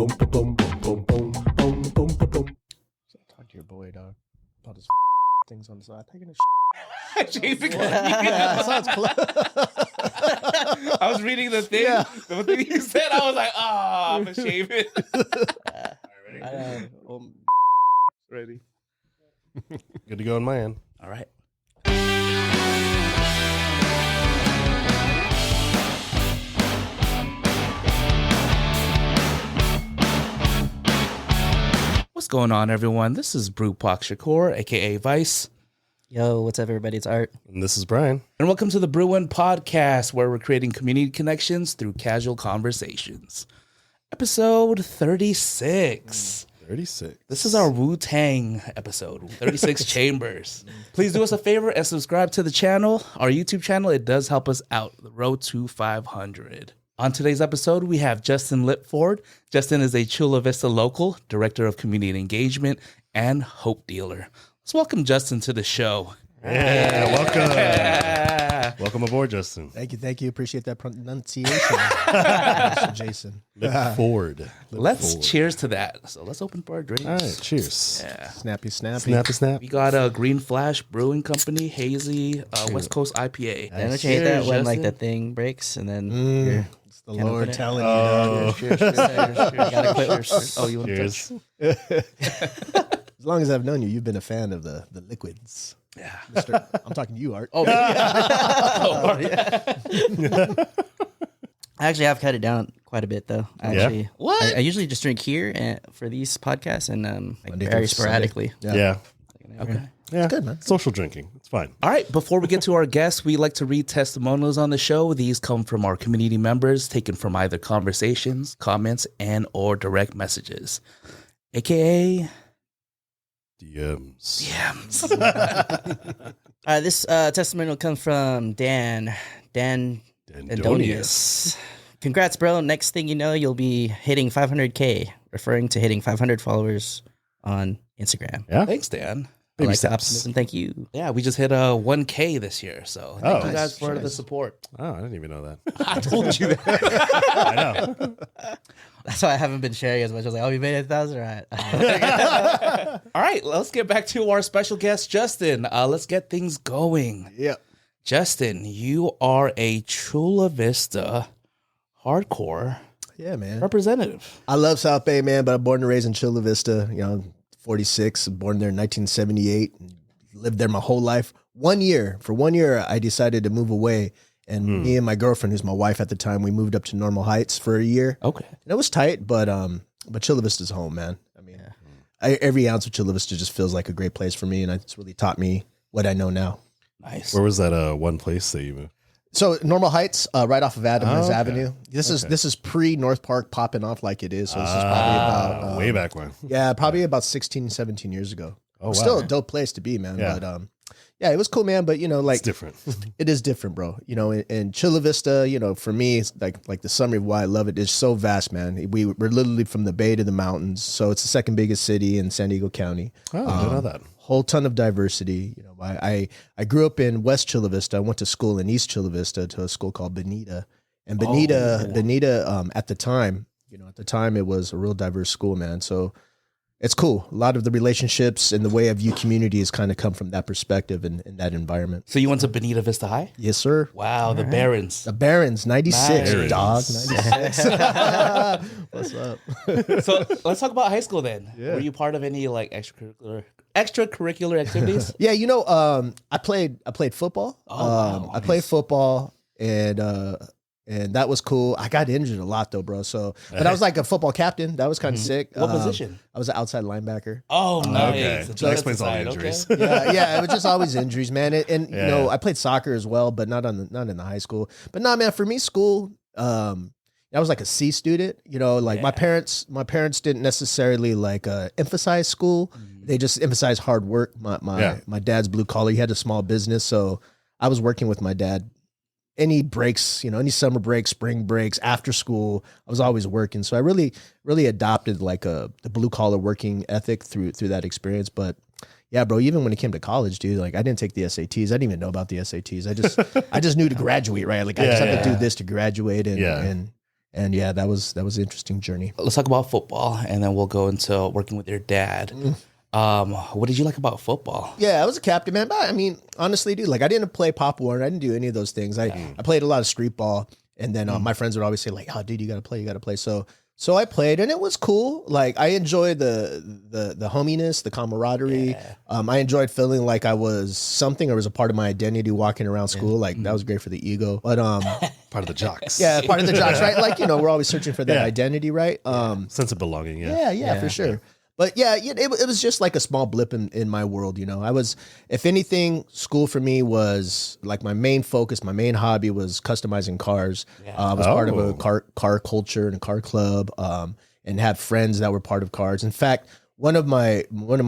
Talk to your boy, dog. About his things on the side. Taking his That sounds close. I was reading the thing. Yeah. The thing you said, I was like, I'm going to shave it. Ready. Good to go on my end. All right. What's going on, everyone? This is brewpac.shakur, a.k.a. Vice. Yo, what's up, everybody? It's Art. And this is Brian. And welcome to the Brewing podcast, where we're creating community connections through casual conversations. Episode 36. 36. This is our Wu-Tang episode, 36 Chambers. Please do us a favor and subscribe to the channel, our YouTube channel. It does help us out, the road to 500. On today's episode, we have Justin Lipford. Justin is a Chula Vista local, director of community engagement, and hope dealer. Let's welcome Justin to the show. Yeah, welcome. Welcome aboard, Justin. Thank you. Appreciate that pronunciation, Jason. Lipford. Let's cheers to that. So let's open for our drinks. All right, cheers. Yeah. Snappy. Snap. We got a Green Flash Brewing Company, hazy West Coast IPA. Don't you hate that when like the thing breaks and then you're It's the Can't Lord open it. telling you. Oh, Cheers. Gotta quit. Oh, you want to cheers. As long as I've known you, you've been a fan of the liquids. Yeah. I'm talking to you, Art. Oh, yeah. I actually have cut it down quite a bit though. Actually, What? I usually just drink here for these podcasts and like Monday very through Sunday. sporadically. Yeah. Okay. Yeah. Good, man. Social drinking. It's fine. All right. Before we get to our guests, we like to read testimonials on the show. These come from our community members, taken from either conversations, comments, and or direct messages, aka DMs. DMs. This testimonial comes from Dan Andonius. Congrats, bro. Next thing you know, you'll be hitting 500K, referring to hitting 500 followers on Instagram. Yeah. Thanks, Dan. Baby I like the steps. optimism. Thank you. Yeah, we just hit 1K this year, so thank you guys for the support. Oh, I didn't even know that. I told you that. I know. That's why I haven't been sharing as much. I was like, oh, you made 1,000? All right. All right, let's get back to our special guest, Justin. Let's get things going. Yeah. Justin, you are a Chula Vista hardcore Yeah, man. representative. I love South Bay, man, but I'm born and raised in Chula Vista. 46, born there in 1978. Lived there my whole life. For 1 year, I decided to move away. And me and my girlfriend, who's my wife at the time, we moved up to Normal Heights for a year. Okay. And it was tight, but Chula Vista's home, man. I mean, every ounce of Chula Vista just feels like a great place for me, and it's really taught me what I know now. Nice. Where was that one place that you moved? So Normal Heights, right off of Adams okay. Avenue. This is pre North Park popping off like it is. So this is probably about way back when. Yeah, probably about 16, 17 years ago. Oh, wow. Still a dope place to be, man. Yeah. But yeah, it was cool, man. But It's different. it is different, bro. In Chula Vista, for me, it's like the summary of why I love it is so vast, man. We're literally from the bay to the mountains, so it's the second biggest city in San Diego County. Oh, I didn't know that. Whole ton of diversity. I grew up in West Chula Vista. I went to school in East Chula Vista to a school called Bonita, and Bonita at the time, it was a real diverse school, man. So it's cool. A lot of the relationships and the way I view community has kind of come from that perspective and that environment. So you went to Bonita Vista High? Yes, sir. Wow, the Barons. The Barons, 96, Nice. dog. 96. What's up? So let's talk about high school then. Yeah. Were you part of any like extracurricular activities? Yeah, I played football. Oh, wow. I played football and that was cool. I got injured a lot though, bro. But I was like a football captain. That was kind of sick. What position? I was an outside linebacker. Oh, nice. Okay. The So that explains all the defensive injuries. side, okay. Yeah, it was just always injuries, man. And Yeah. I played soccer as well, but not in the high school. But nah, man, for me, school, I was like a C student. My parents didn't necessarily like emphasize school. They just emphasized hard work. My dad's blue collar. He had a small business, so I was working with my dad. Any breaks, any summer breaks, spring breaks, after school, I was always working. So I really, really adopted like the blue collar working ethic through that experience. But yeah, bro, even when it came to college, dude, like I didn't take the SATs. I didn't even know about the SATs. I just knew to graduate, right? Like I just have to do this to graduate and And yeah, that was an interesting journey. Let's talk about football, and then we'll go into working with your dad. What did you like about football? Yeah, I was a captain, man. But I mean, honestly, dude, like I didn't play Pop Warner. I didn't do any of those things. I played a lot of street ball. And then my friends would always say like, "Oh, dude, you got to play." So I played, and it was cool. Like I enjoyed the hominess, the camaraderie. Yeah. I enjoyed feeling like I was something or was a part of my identity walking around school. Like that was great for the ego. But Part of the jocks. yeah, part of the jocks, right? Like we're always searching for that identity, right? Sense of belonging. Yeah, for sure. But yeah, it was just like a small blip in my world, I was, if anything, school for me was like my main focus, my main hobby was customizing cars. I was part of a car culture and a car club, and had friends that were part of cars. In fact, one of my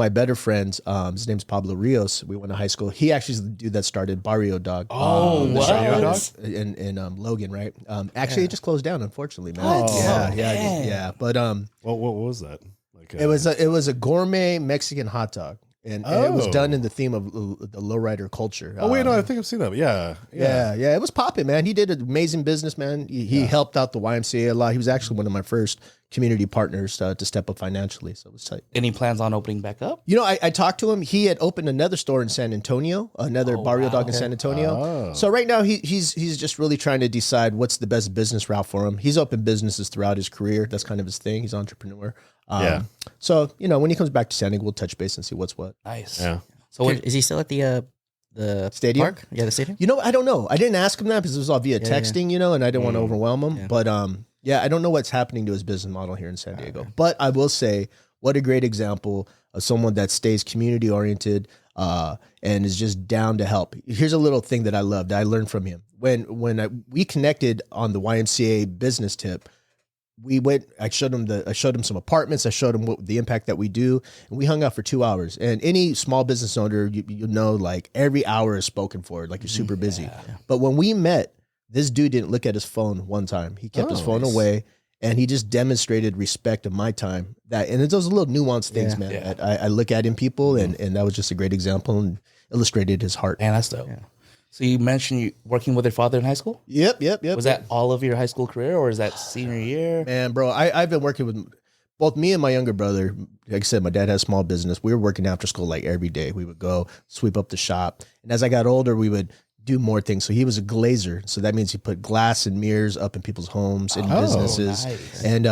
better friends, his name's Pablo Rios. We went to high school. He actually is the dude that started Barrio Dog. What? In Logan, right? Actually, it just closed down, unfortunately, man. What? Yeah. But What was that? Like it was a gourmet Mexican hot dog, and it was done in the theme of the lowrider culture. Oh wait, no, I think I've seen that. Yeah. It was popping, man. He did an amazing business, man. He helped out the YMCA a lot. He was actually one of my first community partners to step up financially, so it was tight. Any plans on opening back up? I talked to him. He had opened another store in San Antonio, another Barrio Dog in San Antonio. So right now he's just really trying to decide what's the best business route for him. He's opened businesses throughout his career. That's kind of his thing. He's an entrepreneur. So when he comes back to San Diego, we'll touch base and see what's what. Nice. Yeah. So Is he still at the Stadium? park? Yeah, the stadium. I don't know. I didn't ask him that because it was all via texting, and I didn't want to overwhelm him. Yeah. But I don't know what's happening to his business model here in San Diego. But I will say, what a great example of someone that stays community oriented and is just down to help. Here's a little thing that I loved. I learned from him when we connected on the YMCA business tip. We went. I showed him some apartments. I showed him the impact that we do, and we hung out for 2 hours. And any small business owner, you know, like every hour is spoken for. Like you're super busy. But when we met, this dude didn't look at his phone one time. He kept his phone away, and he just demonstrated respect of my time. And it's those little nuanced things, man. That I look at in people, and that was just a great example and illustrated his heart. Man, that's dope. Yeah. So you mentioned you working with your father in high school? Yep. Was that all of your high school career, or is that senior year? Man, bro, I've been working with both me and my younger brother. Like I said, my dad has a small business. We were working after school like every day. We would go sweep up the shop. And as I got older, we would do more things. So he was a glazer. So that means he put glass and mirrors up in people's homes and businesses. Nice. And,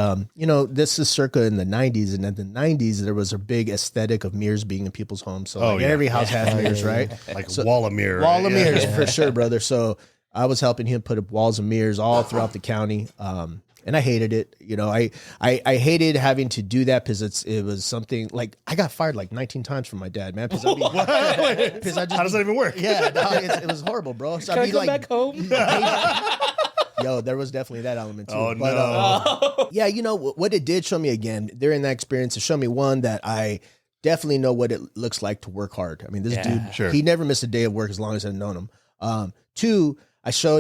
this is circa in the 90s. And in the 90s, there was a big aesthetic of mirrors being in people's homes. So every house had mirrors, right? Like wall of mirror. Wall of mirrors, for sure, brother. So I was helping him put up walls of mirrors all throughout the county. And I hated it. I hated having to do that because it was something like I got fired like 19 times from my dad, man. Because How does that even work? Yeah, it was horrible, bro. So Can I'd I be come like, back home? yo, there was definitely that element too. Oh, But, no. yeah, what it did show me again during that experience, it showed me one that I definitely know what it looks like to work hard. I mean, this dude, he never missed a day of work as long as I've known him. Two, I saw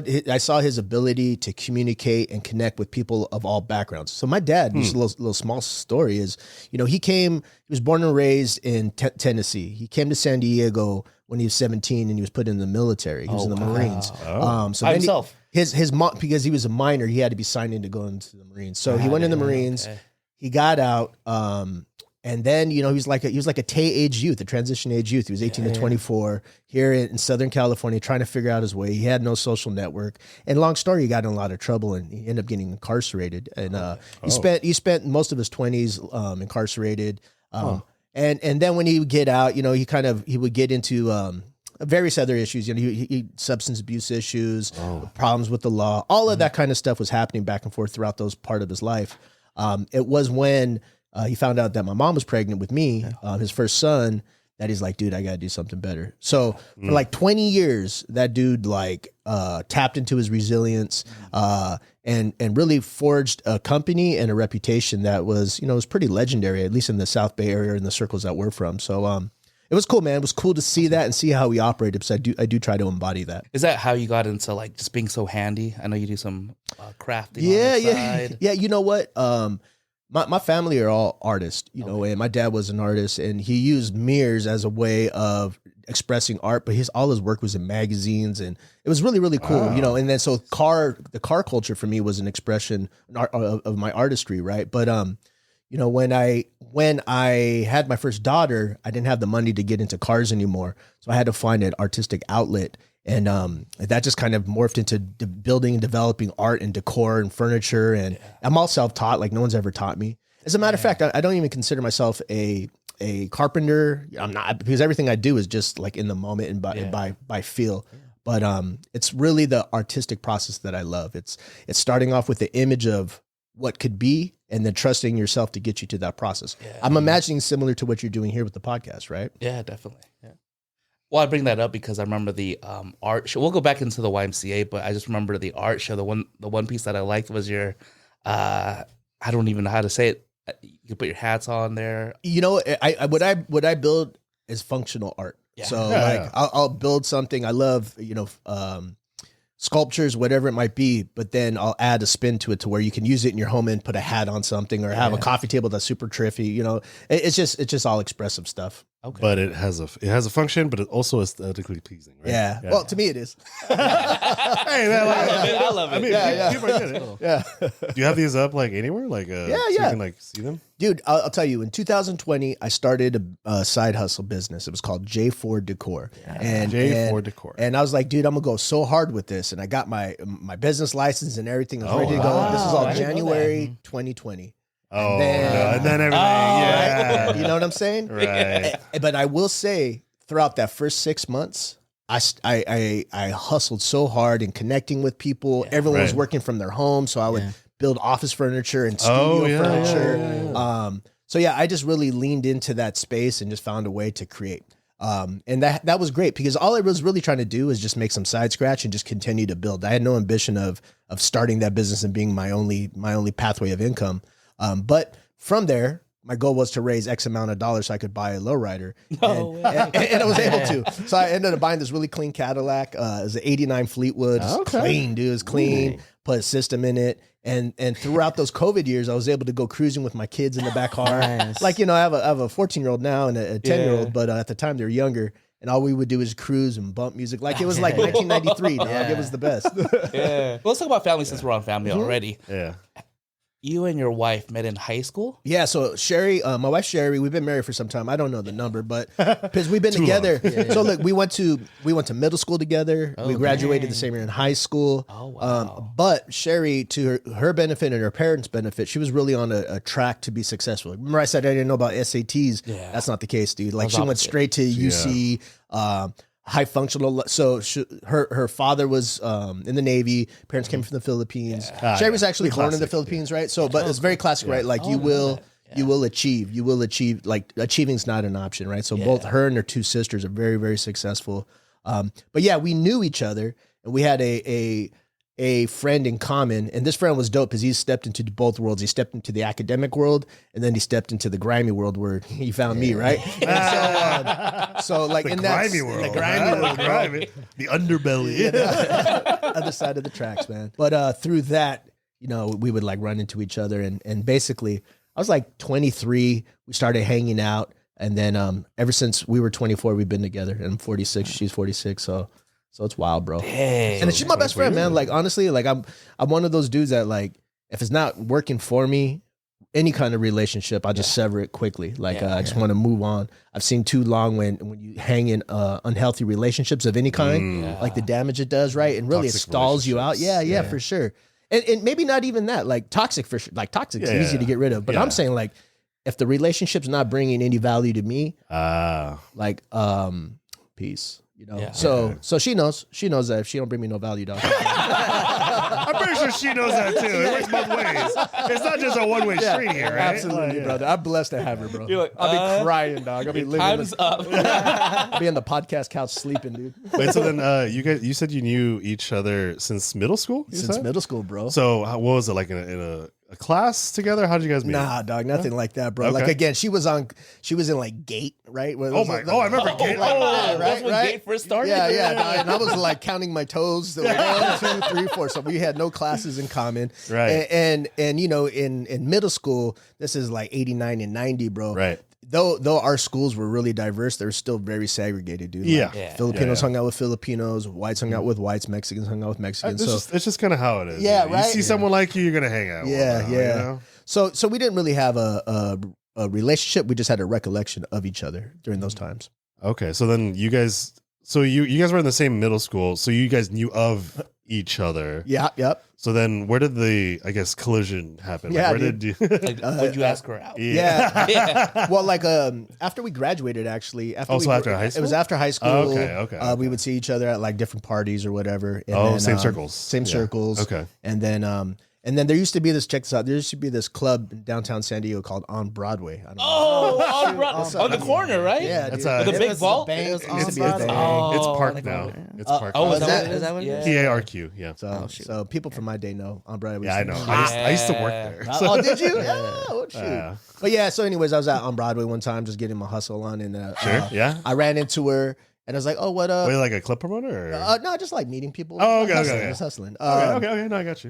his ability to communicate and connect with people of all backgrounds. So my dad, just a little small story is, he was born and raised in Tennessee. He came to San Diego when he was 17 and he was put in the military. He was in the Marines. So By then himself? His mom, because he was a minor, he had to be signed in to go into the Marines. So he went in the Marines. Okay. He got out. And then, he was like a age youth, a transition age youth. He was 18 to 24 here in Southern California, trying to figure out his way. He had no social network. And long story, he got in a lot of trouble and he ended up getting incarcerated. And he spent most of his 20s incarcerated. And then when he would get out, he would get into various other issues. He substance abuse issues, problems with the law. All of that kind of stuff was happening back and forth throughout those part of his life. It was when he found out that my mom was pregnant with me, his first son, that he's like, dude, I got to do something better. So for like 20 years, that dude tapped into his resilience and really forged a company and a reputation that was pretty legendary, at least in the South Bay area and the circles that we're from. So it was cool, man. It was cool to see that and see how he operated because I do try to embody that. Is that how you got into just being so handy? I know you do some crafting on the side. Yeah. You know what? my family are all artists, you know, and my dad was an artist, and he used mirrors as a way of expressing art, but all his work was in magazines, and it was really, really cool, you know. And then so the car culture for me was an expression of my artistry, right? But you know, when I had my first daughter, I didn't have the money to get into cars anymore, so I had to find an artistic outlet. And that just kind of morphed into building and developing art and decor and furniture. And I'm all self-taught. Like, no one's ever taught me. As a matter of fact, I don't even consider myself a carpenter. I'm not, because everything I do is just like in the moment and by feel. But it's really the artistic process that I love. It's starting off with the image of what could be, and then trusting yourself to get you to that process. Yeah. I'm imagining similar to what you're doing here with the podcast, right? Yeah, definitely. Yeah. Well, I bring that up because I remember the art show. We'll go back into the YMCA, but I just remember the art show. The one piece that I liked was your, I don't even know how to say it. You can put your hats on there. You know, what I build is functional art. Yeah. So I'll build something. I love, you know, sculptures, whatever it might be, but then I'll add a spin to it to where you can use it in your home and put a hat on something, or have a coffee table that's super triffy. You know, it's just all expressive stuff. Okay. But it has a function, but it also aesthetically pleasing, right? Yeah. Well, to me it is. Hey, man, I love it. I mean, people are good. Yeah. Do you have these up like anywhere? Like, so you can like see them? Dude, I'll tell you, in 2020, I started a side hustle business. It was called Ford Décor. Yeah. Ford Décor. And I was like, dude, I'm gonna go so hard with this. And I got my business license and everything. I was ready to go. This is all January 2020. And then everything. Right? You know what I'm saying? Right. But I will say, throughout that first 6 months, I hustled so hard in connecting with people. Yeah. Everyone was working from their home, so I would build office furniture and studio furniture. So I just really leaned into that space and just found a way to create. And that was great, because all I was really trying to do is just make some side scratch and just continue to build. I had no ambition of starting that business and being my only pathway of income. But from there, my goal was to raise X amount of dollars so I could buy a lowrider. And I was able to. So I ended up buying this really clean Cadillac. It was an 89 Fleetwood. It's clean, dude. It's clean. Put a system in it. And throughout those COVID years, I was able to go cruising with my kids in the back car. Nice. Like, you know, I have a 14-year-old now and a 10-year-old, but at the time they were younger. And all we would do is cruise and bump music. Like, it was like 1993, dog. It was the best. Well, let's talk about family since we're on family already. Yeah. You and your wife met in high school? Yeah, so Sherry, my wife Sherry, we've been married for some time. I don't know the number, but because we've been together. So look, we went to middle school together. We graduated the same year in high school. Oh wow! But Sherry, to her benefit and her parents' benefit, she was really on a track to be successful. Remember, I said I didn't know about SATs. Yeah. That's not the case, dude. Like, she went straight to UC. High functional. So her father was in the Navy. Parents came from the Philippines. Yeah. Sherry was actually born in the Philippines, right? So, but it's very classic, right? Like, you will achieve. Like, achieving's not an option, right? So both her and her two sisters are very, very successful. But yeah, we knew each other, and we had a friend in common, and this friend was dope because he stepped into both worlds. He stepped into the academic world, and then he stepped into the grimy world where he found me, right? And so like, in that grimy world, the underbelly, other side of the tracks, man. But through that, you know, we would like run into each other, and basically, I was like 23. We started hanging out, and then ever since we were 24, we've been together. And I'm 46, she's 46, so it's wild, bro. Dang. And she's my best friend, man. Like, honestly, like, I'm one of those dudes that, like, if it's not working for me, any kind of relationship, I just sever it quickly. Like, I just want to move on. I've seen too long when you hang in unhealthy relationships of any kind, like the damage it does, right? And really, toxic, it stalls you out. Yeah, for sure. And maybe not even that. Like, toxic, for sure. Like, toxic's easy to get rid of. But I'm saying, like, if the relationship's not bringing any value to me, peace. You know, so she knows that if she don't bring me no value, dog. I'm pretty sure she knows that too. It works both ways. It's not just a one-way street here, right? Absolutely, brother. I'm blessed to have her, bro. Like, I'll be crying, dog. I'll be living. Time's up. I'll be on the podcast couch sleeping, dude. Wait, so then you said you knew each other since middle school? Since middle school, bro. So what was it like in a a class together? How did you guys meet? Nah, dog, nothing like that, bro. Like again, she was in like Gate, right? I remember Gate. That's when Gate first started. Yeah, dog, and I was like counting my toes. So 1, 2, 3, 4. So we had no classes in common, right? And you know, in middle school, this is like 89 and 90, bro. Right. Though our schools were really diverse, they were still very segregated, dude. Yeah. Like, Filipinos hung out with Filipinos, whites hung out with whites, Mexicans hung out with Mexicans. It's just kind of how it is. Yeah, You see someone like you're gonna hang out. Yeah, with them, yeah. You know? So we didn't really have a relationship. We just had a recollection of each other during those times. Okay, so then you guys were in the same middle school, so you guys knew of each other. Yeah, yep. So then, where did the collision happen? Yeah, where did you? Would you ask her out? Yeah. Well, like after we graduated, actually. After high school? It was after high school. Okay. We would see each other at like different parties or whatever. And same circles. Same circles. Okay. And then there used to be this, check this out, there used to be this club in downtown San Diego called On Broadway. I don't know. On Broadway. On the corner, right? Yeah, That's dude. With the big vault? It was used to be on a thing. Broadway. It's park like now. that. It's park. Oh, is that Is that what it is? PARQ. Yeah. So people from my day know On Broadway. Yeah, I know. I used to work there. Oh, did you? Yeah. Oh, shoot. But yeah, so anyways, I was out on Broadway one time just getting my hustle on, and Sure. Yeah. I ran into her. And I was like, "Oh, what up?" Were you like a clip promoter? Or? No, just like meeting people. Oh, okay, hustling, okay. just hustling. Okay. No, I got you.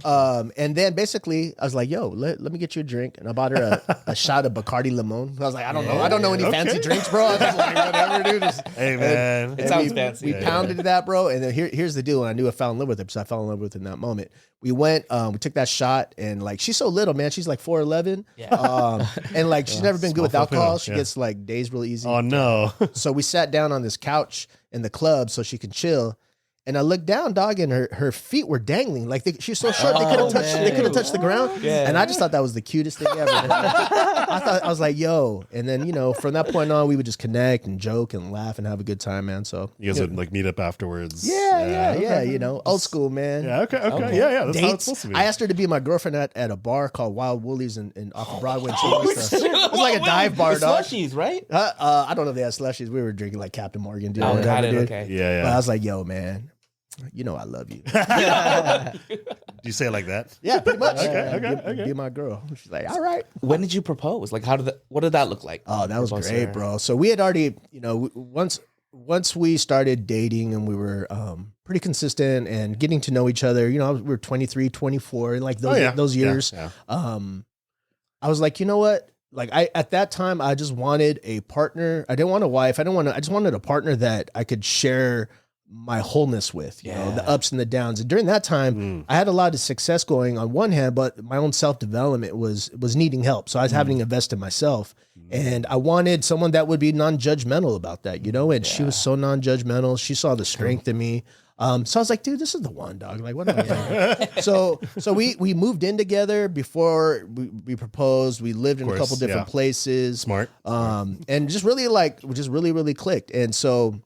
And then basically, I was like, "Yo, let me get you a drink," and I bought her a shot of Bacardi Limon. I was like, "I don't know any fancy drinks, bro." I was just like, "Whatever, dude." Hey, man, it sounds fancy. We pounded that, bro. And then here's the deal. And I knew I fell in love with her, because I fell in love with her in that moment. We went, we took that shot, and like she's so little, man. She's like 4'11". Yeah. And like she's never been good with Filipino, alcohol. She yeah. gets like dazed real easy. Oh no. So we sat down on this couch in the club so she can chill. And I looked down, dog, and her feet were dangling. Like she's so short, they couldn't touch the ground. Yeah. And I just thought that was the cutest thing ever. I was like, yo. And then, from that point on, we would just connect and joke and laugh and have a good time, man. So You guys would like meet up afterwards. yeah, Okay. old school, man. Yeah. Okay. Yeah. That's how it's Dates. supposed to be. I asked her to be my girlfriend at a bar called Wild Woolies in off of Broadway and Chula Vista. It was like a dive bar, dog. Slushies, right? I don't know if they had slushies. We were drinking like Captain Morgan, dude. Oh, whatever, got it. dude. Okay. Yeah. But I was like, yo, man, I love you. Do you say it like that? Yeah, pretty much. Okay. Be my girl. She's like, all right. When did you propose? Like, what did that look like? Oh, that was Propose great, her? bro. So we had already, once we started dating and we were pretty consistent and getting to know each other, we were 23, 24, like those years. Yeah. I was like, you know what? Like at that time, I just wanted a partner. I didn't want a wife. I just wanted a partner that I could share my wholeness with, the ups and the downs. And during that time, I had a lot of success going on one hand, but my own self-development was needing help. So I was having to invest in myself. And I wanted someone that would be non-judgmental about that, and she was so non-judgmental. She saw the strength in me. So I was like, dude, this is the one, dog. Like, what am I doing? So we moved in together before we proposed. We lived in a couple different places. Smart. And just really really clicked. And so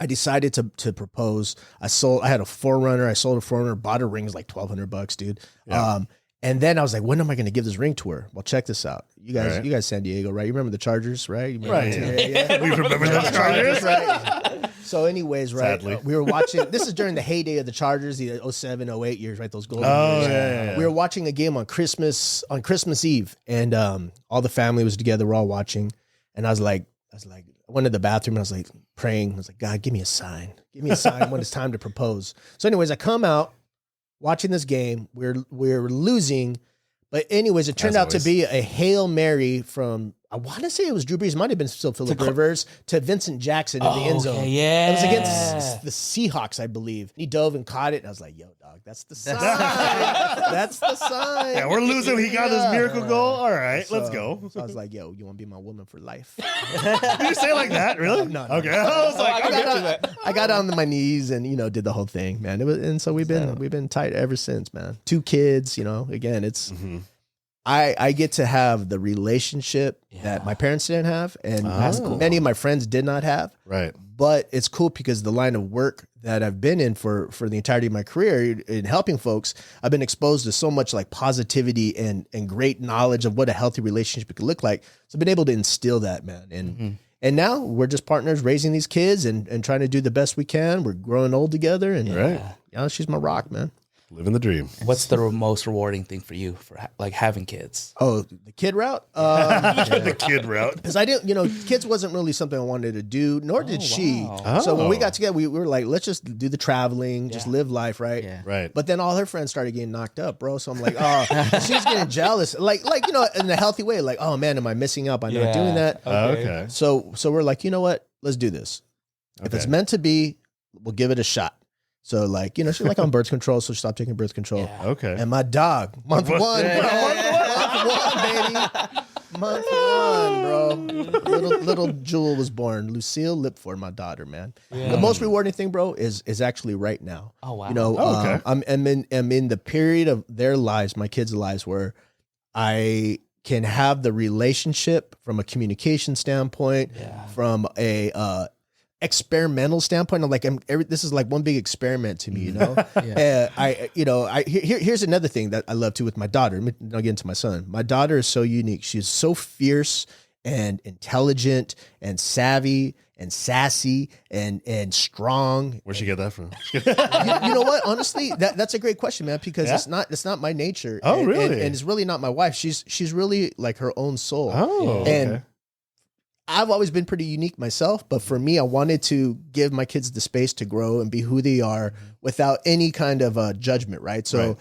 I decided to propose. I had a Forerunner. I sold a Forerunner, bought a ring. It was like $1,200, dude. Yeah. And then I was like, when am I going to give this ring to her? Well, check this out. You guys San Diego, right? You remember the Chargers, right? Right. Yeah. We remember the Chargers. Right. So anyways, right, Sadly. we were watching, this is during the heyday of the Chargers, the 07, 08 years, right? Those golden Oh, years. yeah. We were watching a game on Christmas Eve, and all the family was together. We're all watching. And I went to the bathroom and I was like praying. I was like, God, give me a sign. Give me a sign when it's time to propose. So anyways, I come out watching this game. We're losing. But anyways, it turned out to be a Hail Mary from, I want to say it was Drew Brees. It might have been still Phillip Rivers to Vincent Jackson in the end zone. Okay, yeah. It was against the Seahawks, I believe. He dove and caught it. And I was like, yo, dog, that's the sign. That's the sign. Yeah, we're losing. He got his miracle goal. All right, let's go. So I was like, yo, you want to be my woman for life? Did you say it like that? Really? No. Okay. I was like, I got on my knees and did the whole thing, man. And so we've been tight ever since, man. 2 kids, again, it's I get to have the relationship that my parents didn't have, and many of my friends did not have. Right. But it's cool because the line of work that I've been in for the entirety of my career in helping folks, I've been exposed to so much like positivity and great knowledge of what a healthy relationship could look like. So I've been able to instill that, man. And now we're just partners raising these kids and trying to do the best we can. We're growing old together, and she's my rock, man. Living the dream. What's the most rewarding thing for you for like having kids? Oh, the kid route? The kid route. Because I didn't, kids wasn't really something I wanted to do, nor did she. Wow. So when we got together, we were like, let's just do the traveling, just live life, right? Yeah. Right. But then all her friends started getting knocked up, bro. So I'm like, oh, she's getting jealous, like in a healthy way. Like, oh man, am I missing out by not doing that? Okay. So we're like, you know what? Let's do this. If it's meant to be, we'll give it a shot. So like, she's like on birth control, so she stopped taking birth control. Yeah. Okay. And my dog, month one, baby. Month one, bro. Little Jewel was born. Lucille Lipford, my daughter, man. The most rewarding thing, bro, is actually right now. Oh wow. okay. I'm in the period of their lives, my kids' lives, where I can have the relationship from a communication standpoint, from a experimental standpoint. I'm like, this is like one big experiment to me, Here's another thing that I love too with my daughter. I'll get into my son. My daughter is so unique. She's so fierce and intelligent and savvy and sassy and strong. Where'd she get that from? You know what? Honestly, that's a great question, man, because it's not my nature. Oh, really? And it's really not my wife. She's really like her own soul. Oh, and okay. I've always been pretty unique myself, but for me, I wanted to give my kids the space to grow and be who they are without any kind of judgment, right? So,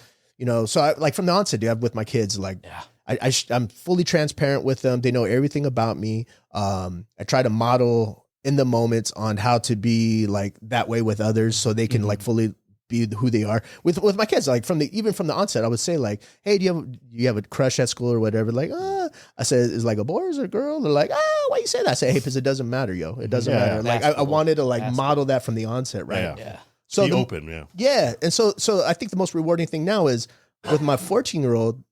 so I, like from the onset, dude, with my kids, like I'm fully transparent with them. They know everything about me. I try to model in the moments on how to be like that way with others, so they can like fully be who they are with my kids. Like even from the onset, I would say like, hey, do you have a crush at school or whatever? Like, I said, is like a boy or is it a girl? They're like, why you say that? I say, hey, because it doesn't matter, yo. It doesn't matter. Like I wanted to like model that from the onset, right? Yeah. So be open, yeah. And so I think the most rewarding thing now is with my 14-year-old,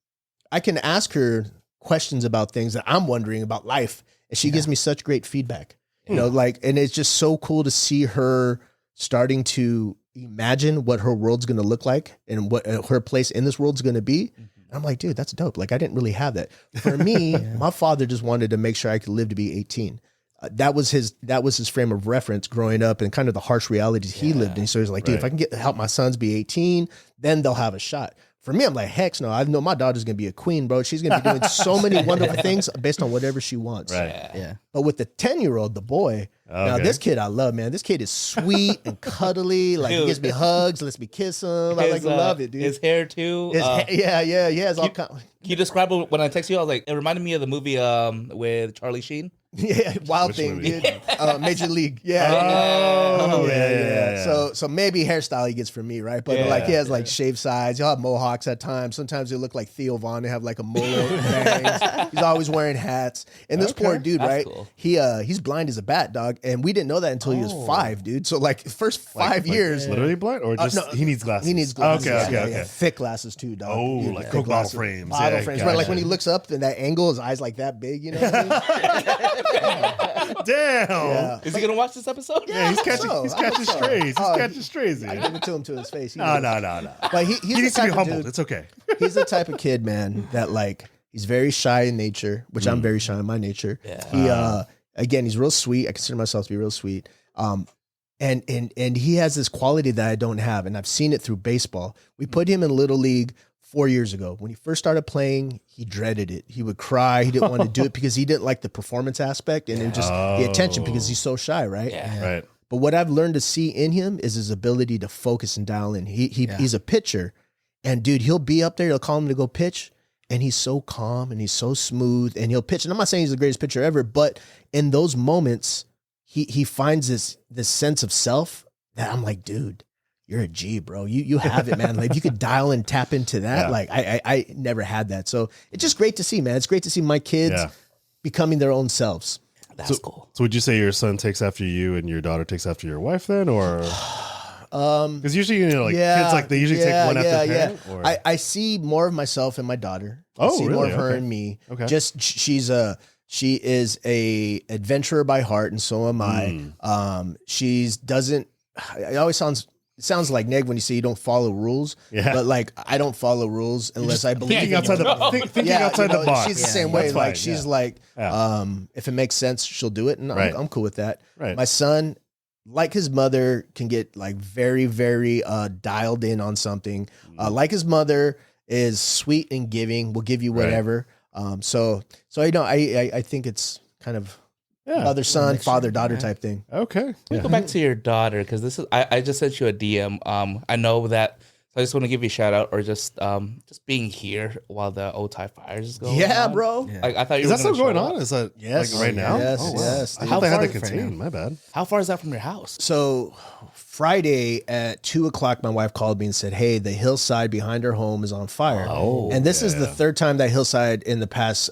I can ask her questions about things that I'm wondering about life, and she gives me such great feedback. And it's just so cool to see her starting to imagine what her world's going to look like and what her place in this world's going to be. I'm like, dude, that's dope. Like, I didn't really have that. For me, my father just wanted to make sure I could live to be 18. That was his frame of reference growing up and kind of the harsh realities he lived in. So he's like, dude, if I can help my sons be 18, then they'll have a shot. For me, I'm like, heck no. I know my daughter's going to be a queen, bro. She's going to be doing so many wonderful things based on whatever she wants. Right. Yeah. But with the 10-year-old, the boy, now this kid I love, man. This kid is sweet and cuddly. Like, he gives me hugs, lets me kiss him. I love it, dude. His hair too. Yeah. It's all Can you describe it when I text you? I was like, it reminded me of the movie with Charlie Sheen. Yeah, Wild Which Thing, movie? dude. Major League. Yeah. So maybe hairstyle he gets from me, right? But like he has like shaved sides. He'll have mohawks at times. Sometimes he'll look like Theo Von. They have like a mullet. Bangs. He's always wearing hats. And this poor dude, That's right? Cool. He's blind as a bat, dog. And we didn't know that until he was 5, dude. So like first 5 years. Literally blind, or just he needs glasses. He needs glasses. Okay. Thick glasses too, dog. Oh, Dude, like thick Coke bottle glasses. frames. Bottle Yeah, frames. gotcha. Right, like when he looks up in that angle, his eyes like that big, you know what I mean? Damn. Yeah. Is he gonna watch this episode? Yeah, he's catching strays. He's catching strays. I give it to him to his face. No. But he's He the needs to type be of humbled. dude- It's okay. He's the type of kid, man, that like he's very shy in nature, which I'm very shy in my nature. Yeah. He again, he's real sweet. I consider myself to be real sweet. And he has this quality that I don't have, and I've seen it through baseball. We put him in Little League 4 years ago. When he first started playing, he dreaded it. He would cry. He didn't want to do it because he didn't like the performance aspect and it was just the attention because he's so shy, right? Yeah. Right. But what I've learned to see in him is his ability to focus and dial in. He's a pitcher, and dude, he'll be up there. They'll call him to go pitch, and he's so calm and he's so smooth, and he'll pitch. And I'm not saying he's the greatest pitcher ever, but in those moments, he finds this sense of self that I'm like, dude, you're a G, bro. You have it, man. Like if you could dial and tap into that, like I never had that. So it's just great to see, man. It's great to see my kids becoming their own selves. That's cool. So would you say your son takes after you and your daughter takes after your wife then, or? Because usually kids like they usually take one after the parent. Or? I see more of myself in my daughter. I see more of her in me. Okay. Just she is a adventurer by heart, and so am I. It always sounds like neg when you say you don't follow rules. Yeah. But like I don't follow rules unless I believe thinking outside the box. She's the same way. That's like fine, she's like, if it makes sense, she'll do it, and I'm cool with that. Right. My son, like his mother, can get like very, very dialed in on something. Like his mother is sweet and giving, will give you whatever. So I think it's kind of mother son, father daughter type thing. Okay. Let me go back to your daughter, because this is I just sent you a DM. I know that. So I just want to give you a shout out, or just being here while the Otay fires is going on. Yeah, bro. Yeah. Like, I thought you Is were that still going up. on? Is that Yes. like right now? Yes, Oh, wow. yes, I dude. thought they had How that far- contained. My bad. How far is that from your house? So Friday at 2:00, my wife called me and said, "Hey, the hillside behind our home is on fire." Oh, and this is the third time that hillside in the past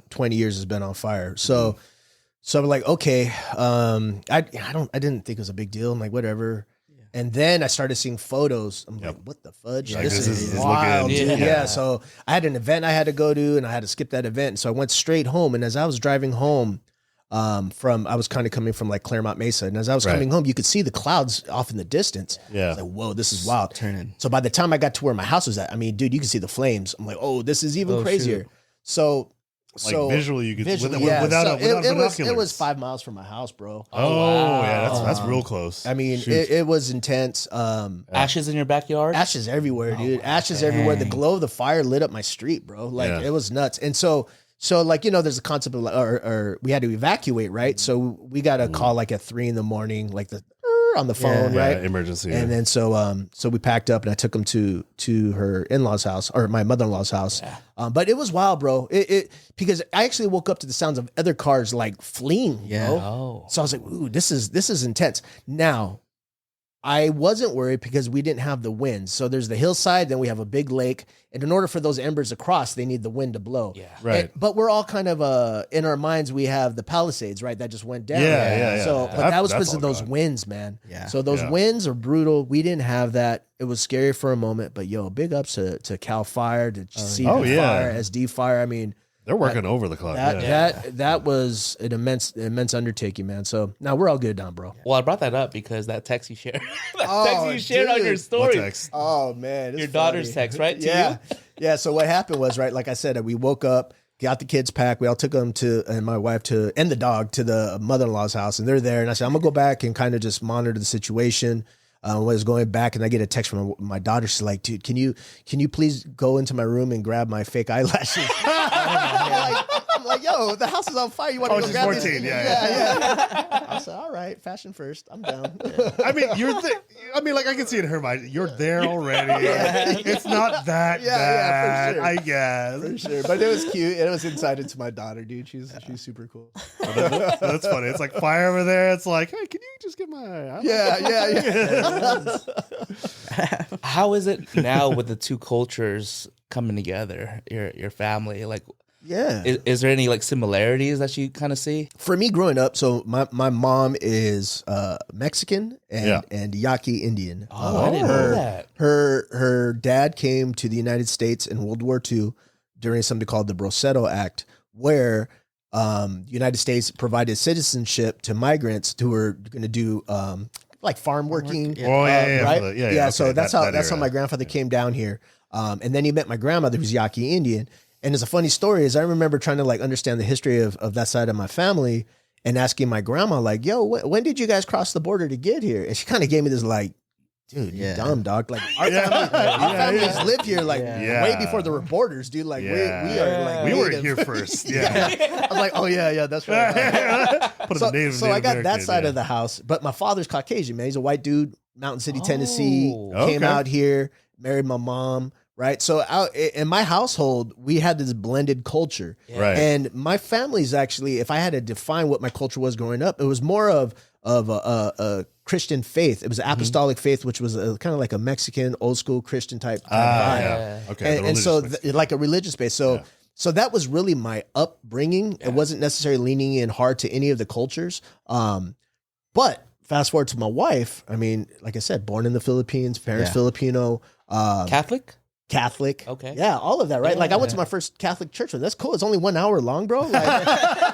20 years has been on fire. So I'm like, okay, I didn't think it was a big deal. I'm like, whatever. And then I started seeing photos. I'm like, what the fudge? Like, this is is wild, looking- dude. yeah. Yeah. So I had an event I had to go to, and I had to skip that event. And so I went straight home. And as I was driving home, I was kind of coming from like Claremont Mesa. And as I was coming home, you could see the clouds off in the distance. Yeah. I was like, whoa, this is wild. Turning. So by the time I got to where my house was at, I mean, dude, you can see the flames. I'm like, oh, this is even crazier. Like So visually, you could visually, without So without it binoculars. was 5 miles from my house, bro. Oh, yeah, that's real close. I mean, it was intense. Ashes in your backyard? Ashes everywhere, dude. Ashes everywhere. The glow of the fire lit up my street, bro. Like it was nuts. And so like, there's a concept of or we had to evacuate, right? So we got a call like at 3 a.m, like the on the phone, right? Emergency. And then so we packed up and I took him to her in-laws house, or my mother-in-law's house. But it was wild, bro. It because I actually woke up to the sounds of other cars like fleeing. Yeah. Bro. Oh. So I was like, ooh, this is intense. Now, I wasn't worried because we didn't have the wind. So there's the hillside, then we have a big lake. And in order for those embers to cross, they need the wind to blow. Yeah. Right. But we're all kind of in our minds, we have the Palisades, right? That just went down. Yeah. So, but that was That's because of all those gone. winds, man. Yeah. So those winds are brutal. We didn't have that. It was scary for a moment, but big ups to Cal Fire, to CV Fire, SD Fire. I mean, They're working over the clock. that was an immense undertaking, man. So now we're all good now, bro. Well, I brought that up because that text you shared, Oh, you shared on dude. your What story, text? Oh man, it's your daughter's funny. text, right? To Yeah, you? yeah. So what happened was, right, like I said, we woke up, got the kids packed. We all took them and my wife and the dog to the mother-in-law's house, and they're there. And I said, I'm gonna go back and kind of just monitor the situation. Was going back, and I get a text from my daughter. She's like, "Dude, can you please go into my room and grab my fake eyelashes?" I'm like, "Yo, the house is on fire. You want to go she's grab 14. these?" Yeah. I said, "All right, fashion first. I'm down." I mean, like I can see it in her mind. You're there already. It's not that bad, for sure. I guess. For sure, but it was cute. It was incited to my daughter, dude. She's super cool. That's funny. It's like fire over there. It's like, hey, can you just get my? Yeah. How is it now with the two cultures coming together? Your family, like, Yeah. is there any like similarities that you kind of see? For me growing up, so my mom is Mexican and Yaqui Indian. I didn't know that. Her dad came to the United States in World War II during something called the Brosetto Act, where the United States provided citizenship to migrants who were going to do like farm working. Oh, yeah, right? okay, So that's how era. my grandfather came down here. And then he met my grandmother, who's Yaqui Indian. And it's a funny story is I remember trying to like understand the history of that side of my family and asking my grandma like, yo, when did you guys cross the border to get here? And she kind of gave me this like, dude, you dumb dog. Like our families lived here like way before there were borders, dude. Like we are like we were native. here first. Yeah. I was like, oh yeah, that's right. Put So, a native, so I got that American, side of the house, but my father's Caucasian, man. He's a white dude, Mountain City, Tennessee. Oh, Came okay. out here, married my mom. Right. So in my household, we had this blended culture. Right. And my family's actually, if I had to define what my culture was growing up, it was more of a Christian faith. It was apostolic faith, which was kind of like a Mexican old school Christian type vibe. Yeah. Okay. And so like a religious base. So that was really my upbringing. It wasn't necessarily leaning in hard to any of the cultures. But fast forward to my wife. I mean, like I said, born in the Philippines, parents Filipino. Catholic? Catholic. Okay. Yeah, all of that, right? Like I went to my first Catholic church. That's cool. It's only 1 hour long, bro. Like,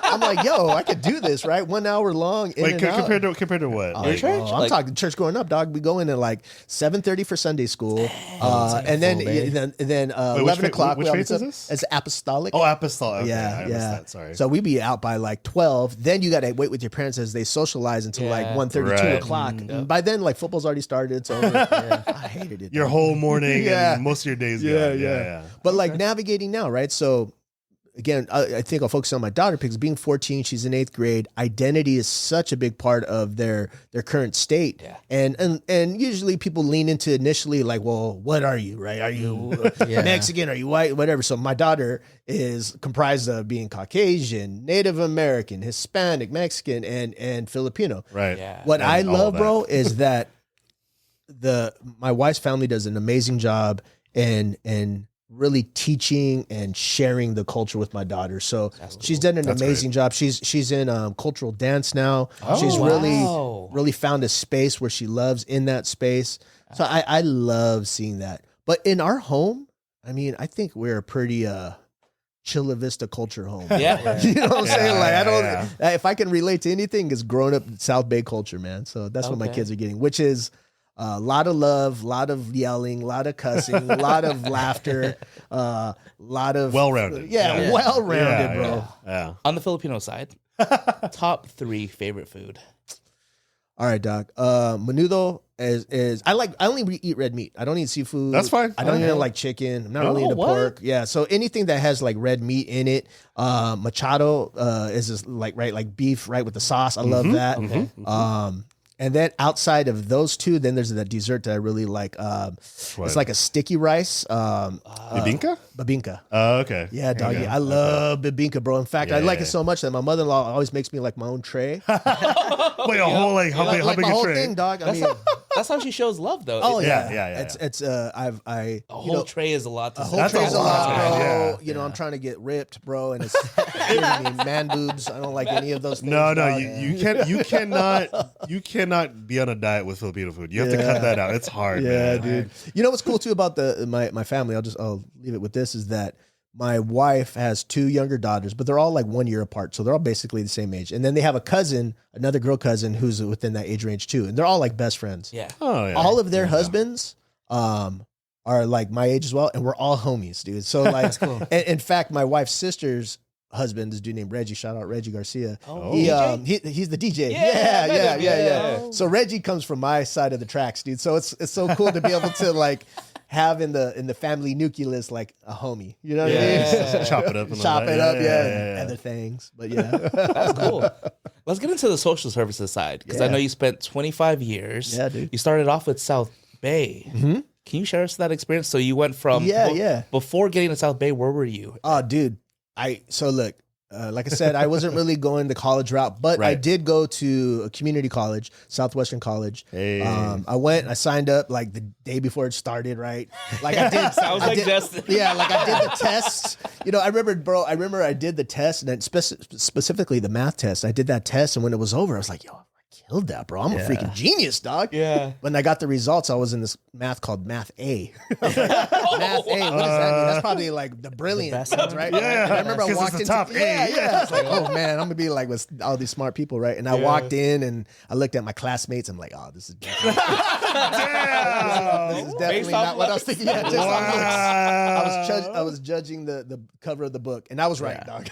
I'm like, yo, I could do this, right? 1 hour long. Wait, compared to what? Like, church? I'm talking church growing up, dog. We go in at like 7:30 for Sunday school, and then 11 o'clock. Which faith is this? It's apostolic. Oh, apostolic. Okay, Yeah, I missed that. Sorry. So we be out by like 12. Then you got to wait with your parents as they socialize until like 1:30, Right. 2 o'clock. And by then, like football's already started. It's over. I hated it. Your whole morning and most of your days. Yeah. But like navigating now, right? So again, I think I'll focus on my daughter because being 14, she's in 8th grade. Identity is such a big part of their current state. Yeah. And usually people lean into initially like, well, what are you, right? Are you Mexican? Are you white? Whatever. So my daughter is comprised of being Caucasian, Native American, Hispanic, Mexican, and Filipino. Right. Yeah. What And I all love, that. bro, is that my wife's family does an amazing job in really teaching and sharing the culture with my daughter. So she's done an amazing job. She's in cultural dance now. She's really found a space where she loves in that space. So I love seeing that. But in our home, I mean, I think we're a pretty Chula Vista culture home. Yeah. You know what I'm saying? Like I don't if I can relate to anything, it's growing up South Bay culture, man. So that's what my kids are getting, which is a lot of love, a lot of yelling, a lot of cussing, a lot of laughter, a lot of Well-rounded. Well-rounded, bro. Yeah. On the Filipino side, top 3 favorite food. All right, Doc. Menudo is I only eat red meat. I don't eat seafood. That's fine. I don't even like chicken. I'm not really into pork. Yeah. So anything that has like red meat in it. Machado is just like beef, right, with the sauce. I love that. And then outside of those two, then there's that dessert that I really like. It's like a sticky rice. Bibinka? Babinka. Oh, okay. Yeah, doggy. Okay. I love bibinka, bro. In fact, I like it so much that my mother-in-law always makes me like my own tray. Wait, a whole how like big my a whole tray? thing, dog. I mean, That's how she shows love, though. oh Yeah. It's a whole tray is a lot to a say. whole That's tray's a a lot, lot, bro. yeah. You know, I'm trying to get ripped, bro, and it's you know what I mean, man boobs. I don't like any of those things. No, dog. you cannot be on a diet with Filipino food. You have to cut that out. It's hard, Yeah, man. dude. You know what's cool too about my family? I'll leave it with this is that my wife has 2 younger daughters, but they're all like 1 year apart, so they're all basically the same age. And then they have a cousin, another girl cousin, who's within that age range too, and they're all like best friends. Yeah. Oh, yeah. All of their husbands are like my age as well, and we're all homies, dude. So like, in fact, my wife's sister's husband is a dude named Reggie. Shout out Reggie Garcia. He's the DJ. Yeah. So Reggie comes from my side of the tracks, dude. So it's so cool to be able to like have in the family nucleus like a homie. You know what I mean? Chop it up. And Chop all it that. up, and other things. But yeah. That's cool. Let's get into the social services side because I know you spent 25 years. Yeah, dude. You started off with South Bay. Mm-hmm. Can you share us that experience? So you went from before getting to South Bay. Where were you? Oh, dude. So look, like I said, I wasn't really going the college route, but I did go to a community college, Southwestern College. Hey. I signed up like the day before it started, right? Like I did. Sounds like Justin. Yeah, like I did the tests. You know, I remember I did the test, and then specifically the math test. I did that test, and when it was over, I was like, yo, I killed that, bro. I'm a freaking genius, dog. Yeah. When I got the results, I was in this math called Math A. Math A, what does that mean? That's probably like the brilliant ones, right? Yeah. And I remember I 'Cause walked it's into the top A. I was like, oh man, I'm gonna be like with all these smart people, right? And I walked in and I looked at my classmates. I'm like, oh, this is definitely, this is definitely not what I was thinking. Yeah, just I was judging the cover of the book, and I was right, dog.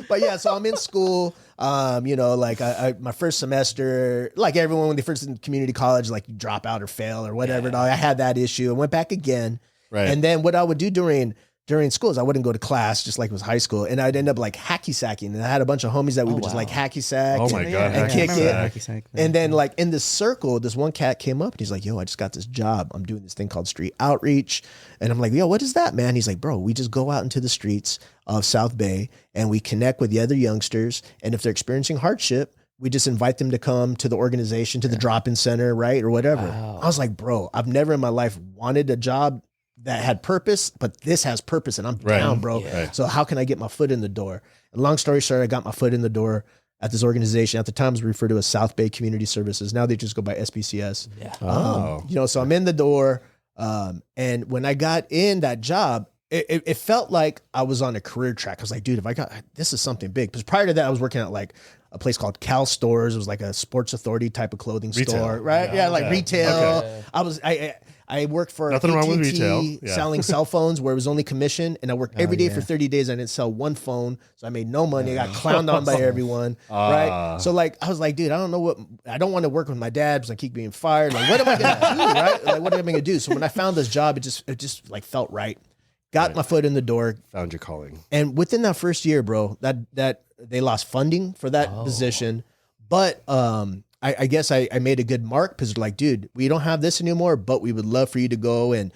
But yeah, so I'm in school. You know, like my first semester, like everyone when they first in community college, like you drop out or fail or whatever. I had that issue. I went back again. Right. And then what I would do during school is I wouldn't go to class just like it was high school, and I'd end up like hacky sacking. And I had a bunch of homies that we would just like hacky sack. Oh my God, and hacky kick sack. it. And then like in this circle, this one cat came up and he's like, yo, I just got this job. I'm doing this thing called street outreach. And I'm like, yo, what is that, man? He's like, bro, we just go out into the streets of South Bay and we connect with the other youngsters. And if they're experiencing hardship, we just invite them to come to the organization, to the drop-in center, right? Or whatever. Wow. I was like, bro, I've never in my life wanted a job that had purpose, but this has purpose and I'm down, bro. Yeah. So how can I get my foot in the door? And long story short, I got my foot in the door at this organization. At the time, it was referred to as South Bay Community Services. Now they just go by SBCS. Yeah. You know, so I'm in the door. And when I got in that job, it felt like I was on a career track. I was like, dude, this is something big. Because prior to that, I was working at like a place called Cal Stores. It was like a Sports Authority type of clothing store, right? Yeah, like retail. Okay. I worked for nothing wrong with retail, selling cell phones where it was only commission, and I worked every day for 30 days. I didn't sell one phone, so I made no money. I got clowned on by everyone, right? So like, I was like, dude, I don't want to work with my dad because I keep being fired. Like, what am I gonna do, right? Like, what am I gonna do? So when I found this job, it just like felt right. Got my foot in the door. Found your calling. And within that first year, bro, that they lost funding for that position, but I guess I made a good mark because they're like, dude, we don't have this anymore, but we would love for you to go and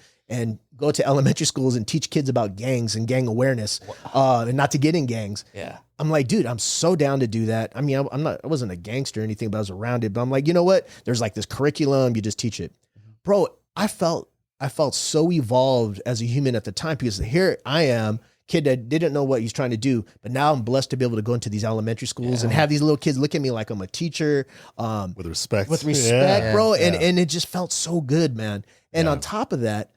go to elementary schools and teach kids about gangs and gang awareness, and not to get in gangs. Yeah. I'm like, dude, I'm so down to do that. I mean, I wasn't a gangster or anything, but I was around it. But I'm like, you know what? There's like this curriculum, you just teach it. Bro, I felt so evolved as a human at the time because here I am, kid that didn't know what he's trying to do, but now I'm blessed to be able to go into these elementary schools and have these little kids look at me like I'm a teacher. With respect, bro. And it just felt so good, man. And on top of that,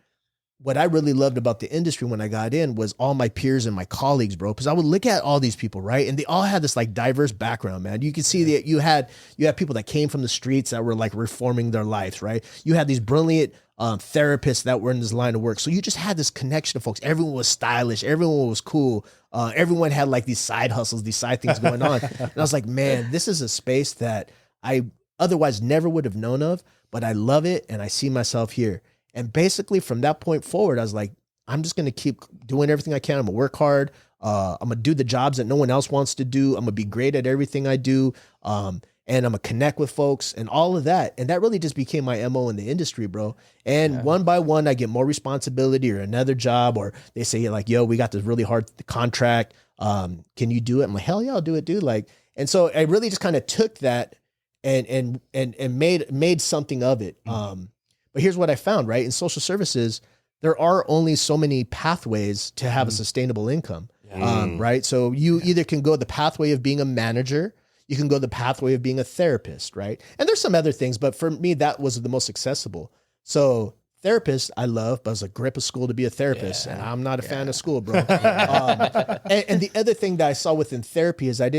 what I really loved about the industry when I got in was all my peers and my colleagues, bro. Because I would look at all these people, right? And they all had this like diverse background, man. You could see that you had people that came from the streets that were like reforming their lives, right? You had these brilliant therapists that were in this line of work. So you just had this connection to folks. Everyone was stylish. Everyone was cool. Everyone had like these side hustles, these side things going on. And I was like, man, this is a space that I otherwise never would have known of, but I love it. And I see myself here. And basically from that point forward, I was like, I'm just going to keep doing everything I can. I'm going to work hard. I'm going to do the jobs that no one else wants to do. I'm going to be great at everything I do. And I'm going to connect with folks and all of that. And that really just became my MO in the industry, bro. And one by one, I get more responsibility or another job, or they say like, yo, we got this really hard contract. Can you do it? I'm like, hell yeah, I'll do it, dude. Like, and so I really just kind of took that and made something of it. But here's what I found, right? In social services, there are only so many pathways to have a sustainable income, right? So you either can go the pathway of being a manager, you can go the pathway of being a therapist, right? And there's some other things, but for me, that was the most accessible. So therapist, I love, but I was like, grip of school to be a therapist. And I'm not a fan of school, bro. And the other thing that I saw within therapy is I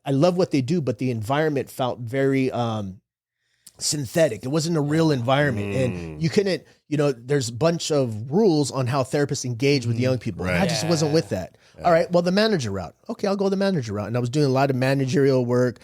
love what they do, but the environment felt very, synthetic. It wasn't a real environment. And you couldn't, there's a bunch of rules on how therapists engage with young people. Right. I just wasn't with that. All right, well, the manager route. Okay, I'll go the manager route. And I was doing a lot of managerial work,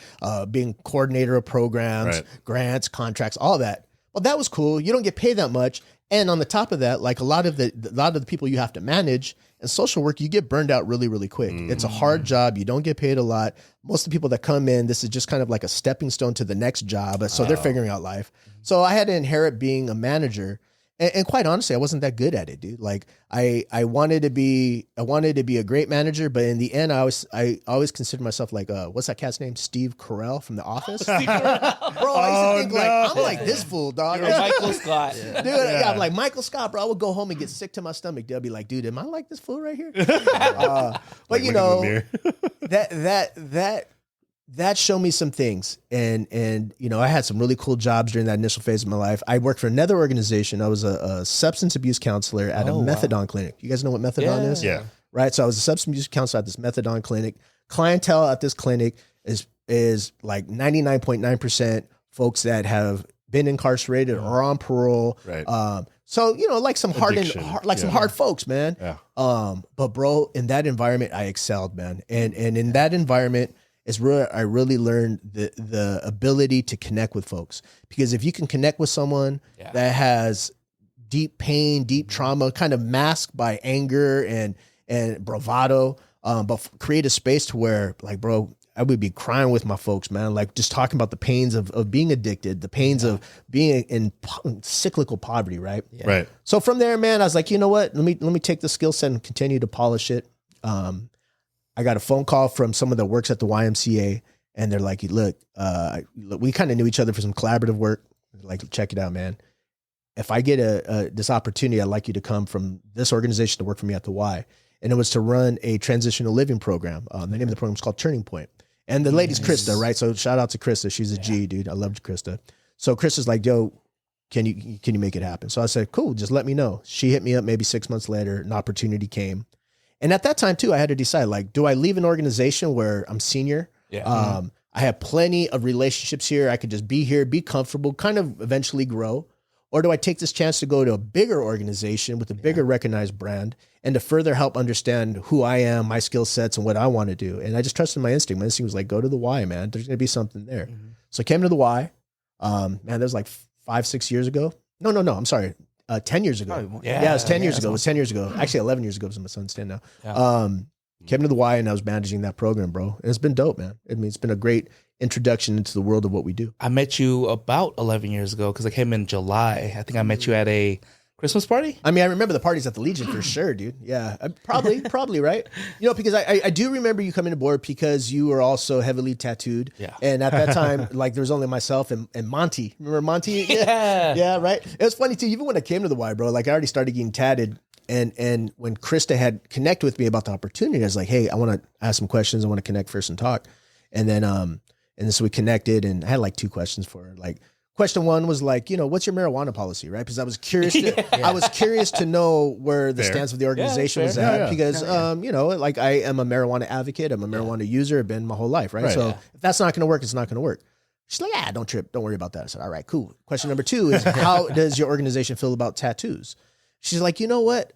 being coordinator of programs, grants, contracts, all that. Well, that was cool. You don't get paid that much. And on the top of that, like a lot of the people you have to manage in social work, you get burned out really, really quick. It's a hard job. You don't get paid a lot. Most of the people that come in, this is just kind of like a stepping stone to the next job. So they're figuring out life. So I had to inherit being a manager. And quite honestly, I wasn't that good at it, dude. Like I wanted to be a great manager, but in the end, I always considered myself like what's that cat's name? Steve Carell from The Office. Steve Carell. Bro, I used to think like I'm like this fool, dog. You're Michael Scott, dude. Yeah, I'm like Michael Scott, bro. I would go home and get sick to my stomach. They'll be like, dude, am I like this fool right here? But like, that showed me some things. And I had some really cool jobs during that initial phase of my life. I worked for another organization. I was a substance abuse counselor at a methadone clinic. You guys know what methadone is? Yeah. Right. So I was a substance abuse counselor at this methadone clinic. Clientele at this clinic is like 99.9% folks that have been incarcerated or on parole. Right. So, like some some hard folks, man. Yeah. But bro, in that environment, I excelled, man. And in that environment, I really learned the ability to connect with folks, because if you can connect with someone that has deep pain, deep trauma, kind of masked by anger and bravado, but create a space to where, like, bro, I would be crying with my folks, man. Like just talking about the pains of being addicted, the pains of being in cyclical poverty, right? Yeah. Right. So from there, man, I was like, you know what? Let me take the skill set and continue to polish it. I got a phone call from someone that works at the YMCA, and they're like, look, we kind of knew each other for some collaborative work. Like, check it out, man. If I get this opportunity, I'd like you to come from this organization to work for me at the Y. And it was to run a transitional living program. The name of the program is called Turning Point. And the lady's Krista, right? So shout out to Krista. She's a G, dude. I loved Krista. So Krista's like, yo, can you make it happen? So I said, cool, just let me know. She hit me up maybe 6 months later, an opportunity came. And at that time too, I had to decide, like, do I leave an organization where I'm senior? Yeah. I have plenty of relationships here. I could just be here, be comfortable, kind of eventually grow. Or do I take this chance to go to a bigger organization with a bigger recognized brand and to further help understand who I am, my skill sets, and what I want to do? And I just trusted my instinct. My instinct was like, go to the Y, man. There's going to be something there. So I came to the Y. Man, that was like 5-6 years ago. No. I'm sorry. 10 years ago. Oh, Yeah, it was 10 years ago. It was 10 years ago. Actually, 11 years ago because my son's 10 now. Yeah. Came to the Y and I was managing that program, bro. And it's been dope, man. I mean, it's been a great introduction into the world of what we do. I met you about 11 years ago because I came in July. I think I met you at a Christmas party. I mean, I remember the parties at the Legion for sure, dude. Yeah, probably, right? You know, because I do remember you coming aboard because you were also heavily tattooed. Yeah. And at that time, like, there was only myself and Monty. Remember Monty? Yeah. Yeah, right? It was funny, too. Even when I came to the Y, bro, like, I already started getting tatted. And when Krista had connected with me about the opportunity, I was like, hey, I want to ask some questions. I want to connect first and talk. And then so we connected and I had like 2 questions for her. Like, question 1 was like, you know, what's your marijuana policy, right? Because I was curious. I was curious to know where the stance of the organization was at because, you know, like, I am a marijuana advocate. I'm a marijuana user. I've been my whole life, right? So if that's not going to work, it's not going to work. She's like, don't trip. Don't worry about that. I said, all right, cool. Question number 2 is, how does your organization feel about tattoos? She's like, you know what?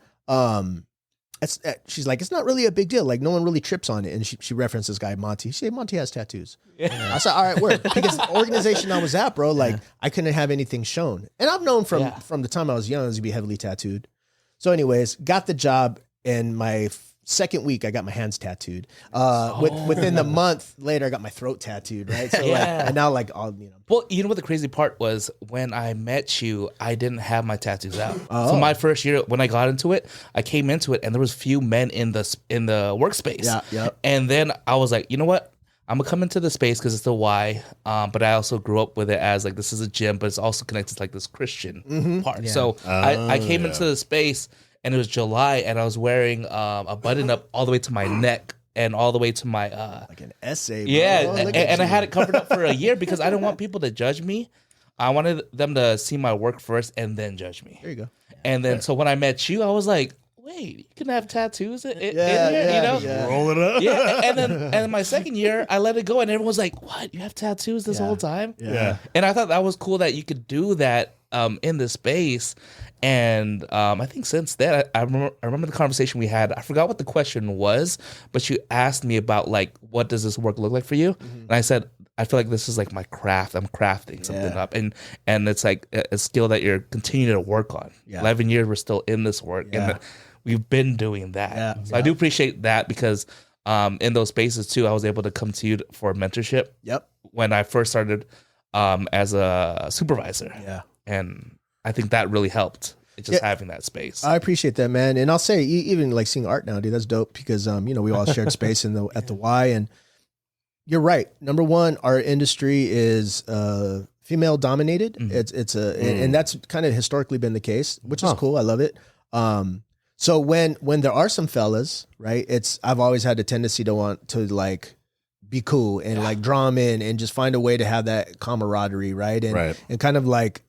She's like, it's not really a big deal. Like, no one really trips on it. And she referenced this guy, Monty. She said, Monty has tattoos. I said, all right, work. Because the organization I was at, bro, like, I couldn't have anything shown. And I've known from the time I was young, I was to be heavily tattooed. So anyways, got the job. And my second week, I got my hands tattooed. Within the month later, I got my throat tattooed, right? So like, and now, like, all, you know. Well, you know what the crazy part was? When I met you, I didn't have my tattoos out. So my first year, when I got into it, I came into it, and there was few men in the workspace. Yeah. And then I was like, you know what? I'm gonna come into the space because it's the Y. But I also grew up with it as like, this is a gym, but it's also connected to like this Christian part. Yeah. So I came into the space. And it was July, and I was wearing a button up all the way to my neck and all the way to my like an essay, bro. Yeah, and I had it covered up for a year because I didn't want people to judge me. I wanted them to see my work first and then judge me. There you go. And then so when I met you, I was like, wait, you can have tattoos in here, you know? Yeah. Roll it up. Yeah, and then my second year, I let it go, and everyone was like, what? You have tattoos this whole time? Yeah. And I thought that was cool that you could do that in the space. And I think since then, I remember the conversation we had. I forgot what the question was, but you asked me about, like, what does this work look like for you? And I said, I feel like this is like my craft. I'm crafting something up, and it's like a skill that you're continuing to work on. 11 years, we're still in this work, and we've been doing that. So I do appreciate that because in those spaces too, I was able to come to you for mentorship. When I first started as a supervisor. And I think that really helped. Just having that space. I appreciate that, man. And I'll say, even like seeing art now, dude, that's dope because you know, we all shared space at the Y, and you're right. Number one, our industry is female dominated. And that's kind of historically been the case, which is cool. I love it. So when there are some fellas, right, I've always had a tendency to want to like be cool and like draw them in and just find a way to have that camaraderie, right? And kind of like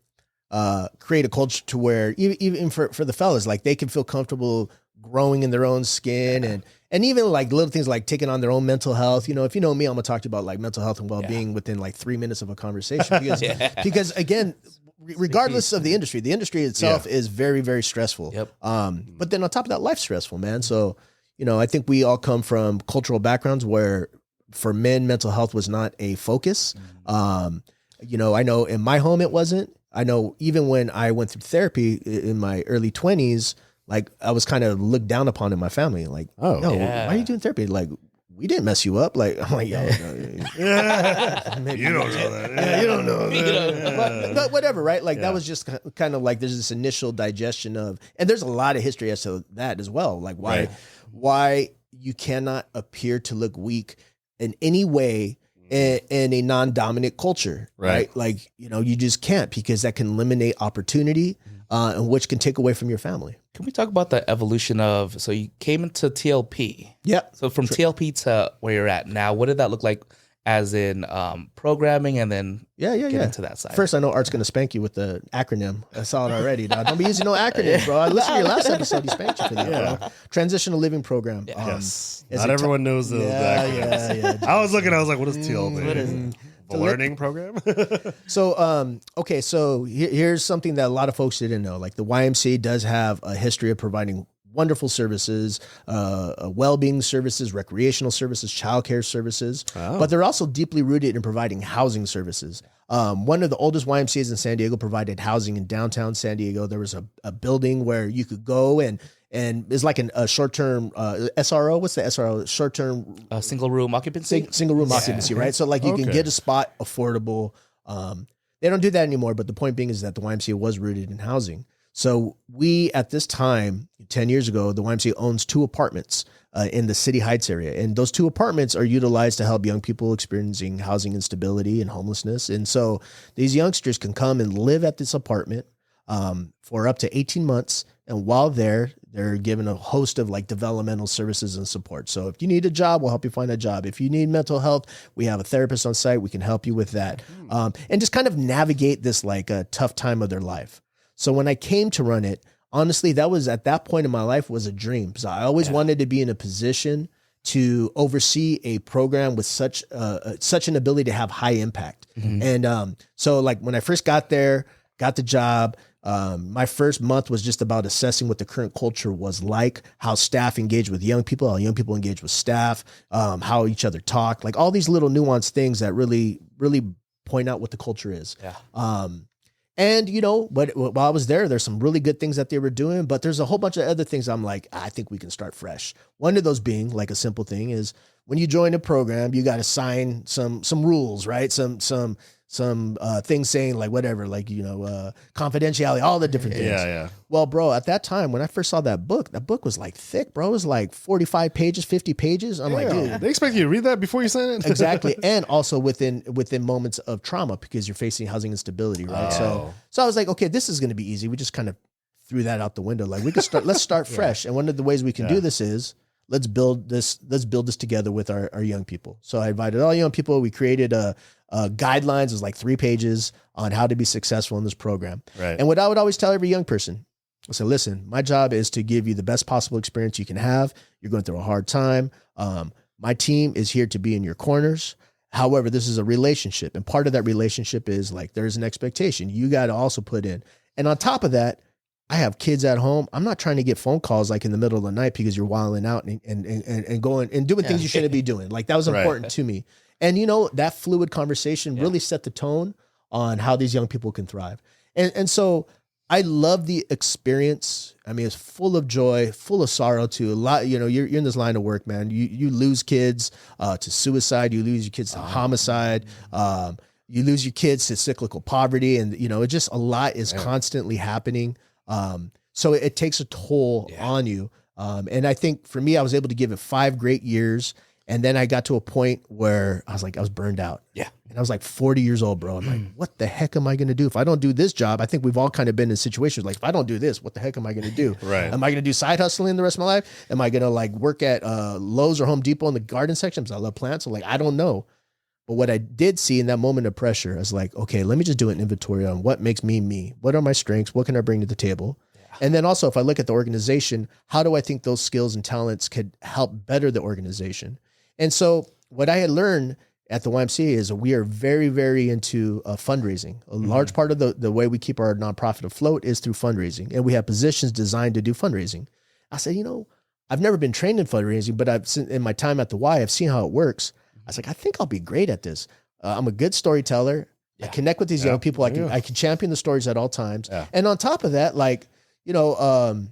create a culture to where even for the fellas, like they can feel comfortable growing in their own skin and even like little things like taking on their own mental health. You know, if you know me, I'm gonna talk to you about like mental health and well-being within like 3 minutes of a conversation because again, regardless of the industry itself is very, very stressful. But then on top of that, life's stressful, man. So, you know, I think we all come from cultural backgrounds where for men, mental health was not a focus. You know, I know in my home it wasn't. I know even when I went through therapy in my early 20s, like I was kind of looked down upon in my family. Like, why are you doing therapy? Like, we didn't mess you up. Like, I'm like, you don't know that. You don't know that. But whatever, right? Like that was just kind of like there's this initial digestion of, and there's a lot of history as to that as well. Like why you cannot appear to look weak in any way in a non-dominant culture, right? Like, you know, you just can't because that can eliminate opportunity and which can take away from your family. Can we talk about the evolution of, so you came into TLP. Yeah. So from TLP to where you're at now, what did that look like? as in programming, and then get into that side. First, I know Art's going to spank you with the acronym. I saw it already. Dog. Don't be using no acronyms, bro. I listened to your last episode. He spanked you for that, bro. Transitional Living Program. Yes. Not everyone knows the acronyms. Yeah. I was looking. I was like, what is TL? What is it? The learning program. So, okay. So here's something that a lot of folks didn't know. Like the YMCA does have a history of providing wonderful services, well-being services, recreational services, childcare services, but they're also deeply rooted in providing housing services. One of the oldest YMCAs in San Diego provided housing in downtown San Diego. There was a building where you could go and it's like a short-term SRO. What's the SRO? Short-term single room occupancy. Single room occupancy, right? So like you can get a spot affordable. They don't do that anymore. But the point being is that the YMCA was rooted in housing. So we, at this time, 10 years ago, the YMCA owns 2 apartments in the City Heights area. And those 2 apartments are utilized to help young people experiencing housing instability and homelessness. And so these youngsters can come and live at this apartment for up to 18 months. And while they're given a host of like developmental services and support. So if you need a job, we'll help you find a job. If you need mental health, we have a therapist on site. We can help you with that. And just kind of navigate this like a tough time of their life. So when I came to run it, honestly, that was at that point in my life was a dream. So I always wanted to be in a position to oversee a program with such an ability to have high impact. And so like when I first got there, got the job, my first month was just about assessing what the current culture was like, how staff engage with young people, how young people engage with staff, how each other talk, like all these little nuanced things that really, really point out what the culture is. And, you know, but while I was there, there's some really good things that they were doing, but there's a whole bunch of other things I'm like, I think we can start fresh. One of those being like a simple thing is when you join a program, you got to sign some rules, right? Some things saying like whatever, like, you know, confidentiality, all the different things. Yeah. Well, bro, at that time, when I first saw that book was like thick, bro. It was like 45 pages, 50 pages. I'm like, dude. They expect you to read that before you sign it? Exactly. And also within moments of trauma because you're facing housing instability, right? So I was like, okay, this is going to be easy. We just kind of threw that out the window. Like we could start, let's start fresh. And one of the ways we can do this is let's build this together with our young people. So I invited all young people. We created guidelines. It was like 3 pages on how to be successful in this program. Right. And what I would always tell every young person, I said, listen, my job is to give you the best possible experience you can have. You're going through a hard time. My team is here to be in your corners. However, this is a relationship. And part of that relationship is like, there's an expectation you got to also put in. And on top of that, I have kids at home. I'm not trying to get phone calls like in the middle of the night because you're wilding out and going and doing things you shouldn't be doing. Like that was important to me. And, you know, that fluid conversation really set the tone on how these young people can thrive. And so I love the experience. I mean, it's full of joy, full of sorrow too. A lot, you know, you're in this line of work, man. You lose kids to suicide. You lose your kids to homicide. You lose your kids to cyclical poverty. And, you know, it just a lot is constantly happening. So it takes a toll on you. And I think for me, I was able to give it 5 great years. And then I got to a point where I was burned out. Yeah. And I was like 40 years old, bro. I'm like, what the heck am I going to do? If I don't do this job, I think we've all kind of been in situations like, if I don't do this, what the heck am I going to do? Right. Am I going to do side hustling the rest of my life? Am I going to like work at Lowe's or Home Depot in the garden section? Because I love plants. So like, I don't know. But what I did see in that moment of pressure, I was like, okay, let me just do an inventory on what makes me me. What are my strengths? What can I bring to the table? And then also, if I look at the organization, how do I think those skills and talents could help better the organization? And so what I had learned at the YMCA is we are very, very into fundraising. A large part of the way we keep our nonprofit afloat is through fundraising. And we have positions designed to do fundraising. I said, you know, I've never been trained in fundraising, but in my time at the Y, I've seen how it works. I was like, I think I'll be great at this. I'm a good storyteller. I connect with these young people. I can champion the stories at all times. Yeah. And on top of that, like, you know,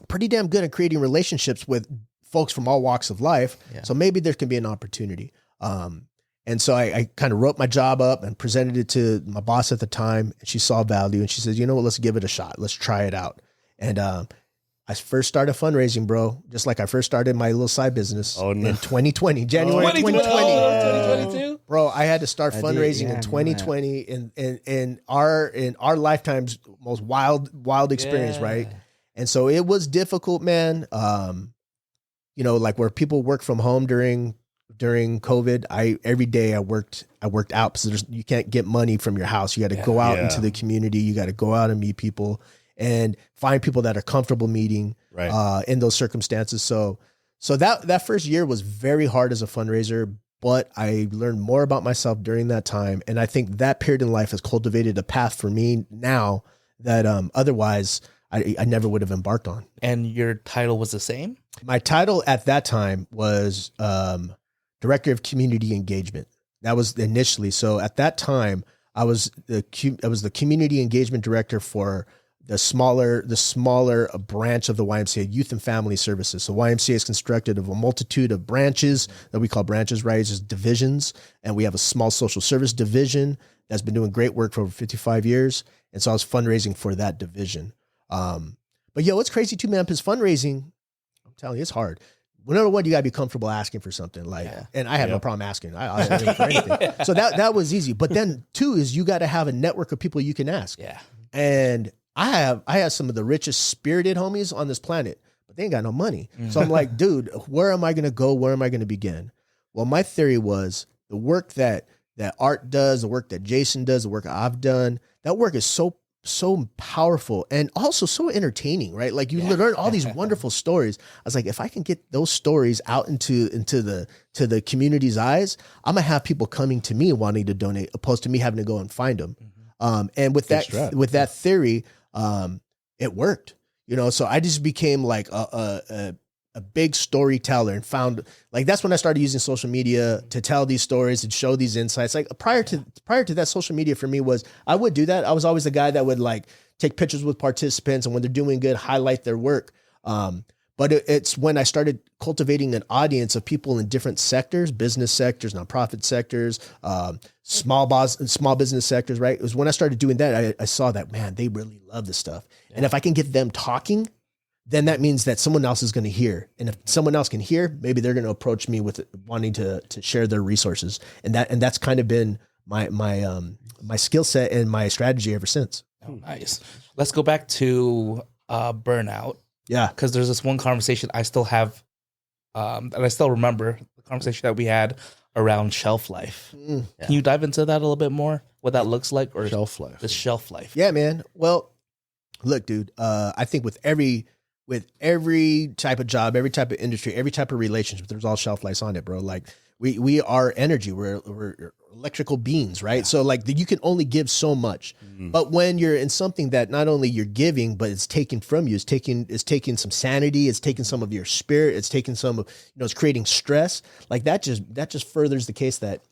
pretty damn good at creating relationships with folks from all walks of life. Yeah. So maybe there can be an opportunity. And so I kind of wrote my job up and presented it to my boss at the time. And she saw value and she said, you know what, let's give it a shot. Let's try it out. And I first started fundraising, bro, just like I first started my little side business in 2020, January 2020. Bro, I had to start fundraising in 2020 in our lifetime's most wild experience, right? And so it was difficult, man. You know, like where people work from home during during COVID, every day I worked out because you can't get money from your house. You got to go out into the community. You got to go out and meet people and find people that are comfortable meeting in those circumstances. So that first year was very hard as a fundraiser, but I learned more about myself during that time. And I think that period in life has cultivated a path for me now that otherwise I never would have embarked on. And your title was the same? My title at that time was Director of Community Engagement. That was initially. So at that time, I was the Community Engagement Director for the smaller branch of the YMCA, Youth and Family Services. So YMCA is constructed of a multitude of branches that we call branches, right? It's just divisions. And we have a small social service division that's been doing great work for over 55 years. And so I was fundraising for that division. But it's crazy too, man, because fundraising, I'm telling you, it's hard. Number one, you gotta be comfortable asking for something and I have no problem asking. I for anything. So that was easy. But then two is you got to have a network of people you can ask. Yeah. And I have some of the richest spirited homies on this planet, but they ain't got no money. So I'm like, dude, where am I going to go? Where am I going to begin? Well, my theory was the work that Art does, the work that Jason does, the work I've done, that work is so powerful and also so entertaining, right? Like you learn all these wonderful stories. I was like, if I can get those stories out into the community's eyes, I'm gonna have people coming to me wanting to donate, opposed to me having to go and find them. And with that theory, it worked, so I just became like a big storyteller and found like, that's when I started using social media to tell these stories and show these insights. Like prior to that, social media for me was, I would do that. I was always the guy that would like take pictures with participants and when they're doing good, highlight their work. But it's when I started cultivating an audience of people in different sectors, business sectors, nonprofit sectors, small business sectors, right? It was when I started doing that, I saw that, man, they really love this stuff. Yeah. And if I can get them talking, then that means that someone else is going to hear. And if someone else can hear, maybe they're going to approach me with wanting to share their resources. And that's kind of been my skill set and my strategy ever since. Oh, nice. Let's go back to burnout. Yeah. Because there's this one conversation I still have, and I still remember the conversation that we had around shelf life. Yeah. Can you dive into that a little bit more? What that looks like? Or shelf life. The shelf life. Yeah, man. Well, look, dude, I think with every type of job, every type of industry, every type of relationship, there's all shelf lives on it, bro. Like we are energy. We're electrical beings, right? Yeah. So like you can only give so much, but when you're in something that not only you're giving, but it's taken from you, it's taking some sanity, it's taking some of your spirit, it's taking some of, it's creating stress. Like that just furthers the case that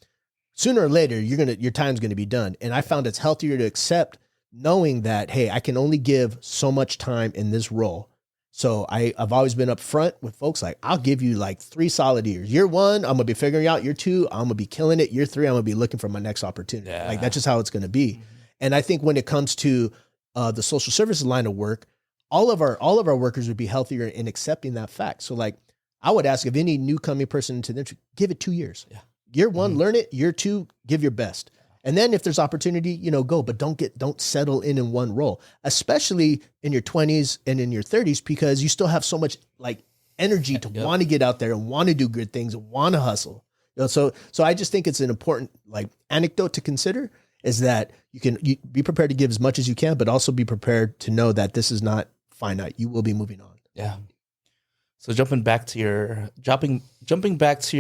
sooner or later your time's going to be done. And I found it's healthier to accept knowing that, hey, I can only give so much time in this role. So I've always been upfront with folks. Like, I'll give you like 3 solid years. Year 1, I'm going to be figuring out. Year 2, I'm going to be killing it. Year 3, I'm going to be looking for my next opportunity. Yeah. Like, that's just how it's going to be. Mm-hmm. And I think when it comes to the social services line of work, all of our workers would be healthier in accepting that fact. So like, I would ask if any new coming person into the industry, give it 2 years. Yeah. Year 1, learn it. Year 2, give your best. And then if there's opportunity, go, but don't settle in one role, especially in your 20s and in your 30s, because you still have so much like energy to want to get out there and want to do good things and want to hustle. So I just think it's an important like anecdote to consider is that you be prepared to give as much as you can, but also be prepared to know that this is not finite. You will be moving on. Yeah. So jumping back to your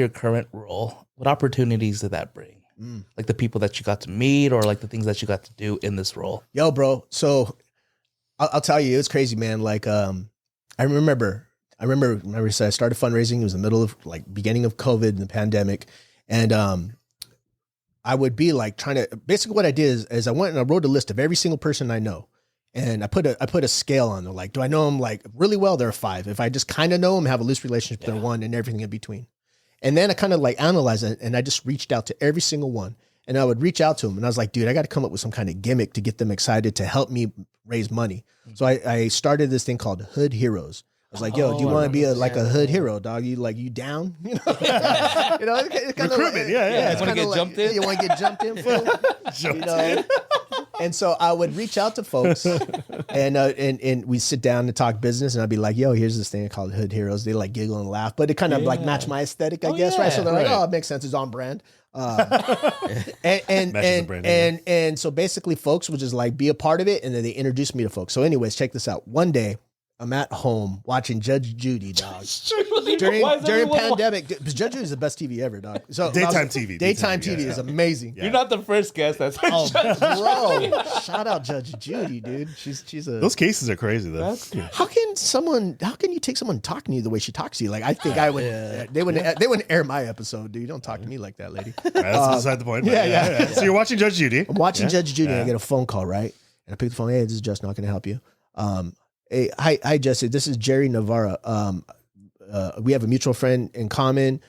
current role, what opportunities did that bring? Like the people that you got to meet or like the things that you got to do in this role? Yo, bro. So I'll tell you, it's crazy, man. Like, I remember I started fundraising. It was the middle of like beginning of COVID and the pandemic. And, I would be like basically what I did is I went and I wrote a list of every single person I know. And I put a scale on them. Like, do I know them like really well? They're a 5. If I just kind of know them, have a loose relationship, they're 1, and everything in between. And then I kind of like analyzed it, and I just reached out to every single one. And I would reach out to them, and I was like, dude, I got to come up with some kind of gimmick to get them excited to help me raise money. Mm-hmm. So I started this thing called Hood Heroes. I was like, yo, do you want to be a hood hero, dog? You down? It's kind recruitment, of, yeah. You want to get jumped in? You want to get jumped in, fool? And so I would reach out to folks, and we sit down to talk business, and I'd be like, yo, here's this thing called Hood Heroes. They like giggle and laugh, but it kind of like match my aesthetic, I guess, right? So they're like, oh, it makes sense. It's on brand. And so basically folks would just like be a part of it, and then they introduced me to folks. So anyways, check this out. One day I'm at home watching Judge Judy, dog. during pandemic, Judge Judy is the best TV ever, dog. So daytime TV is amazing. You're not the first guest that's bro. Shout out Judge Judy, dude. She's a. Those cases are crazy though. How can you take someone talking to you the way she talks to you? Like I think I would. They wouldn't air my episode, dude. Don't talk to me like that, lady. That's beside the point. Yeah. So you're watching Judge Judy. I'm watching Judge Judy. And I get a phone call, right? And I pick the phone. Hey, this is Justin. How can I help you? Hey, hi, Jesse. This is Jerry Navarra. We have a mutual friend in common.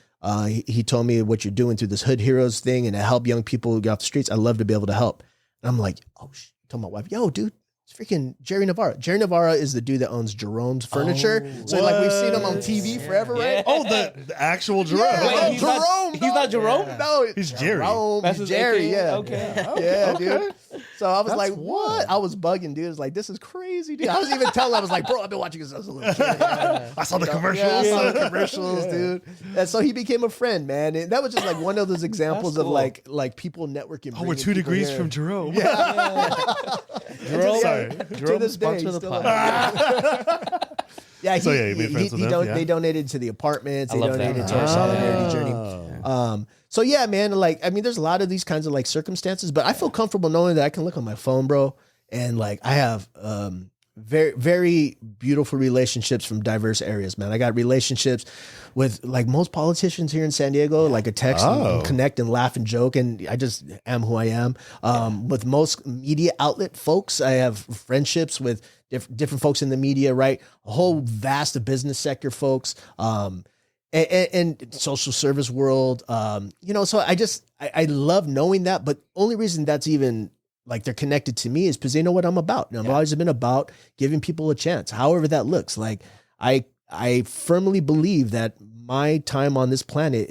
He told me what you're doing through this Hood Heroes thing and to help young people get off the streets. I'd love to be able to help. And I'm like, oh, told my wife, yo, dude, it's freaking Jerry Navarra. Jerry Navarra is the dude that owns Jerome's Furniture. So like we've seen him on TV forever, right? Oh, the actual Jerome. Yeah, Wait, Jerome. He's not Jerome? No, he's Jerry. That's his Jerry, AKA? yeah. Okay. Yeah, dude. So I was like, what? I was bugging, dude. I was like, this is crazy, dude. I was even telling, I was like, bro, I've been watching this since I was a little kid. I saw the commercials. Yeah, I saw the commercials, dude. And so he became a friend, man. And that was just like one of those examples of like people networking. Oh, we're 2 degrees from Jerome. Yeah. Jerome, Sorry. Jerome sponsor the pod. Yeah, you made friends with them, they donated to the apartments. They love that. donated to our solidarity journey. So yeah, man, like, I mean, there's a lot of these kinds of like circumstances, but I feel comfortable knowing that I can look on my phone, bro. And like, I have, very, very beautiful relationships from diverse areas, man. I got relationships with like most politicians here in San Diego, like a text and connect and laugh and joke. And I just am who I am. With most media outlet folks, I have friendships with different folks in the media, right? A whole vast business sector folks. And social service world, so I love knowing that, but only reason that's even like they're connected to me is because they know what I'm about. And I've always been about giving people a chance, however that looks. Like I firmly believe that my time on this planet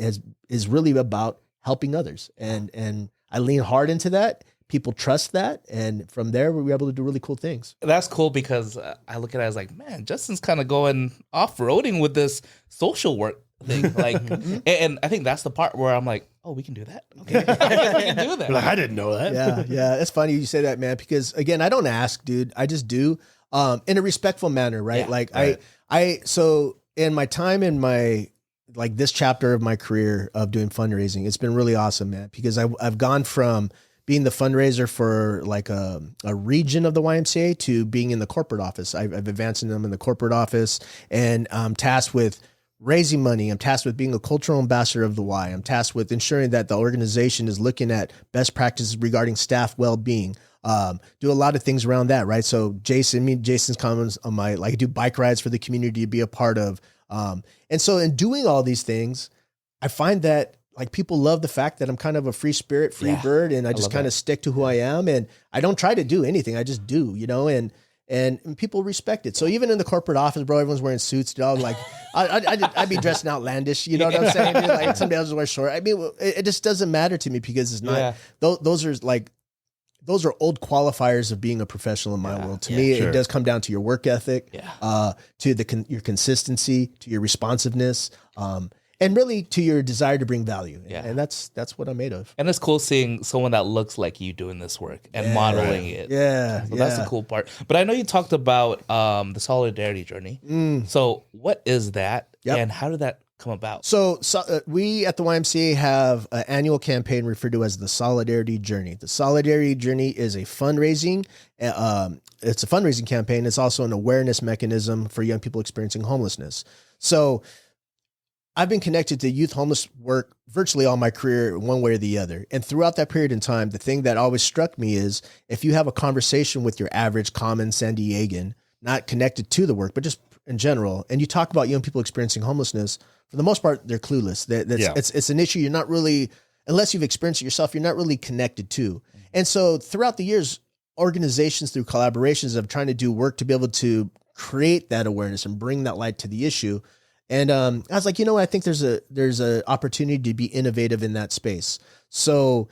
is really about helping others. And I lean hard into that. People trust that. And from there, we were able to do really cool things. That's cool because I look at it as like, man, Justin's kind of going off-roading with this social work thing. Like, and I think that's the part where I'm like, oh, we can do that. Okay. We can do that. Like, I didn't know that. Yeah. It's funny you say that, man, because again, I don't ask, dude. I just do in a respectful manner, right? Yeah, like so in my time in my, like this chapter of my career of doing fundraising, it's been really awesome, man, because I've gone from being the fundraiser for like a region of the YMCA to being in the corporate office. I've advanced them in the corporate office, and I'm tasked with raising money. I'm tasked with being a cultural ambassador of the Y. I'm tasked with ensuring that the organization is looking at best practices regarding staff well-being. Do a lot of things around that, right? So Jason's comments on my, like I do bike rides for the community to be a part of. And so in doing all these things, I find that like people love the fact that I'm kind of a free spirit, free bird, and I just kind of stick to who I am, and I don't try to do anything. I just do, and people respect it. So even in the corporate office, bro, everyone's wearing suits, dog. Like I'd be dressing outlandish, you know what I'm saying? Dude? Like somebody else wear short. I mean, it just doesn't matter to me because it's not. Those are old qualifiers of being a professional in my world. To me, it does come down to your work ethic, to your consistency, to your responsiveness, and really to your desire to bring value. And that's what I'm made of. And it's cool seeing someone that looks like you doing this work and modeling it. So that's the cool part. But I know you talked about the solidarity journey. So what is that, and how did that come about? So we at the YMCA have an annual campaign referred to as the Solidarity Journey. The Solidarity Journey is a fundraising. It's a fundraising campaign. It's also an awareness mechanism for young people experiencing homelessness. So I've been connected to youth homeless work virtually all my career, one way or the other. And throughout that period in time, the thing that always struck me is if you have a conversation with your average common San Diegan, not connected to the work, but just in general, and you talk about young people experiencing homelessness, for the most part, they're clueless. It's an issue you're not really, unless you've experienced it yourself, you're not really connected to. And so throughout the years, organizations through collaborations have trying to do work to be able to create that awareness and bring that light to the issue. And I was like, I think there's a opportunity to be innovative in that space. So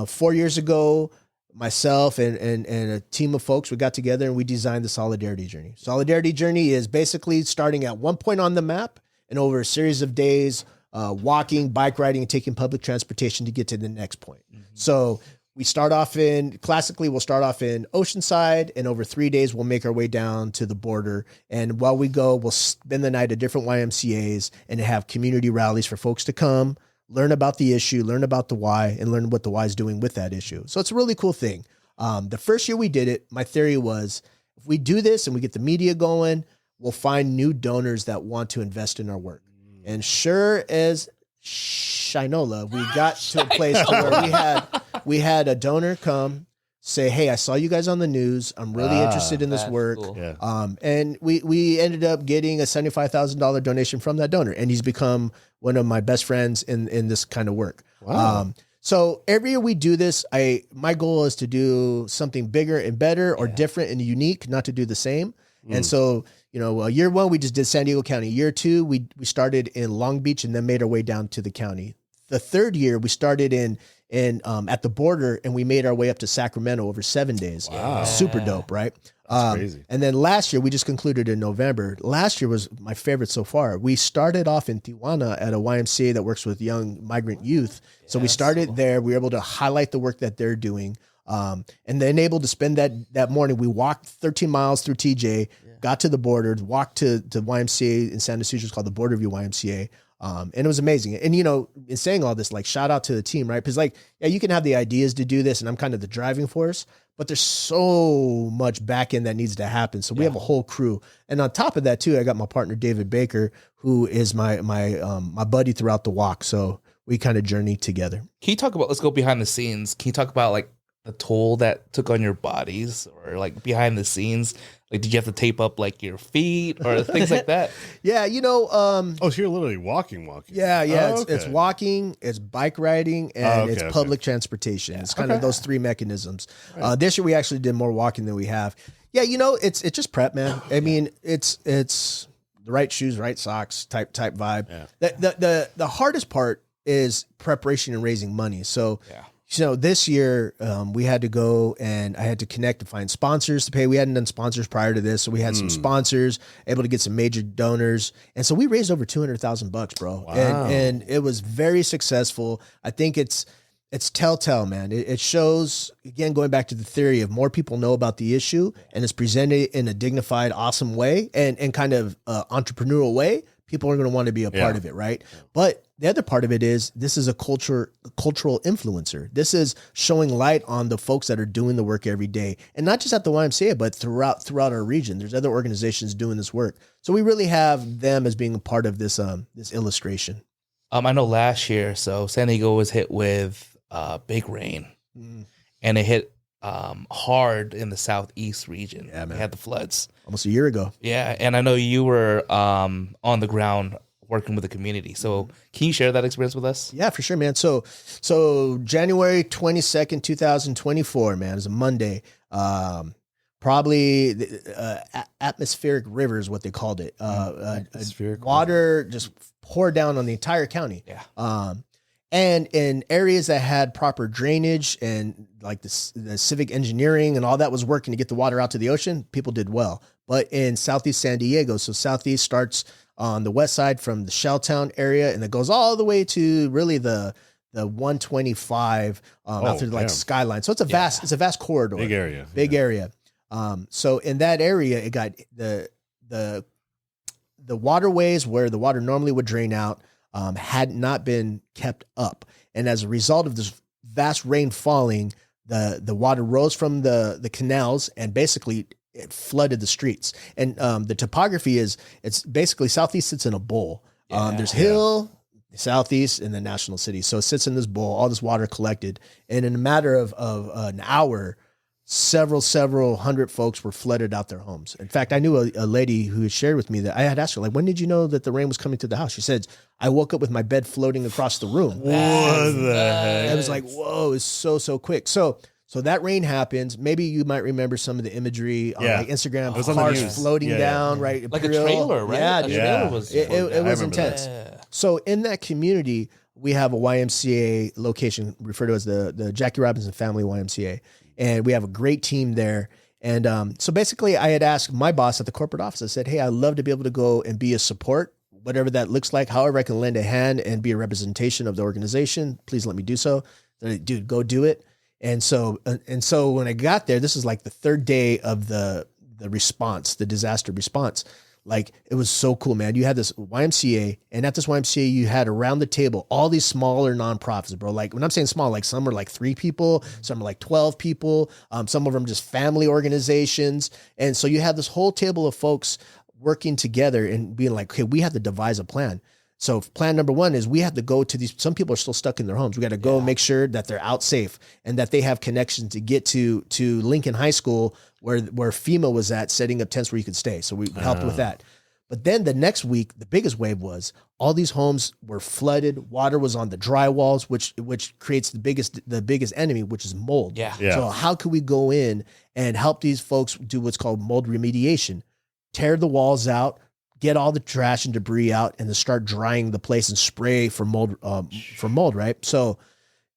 4 years ago, myself and a team of folks, we got together and we designed the Solidarity Journey. Solidarity Journey is basically starting at one point on the map and over a series of days, walking, bike riding, and taking public transportation to get to the next point. So we'll start off in Oceanside, and over 3 days, we'll make our way down to the border. And while we go, we'll spend the night at different YMCAs and have community rallies for folks to come, learn about the issue, learn about the why, and learn what the why is doing with that issue. So it's a really cool thing. The first year we did it, my theory was, if we do this and we get the media going, we'll find new donors that want to invest in our work. And sure as Shinola, we got to a place to where we had a donor come say, hey, I saw you guys on the news. I'm really interested in this work. Cool. Yeah. And we ended up getting a $75,000 donation from that donor. And he's become one of my best friends in this kind of work. Wow. So every year we do this, my goal is to do something bigger and better or different and unique, not to do the same. And so, year one, we just did San Diego County. Year two, we started in Long Beach and then made our way down to the county. The third year, we started in at the border and we made our way up to Sacramento over 7 days. Wow. Super dope, right? That's crazy. And then last year, we just concluded in November. Last year was my favorite so far. We started off in Tijuana at a YMCA that works with young migrant youth. So we started there. We were able to highlight the work that they're doing. And then able to spend that morning, we walked 13 miles through TJ, got to the border, walked to YMCA in Santa Susana, it's called the Border View YMCA. And it was amazing. And, in saying all this, like, shout out to the team, right? Because you can have the ideas to do this and I'm kind of the driving force, but there's so much back end that needs to happen. So we have a whole crew. And on top of that too, I got my partner, David Baker, who is my buddy throughout the walk. So we kind of journey together. Can you talk about, let's go behind the scenes. Can you talk about like the toll that took on your bodies, or like behind the scenes? Like, did you have to tape up like your feet or things like that? Yeah, so you're literally walking. Yeah. Oh, It's walking, it's bike riding, and it's public transportation. It's kind of those three mechanisms. Right. This year we actually did more walking than we have. Yeah, it's just prep, man. I mean, it's the right shoes, right socks type vibe. Yeah. The hardest part is preparation and raising money. So this year we had to go and I had to connect to find sponsors to pay. We hadn't done sponsors prior to this. So we had some sponsors, able to get some major donors. And so we raised over $200,000, bro. Wow. And it was very successful. I think it's telltale, man. It shows, again, going back to the theory of more people know about the issue and it's presented in a dignified, awesome way and kind of entrepreneurial way. People are going to want to be a part of it, right? But the other part of it is this is a cultural influencer. This is showing light on the folks that are doing the work every day, and not just at the YMCA, but throughout our region. There's other organizations doing this work, so we really have them as being a part of this this illustration. I know last year, so San Diego was hit with big rain, and it hit hard in the southeast region. Yeah, man. They had the floods almost a year ago. Yeah, and I know you were on the ground working with the community. So can you share that experience with us? Yeah, for sure, man. So January 22nd, 2024, man, is a Monday. Probably atmospheric river is what they called it. Atmospheric water just poured down on the entire county. Yeah. And in areas that had proper drainage and like the civic engineering and all that was working to get the water out to the ocean, people did well. But in Southeast San Diego, so Southeast starts on the west side from the Shelltown area and it goes all the way to really the 125 out through like Skyline. So it's a vast corridor. Big area. Area. So in that area, it got the waterways where the water normally would drain out had not been kept up. And as a result of this vast rain falling, the water rose from the canals and basically it flooded the streets. And the topography it's basically Southeast sits in a bowl. There's hill, Southeast, and the National City. So it sits in this bowl, all this water collected. And in a matter of an hour, several hundred folks were flooded out their homes. In fact, I knew a lady who had shared with me that I had asked her, like, when did you know that the rain was coming to the house? She said, I woke up with my bed floating across the room. What the heck? I was like, whoa, it's so quick. So that rain happens. Maybe you might remember some of the imagery on like Instagram, cars floating down, right? Like a trailer, right? Yeah, a trailer was it was intense. Yeah. So in that community, we have a YMCA location referred to as the Jackie Robinson Family YMCA. and we have a great team there. And so basically I had asked my boss at the corporate office, I said, hey, I'd love to be able to go and be a support, whatever that looks like, however I can lend a hand and be a representation of the organization. Please let me do so. Dude, go do it. And so when I got there, this is like the third day of the response, the disaster response. Like, it was so cool, man. You had this YMCA, and at this YMCA, you had around the table all these smaller nonprofits, bro. Like, when I'm saying small, like some are like 3 people, some are like 12 people, some of them just family organizations. And so you had this whole table of folks working together and being like, okay, we have to devise a plan. So plan number 1 is we have to go to these, some people are still stuck in their homes. We got to go and make sure that they're out safe and that they have connections to get to Lincoln High School where FEMA was at, setting up tents where you could stay. So we helped with that. But then the next week, the biggest wave was all these homes were flooded. Water was on the drywalls, which creates the biggest enemy, which is mold. Yeah. So how could we go in and help these folks do what's called mold remediation? Tear the walls out, get all the trash and debris out, and then start drying the place and spray for mold, right? So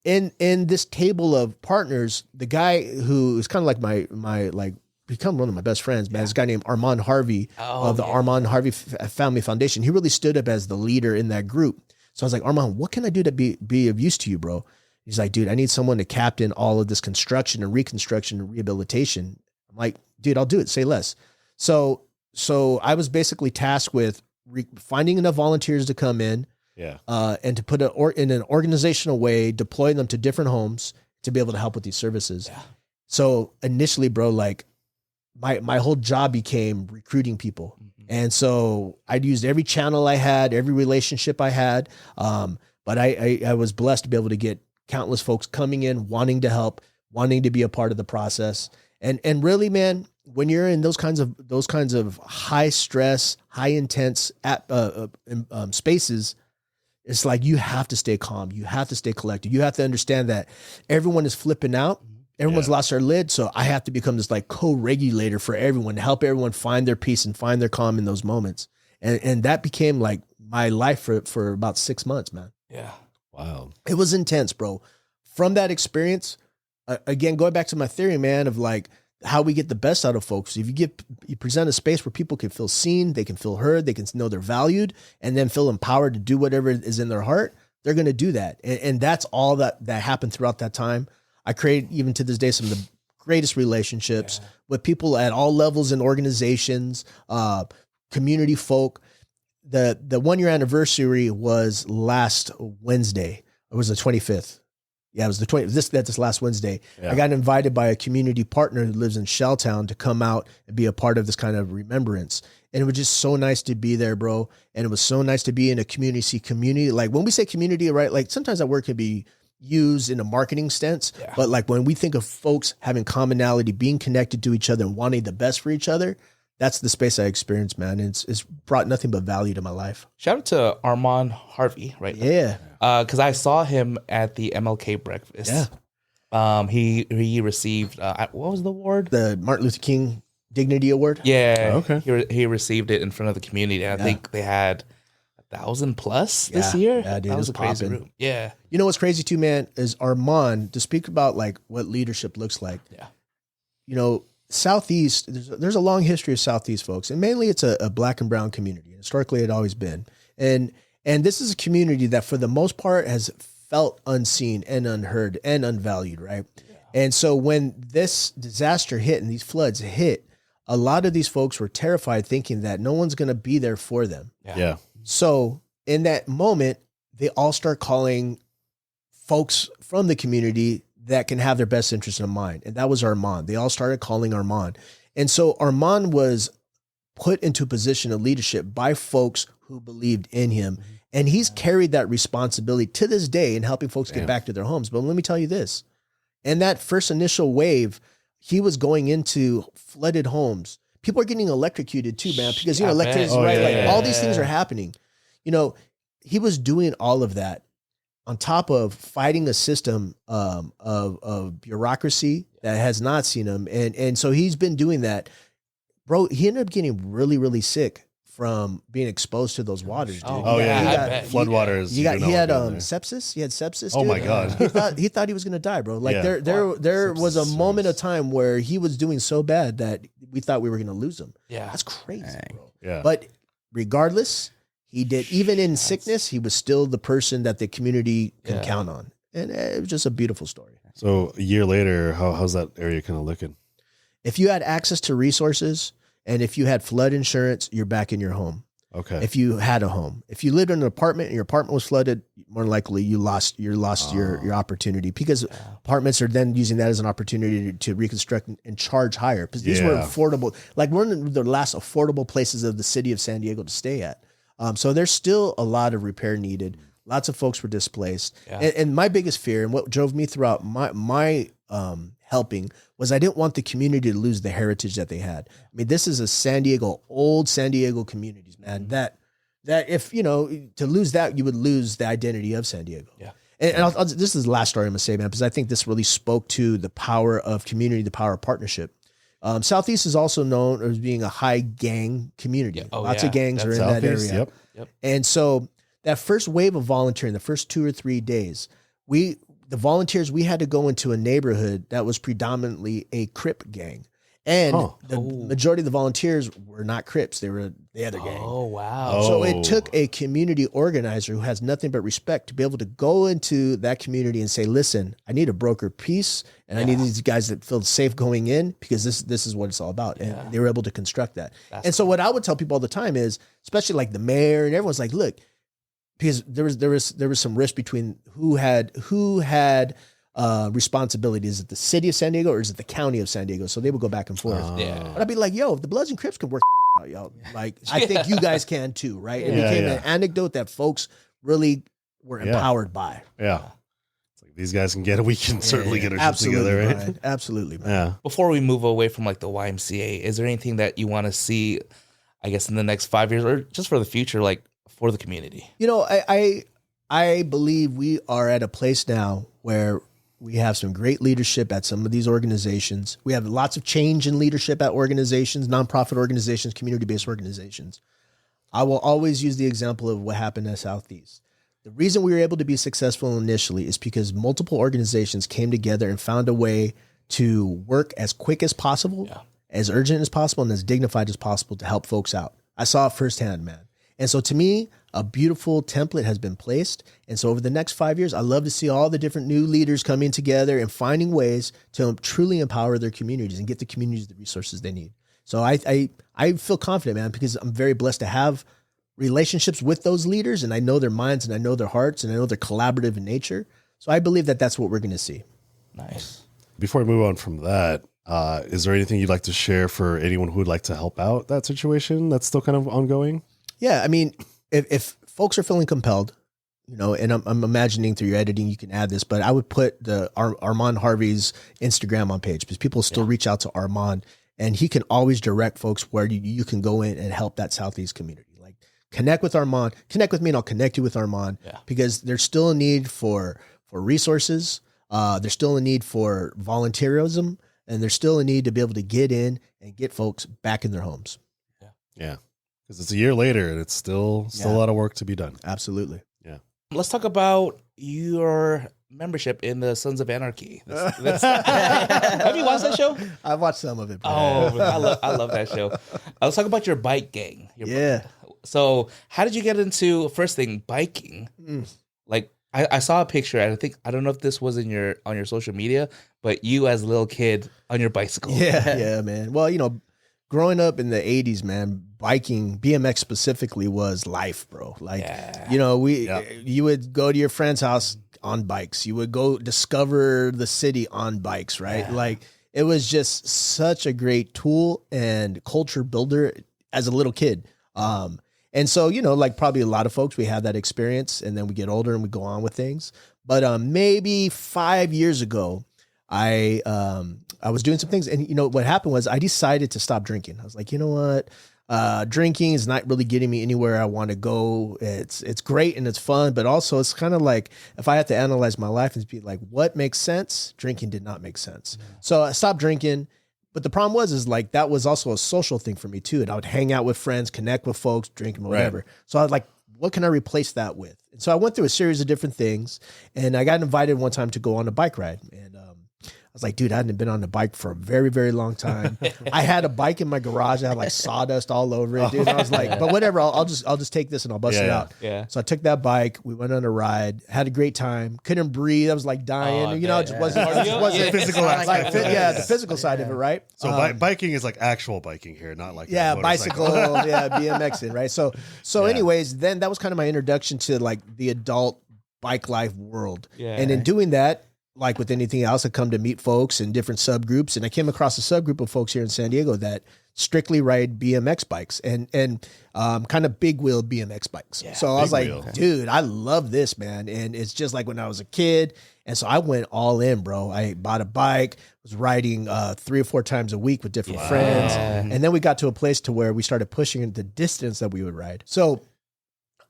in this table of partners, the guy who is kind of like my become one of my best friends, man, this guy named Armand Harvey of the Armand Harvey Family Foundation. He really stood up as the leader in that group. So I was like, Armand, what can I do to be of use to you, bro? He's like, dude, I need someone to captain all of this construction and reconstruction and rehabilitation. I'm like, dude, I'll do it. Say less. So I was basically tasked with finding enough volunteers to come in, and to put in an organizational way, deploy them to different homes to be able to help with these services. Yeah. So initially, bro, like my whole job became recruiting people. Mm-hmm. And so I'd used every channel I had, every relationship I had. But I was blessed to be able to get countless folks coming in, wanting to help, wanting to be a part of the process. And really, man, when you're in those kinds of high stress, high intense spaces, it's like you have to stay calm. You have to stay collected. You have to understand that everyone is flipping out. Everyone's lost their lid. So I have to become this like co-regulator for everyone to help everyone find their peace and find their calm in those moments. And that became like my life for about 6 months, man. Yeah. Wow. It was intense, bro. From that experience, again, going back to my theory, man, of like how we get the best out of folks. If you present a space where people can feel seen, they can feel heard, they can know they're valued, and then feel empowered to do whatever is in their heart, they're going to do that. And that's all that happened throughout that time. I created, even to this day, some of the greatest relationships with people at all levels in organizations, community folk. The 1 year anniversary was last Wednesday. It was the 25th. Yeah, it was the 20th. This last Wednesday. Yeah. I got invited by a community partner who lives in Shelltown to come out and be a part of this kind of remembrance. And it was just so nice to be there, bro. And it was so nice to be in a community, see community. Like when we say community, right? Like sometimes that word can be used in a marketing sense, but like when we think of folks having commonality, being connected to each other and wanting the best for each other, that's the space I experienced, man. It's brought nothing but value to my life. Shout out to Armand Harvey, right? Yeah. Because I saw him at the MLK breakfast. Yeah. He received, what was the award? The Martin Luther King Dignity Award. Yeah. Oh, okay. He received it in front of the community. I think they had 1,000+ this year. Yeah, dude, that was a crazy poppin'. room. Yeah. You know what's crazy too, man, is Armand, to speak about like what leadership looks like. Yeah. You know, Southeast, there's a long history of Southeast folks, and mainly it's a Black and brown community. Historically, it always been. And this is a community that for the most part has felt unseen and unheard and unvalued, right? Yeah. And so when this disaster hit and these floods hit, a lot of these folks were terrified, thinking that no one's going to be there for them. Yeah. So in that moment, they all start calling folks from the community that can have their best interest in mind. And that was Armand. They all started calling Armand. And so Armand was put into a position of leadership by folks who believed in him. Mm-hmm. And he's carried that responsibility to this day in helping folks get back to their homes. But let me tell you this. In that first initial wave, he was going into flooded homes. People are getting electrocuted too, man, because, electricity, right? All these things are happening. You know, he was doing all of that on top of fighting a system of bureaucracy that has not seen him. And so he's been doing that. Bro, he ended up getting really, really sick from being exposed to those waters, dude. Oh, yeah, I bet. Floodwaters. He had sepsis. He had sepsis. Oh dude. my God. He thought he was gonna die, bro. Like Yeah. there was a Sepsis is moment of serious. time where he was doing so bad that we thought we were gonna lose him. Yeah. That's crazy, bro. Yeah. But regardless, he did. Even in sickness, he was still the person that the community can count on, and it was just a beautiful story. So a year later, how's that area kind of looking? If you had access to resources and if you had flood insurance, you're back in your home. Okay. If you had a home, if you lived in an apartment and your apartment was flooded, more likely you lost your opportunity, because apartments are then using that as an opportunity to reconstruct and charge higher, because these were affordable. Like, we're in the last affordable places of the city of San Diego to stay at. So there's still a lot of repair needed. Lots of folks were displaced. Yeah. And my biggest fear, and what drove me throughout my helping, was I didn't want the community to lose the heritage that they had. I mean, this is a old San Diego communities, man, that if, to lose that, you would lose the identity of San Diego. Yeah. And this is the last story I'm gonna say, man, because I think this really spoke to the power of community, the power of partnership. Southeast is also known as being a high gang community. Lots of gangs are in that area. Yep. And so that first wave of volunteering, the first 2 or 3 days, the volunteers, we had to go into a neighborhood that was predominantly a Crip gang. And the majority of the volunteers were not Crips. They were the other gang. Oh, wow. So it took a community organizer who has nothing but respect to be able to go into that community and say, listen, I need a broker piece, and I need these guys that feel safe going in, because this is what it's all about. And they were able to construct that. So what I would tell people all the time is, especially like the mayor and everyone's like, look, because there was some risk between who had responsibility. Is it the city of San Diego or is it the county of San Diego? So they would go back and forth. But I'd be like, yo, if the Bloods and Crips can work out, yo, like, I think you guys can too, right? It became an anecdote that folks really were empowered by. Yeah. It's like, these guys can get it. We can certainly get our shit together, right? Brian. Absolutely, man. Yeah. Before we move away from like the YMCA, is there anything that you want to see, I guess, in the next 5 years or just for the future, like for the community? I believe we are at a place now where we have some great leadership at some of these organizations. We have lots of change in leadership at organizations, nonprofit organizations, community-based organizations. I will always use the example of what happened at Southeast. The reason we were able to be successful initially is because multiple organizations came together and found a way to work as quick as possible, as urgent as possible, and as dignified as possible to help folks out. I saw it firsthand, man. And so to me, a beautiful template has been placed. And so over the next 5 years, I love to see all the different new leaders coming together and finding ways to truly empower their communities and get the communities the resources they need. So I feel confident, man, because I'm very blessed to have relationships with those leaders, and I know their minds and I know their hearts and I know they're collaborative in nature. So I believe that that's what we're going to see. Nice. Before we move on from that, is there anything you'd like to share for anyone who would like to help out that situation that's still kind of ongoing? Yeah, I mean, if folks are feeling compelled, and I'm imagining through your editing you can add this, but I would put the Armand Harvey's Instagram on page, because people still reach out to Armand, and he can always direct folks where you can go in and help that Southeast community. Like, connect with Armand, connect with me, and I'll connect you with Armand, because there's still a need for resources. There's still a need for volunteerism, and there's still a need to be able to get in and get folks back in their homes. Yeah. Because it's a year later and it's still a lot of work to be done. Absolutely. Yeah. Let's talk about your membership in the Sons of Anarchy. Have you watched that show? I've watched some of it. Bro. Oh, I love that show. Let's talk about your bike gang. So how did you get into, first thing, biking? Like, I saw a picture, and I don't know if this was on your social media, but you as a little kid on your bicycle. Yeah, man. Well, growing up in the 80s, man, biking, BMX specifically, was life, bro. Like, you would go to your friend's house on bikes. You would go discover the city on bikes, right? Yeah. Like, it was just such a great tool and culture builder as a little kid. And so, like probably a lot of folks, we have that experience, and then we get older and we go on with things. But maybe 5 years ago, I was doing some things, and what happened was I decided to stop drinking. I was like, you know what? Drinking is not really getting me anywhere I want to go. It's great and it's fun, but also it's kind of like, if I had to analyze my life and be like, what makes sense? Drinking did not make sense. So I stopped drinking. But the problem is like, that was also a social thing for me too. And I would hang out with friends, connect with folks, drink and whatever. So I was like, what can I replace that with? And so I went through a series of different things, and I got invited one time to go on a bike ride. And I was like, dude, I hadn't been on a bike for a very, very long time. I had a bike in my garage. I had like sawdust all over it, dude. And I was like, but whatever, I'll just take this and I'll bust it out. Yeah. So I took that bike. We went on a ride, had a great time. Couldn't breathe. I was like dying. It just wasn't physical aspect. the physical side of it, right? So biking is like actual biking here, not like bicycle, BMXing, right? So anyways, then that was kind of my introduction to like the adult bike life world. Yeah. And in doing that, like with anything else, I come to meet folks in different subgroups, and I came across a subgroup of folks here in San Diego that strictly ride BMX bikes and kind of big wheel BMX bikes. Yeah, so I was like, dude, I love this, man. And it's just like when I was a kid. And so I went all in, bro. I bought a bike, was riding 3 or 4 times a week with different friends. And then we got to a place to where we started pushing the distance that we would ride. So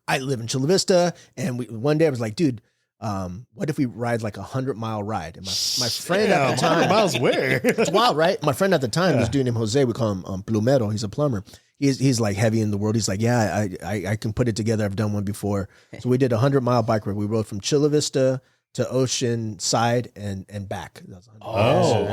I live in Chula Vista, and one day I was like, dude, what if we ride like 100-mile ride? And my friend at the time, 100 miles where? It's wild, right? My friend at the time, this dude named Jose, we call him Plumero. He's a plumber. He's like heavy in the world. He's like, yeah, I can put it together. I've done one before. So we did a 100-mile bike ride. We rode from Chula Vista to Oceanside and back. That was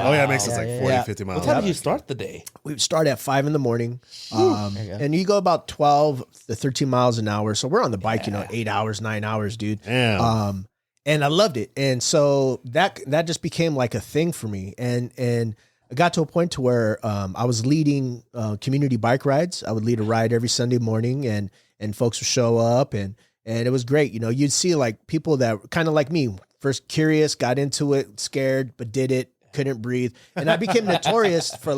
yeah, it makes sense like 40, 50 miles. What time did you start the day? We would start at 5 a.m. And you go about 12 to 13 miles an hour. So we're on the bike, 8 hours, 9 hours, dude. Damn. And I loved it. And so that just became like a thing for me. And I got to a point to where I was leading community bike rides. I would lead a ride every Sunday morning, and folks would show up, and it was great. You'd see like people that were kind of like me, first curious, got into it, scared, but did it, couldn't breathe. And I became notorious for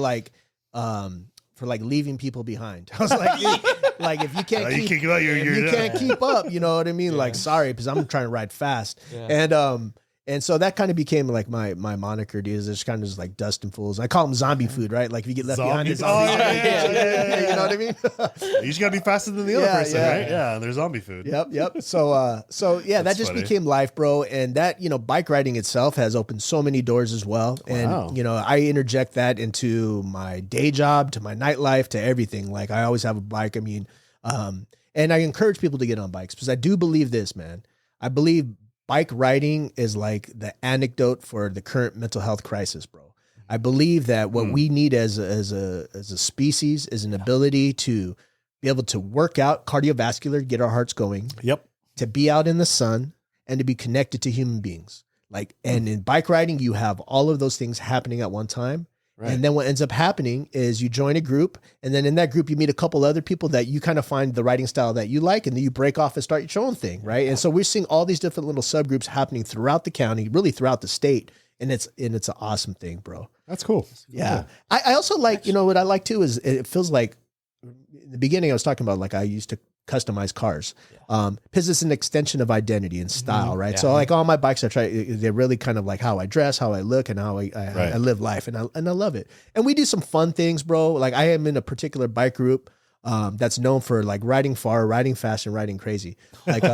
leaving people behind. I was like, if you can't keep up, you know what I mean? Like, sorry, because I'm trying to ride fast. Yeah. And so that kind of became like my moniker, dude. It's kind of just like Dustin Fools. I call them zombie food, right? Like if you get left behind, it's zombie food. You know what I mean? You just gotta be faster than the other person, right? Yeah, there's zombie food. Yep. So that just became life, bro. And that, bike riding itself has opened so many doors as well. Wow. And I interject that into my day job, to my nightlife, to everything. Like I always have a bike. I mean, and I encourage people to get on bikes because I do believe this, man. I believe bike riding is like the antidote for the current mental health crisis, bro. I believe that what we need as a species is an ability to be able to work out cardiovascular, get our hearts going. Yep. To be out in the sun and to be connected to human beings. And in bike riding, you have all of those things happening at one time. Right. And then what ends up happening is you join a group, and then in that group, you meet a couple other people that you kind of find the writing style that you like, and then you break off and start your own thing, right? And so we're seeing all these different little subgroups happening throughout the county, really throughout the state, and it's an awesome thing, bro. That's cool. Yeah. I also like, what I like too is it feels like in the beginning I was talking about like I used to customize cars because it's an extension of identity and style, right? Yeah. So like all my bikes, they're really kind of like how I dress, how I look, and how I live life, and I love it. And we do some fun things, bro. Like I am in a particular bike group that's known for like riding far, riding fast, and riding crazy. Like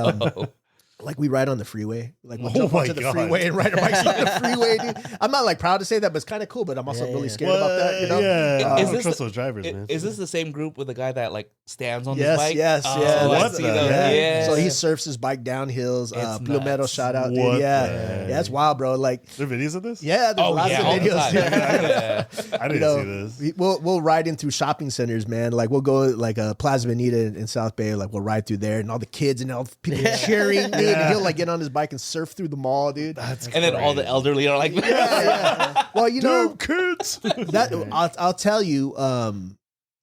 like we ride on the freeway. Like we'll jump onto the freeway and ride our bikes on the freeway, dude. I'm not like proud to say that, but it's kind of cool. But I'm also really scared about that. Yeah, I don't trust those drivers, man. Is this the same group with the guy that like stands on his bike? Yes. What? Yeah. So he surfs his bike down hills. Plumero, shout out, dude. Yeah, it's wild, bro. Like there are videos of this? Yeah, there's lots of videos. I didn't see this. We'll ride in through shopping centers, man. Like we'll go like Plaza Bonita in South Bay. Like we'll ride through there, and all the kids and all the people cheering, dude. And he'll like get on his bike and surf through the mall, dude. And then all the elderly are like, Well, damn kids. I'll tell you,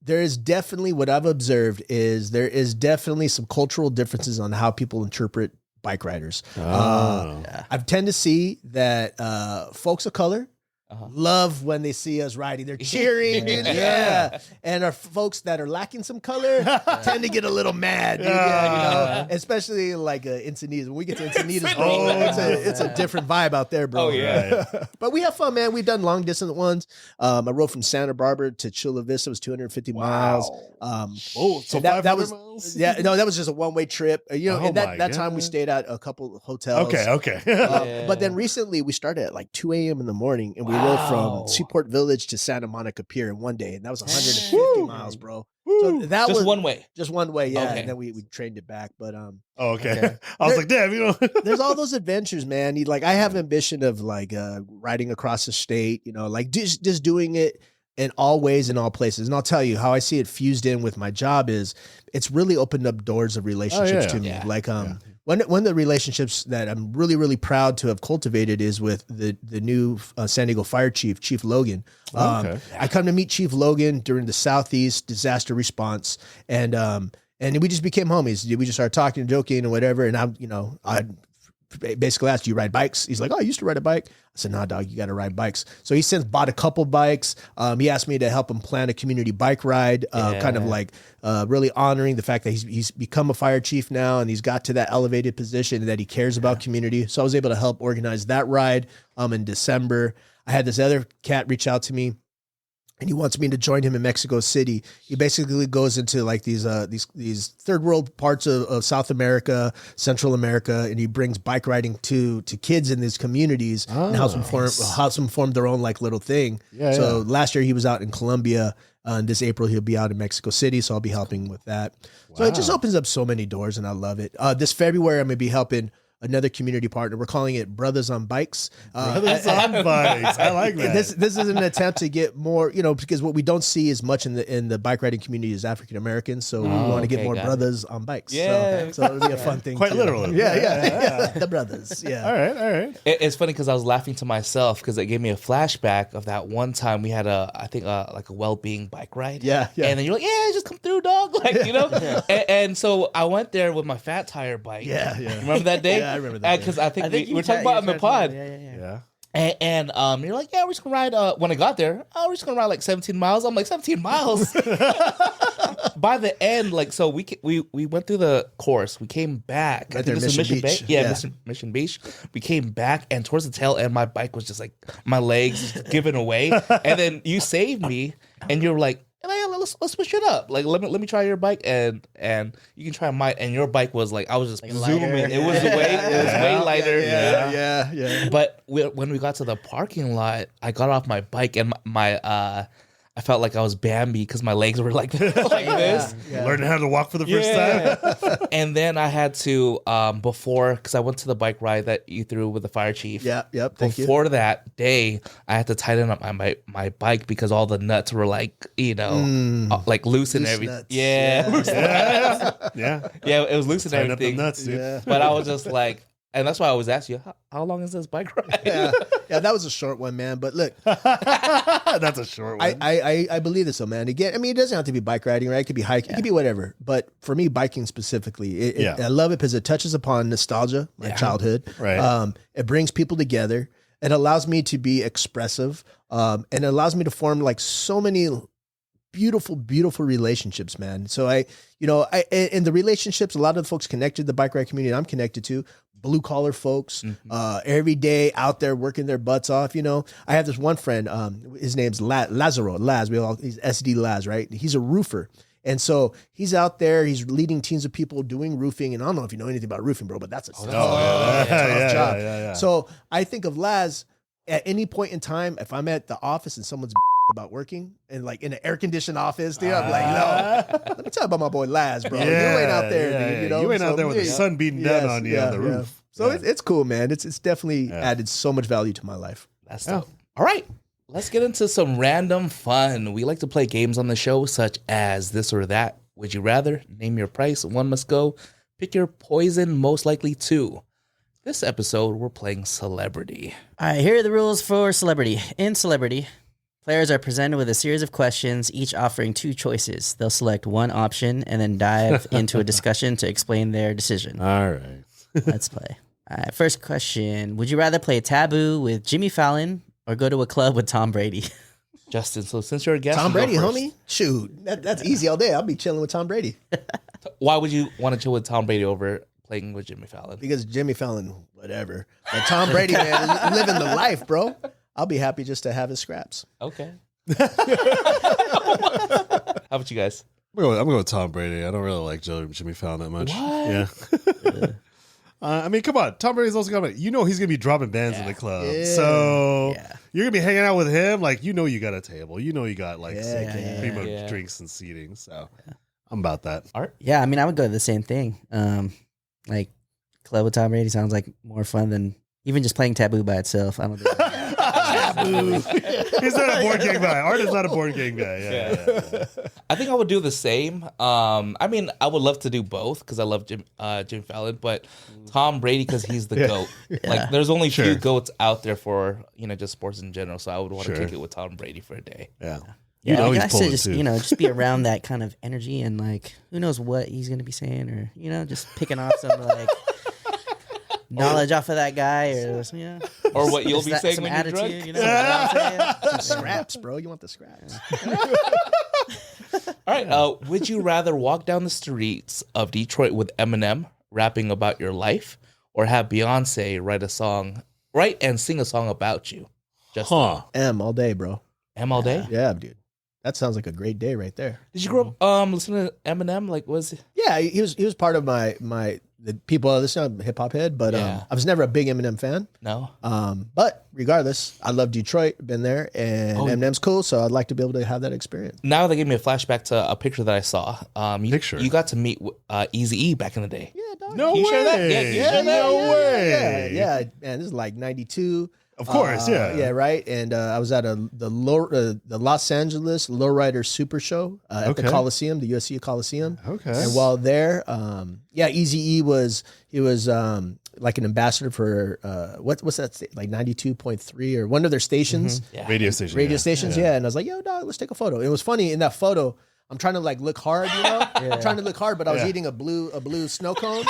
there is definitely what I've observed is there is definitely some cultural differences on how people interpret bike riders. I tend to see that folks of color love when they see us riding. They're cheering, dude. Yeah. And our folks that are lacking some color tend to get a little mad, dude. Especially like Encinitas. When we get to Encinitas, bro, it's a different vibe out there, bro. Oh, yeah. But we have fun, man. We've done long distance ones. I rode from Santa Barbara to Chula Vista. It was 250 miles. So that was miles? That was just a one-way trip. And that time we stayed at a couple hotels. Okay. But then recently we started at like 2 a.m. in the morning, and we rode from Seaport Village to Santa Monica Pier in one day, and that was 150 miles, bro. So that just was one way. Just one way, yeah. Okay. And then we trained it back, but okay. I was like, damn, there's all those adventures, man. I have ambition of riding across the state, just doing it in all ways, in all places. And I'll tell you how I see it fused in with my job is it's really opened up doors of relationships to me. Yeah. One of the relationships that I'm really, really proud to have cultivated is with the new San Diego Fire Chief Logan. I come to meet Chief Logan during the Southeast disaster response, and we just became homies. We just started talking and joking and whatever. And I basically asked, "Do you ride bikes?" He's like, "Oh, I used to ride a bike." I said, "Nah, dog, you got to ride bikes." So he since bought a couple bikes. He asked me to help him plan a community bike ride, really honoring the fact that he's become a fire chief now, and he's got to that elevated position that he cares about community. So I was able to help organize that ride in December. I had this other cat reach out to me, and he wants me to join him in Mexico City. He basically goes into these third world parts of South America, Central America, and he brings bike riding to kids in these communities and helps them form their own little thing. Last year he was out in Colombia. And this April he'll be out in Mexico City, so I'll be helping with that. Wow. So it just opens up so many doors, and I love it. This February I'm going to be helping another community partner. We're calling it Brothers on Bikes. Brothers on Bikes. I like that. This is an attempt to get more, because what we don't see as much in the bike riding community is African Americans. So we want to get more brothers on bikes. Yeah. So it'll be a fun thing. Quite literally. Yeah. The brothers. Yeah. All right. It's funny because I was laughing to myself because it gave me a flashback of that one time we had a well-being bike ride. Yeah. And then you're like, yeah, just come through, dog. And so I went there with my fat tire bike. Yeah. Remember that day? Yeah, I remember that. Because I think we were talking about it in the pod. Yeah. And you're like, yeah, we're just gonna ride. When I got there, we're just gonna ride 17 miles. I'm like, 17 miles. By the end, so we went through the course. We came back. Right there, Mission Beach. Yeah. Mission Beach. We came back, and towards the tail end, my bike was just my legs giving away. And then you saved me, and you're like, yeah, let's switch it up. Let me try your bike, and you can try mine. And your bike was I was just zooming. It was way lighter. Yeah. But when we got to the parking lot, I got off my bike, and I felt like I was Bambi because my legs were like this. Yeah. Learning how to walk for the first time. And then I had to because I went to the bike ride that you threw with the fire chief. Yep. Thank you. Before that day, I had to tighten up my bike because all the nuts were loose and everything. Nuts. Yeah, it was loose and Tighten everything. up the nuts, dude. Yeah. But I was just and that's why I always ask you, how long is this bike ride? Yeah, that was a short one, man. But look, that's a short one. I believe this, man. Again, I mean, it doesn't have to be bike riding, right? It could be hiking, it could be whatever. But for me, biking specifically, I love it because it touches upon nostalgia, my childhood. Right. It brings people together. It allows me to be expressive, and it allows me to form so many beautiful relationships, man. So in the relationships, a lot of the folks connected to the bike ride community I'm connected to, blue collar folks, every day out there working their butts off. I have this one friend, his name's Lazaro, he's SD Laz, right? He's a roofer. And so he's out there, he's leading teams of people doing roofing. And I don't know if you know anything about roofing, bro, but that's a tough job. Yeah. So I think of Laz at any point in time, if I'm at the office and someone's about working and in an air-conditioned office, dude, I'm like, no, let me tell you about my boy Laz, bro. You ain't out there, dude. You ain't out there with the sun beating down on you on the roof. So it's cool, man. It's definitely added so much value to my life. That's dope. All right, let's get into some random fun. We like to play games on the show, such as this or that. Would you rather? Name your price. One must go. Pick your poison, most likely two. This episode, we're playing Celebrity. All right, here are the rules for Celebrity. In Celebrity, players are presented with a series of questions, each offering two choices. They'll select one option and then dive into a discussion to explain their decision. All right. Let's play. All right, first question. Would you rather play Taboo with Jimmy Fallon or go to a club with Tom Brady? Justin, so since you're a guest, Tom Brady, homie. Shoot, that's easy all day. I'll be chilling with Tom Brady. Why would you want to chill with Tom Brady over playing with Jimmy Fallon? Because Jimmy Fallon, whatever. But Tom Brady, man, is living the life, bro. I'll be happy just to have his scraps. Okay. How about you guys? I'm going with Tom Brady. I don't really like Jimmy Fallon that much. What? Yeah. I mean, come on. Tom Brady's also coming. You know he's going to be dropping bands in the club. Yeah. So Yeah. you're going to be hanging out with him. Like, you know you got a table. You know you got, like, primo Yeah. drinks and seating. So I'm about that. Art? Yeah, I mean, I would go to the same thing. Like, club with Tom Brady sounds like more fun than even just playing Taboo by itself. I don't think. Taboo. He's not a board game guy. Art is not a board game guy. Yeah. I think I would do the same. I mean, I would love to do both because I love Jim Fallon, but Tom Brady because he's the GOAT. Like, there's only few GOATs out there for just sports in general. So I would want to kick it with Tom Brady for a day. Yeah. Yeah, You know like he's I said, pulling just too. just be around that kind of energy and like who knows what he's gonna be saying or just picking off some like knowledge off of that guy or Or what you'll be saying some when you're drunk. attitude, what I'm saying? Scraps, bro. You want the scraps? All right. Would you rather walk down the streets of Detroit with Eminem rapping about your life, or have Beyonce write and sing a song about you? M all day, bro. M all day. Yeah, dude. That sounds like a great day right there. Did you grow up listening to Eminem? Like, Yeah, he was part of the people. Listen, I'm a hip hop head, but I was never a big Eminem fan. No. But regardless, I love Detroit. Been there, and Eminem's cool. So I'd like to be able to have that experience. Now they gave me a flashback to a picture that I saw. You got to meet Eazy-E back in the day. Yeah, dog. No way. share that? Yeah, you share that? No way. Yeah. Man, this is like '92. Of course, yeah, right. And I was at the Los Angeles Lowrider Super Show at the Coliseum, the USC Coliseum. Okay. And while there, Eazy-E was like an ambassador for what's that like 92.3 or one of their stations, Radio stations. Yeah. And I was like, yo, dog, let's take a photo. It was funny in that photo. I'm trying to like look hard, I'm trying to look hard, but I was eating a blue snow cone.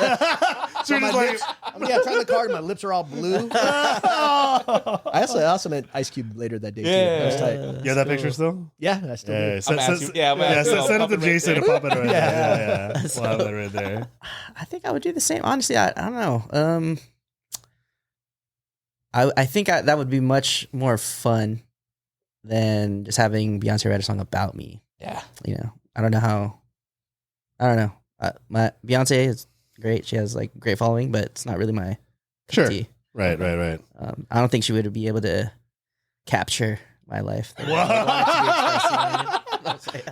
So my lips, trying to look hard. My lips are all blue. I also met Ice Cube later that day too. That was tight. You have that picture still? Yeah, I still do. Send it to Jason to pop it right there. Yeah. We'll have that right there. I think I would do the same. Honestly, I don't know. I think that would be much more fun than just having Beyonce write a song about me. Yeah. I don't know. My Beyonce is great. She has like great following, but it's not really my cup of tea. Right. I don't think she would be able to capture my life.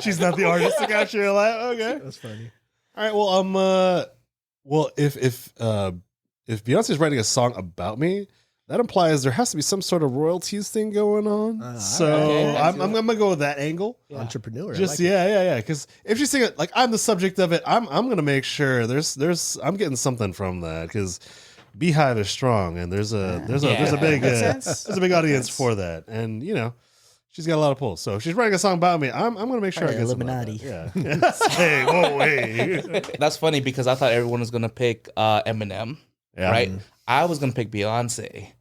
She's not the artist to capture your life. Okay, That's funny. all right. Well, if Beyonce's writing a song about me, that implies there has to be some sort of royalties thing going on. So I'm gonna go with that angle. Yeah. Entrepreneur. Just I like it. yeah. Because if she's singing like I'm the subject of it, I'm gonna make sure I'm getting something from that because Beehive is strong and there's a big audience for that, and she's got a lot of pull. So if she's writing a song about me, I'm gonna make sure I get Illuminati. something. Yeah. Hey, whoa, hey. That's funny because I thought everyone was gonna pick Eminem. Yeah. Right. I was gonna pick Beyonce.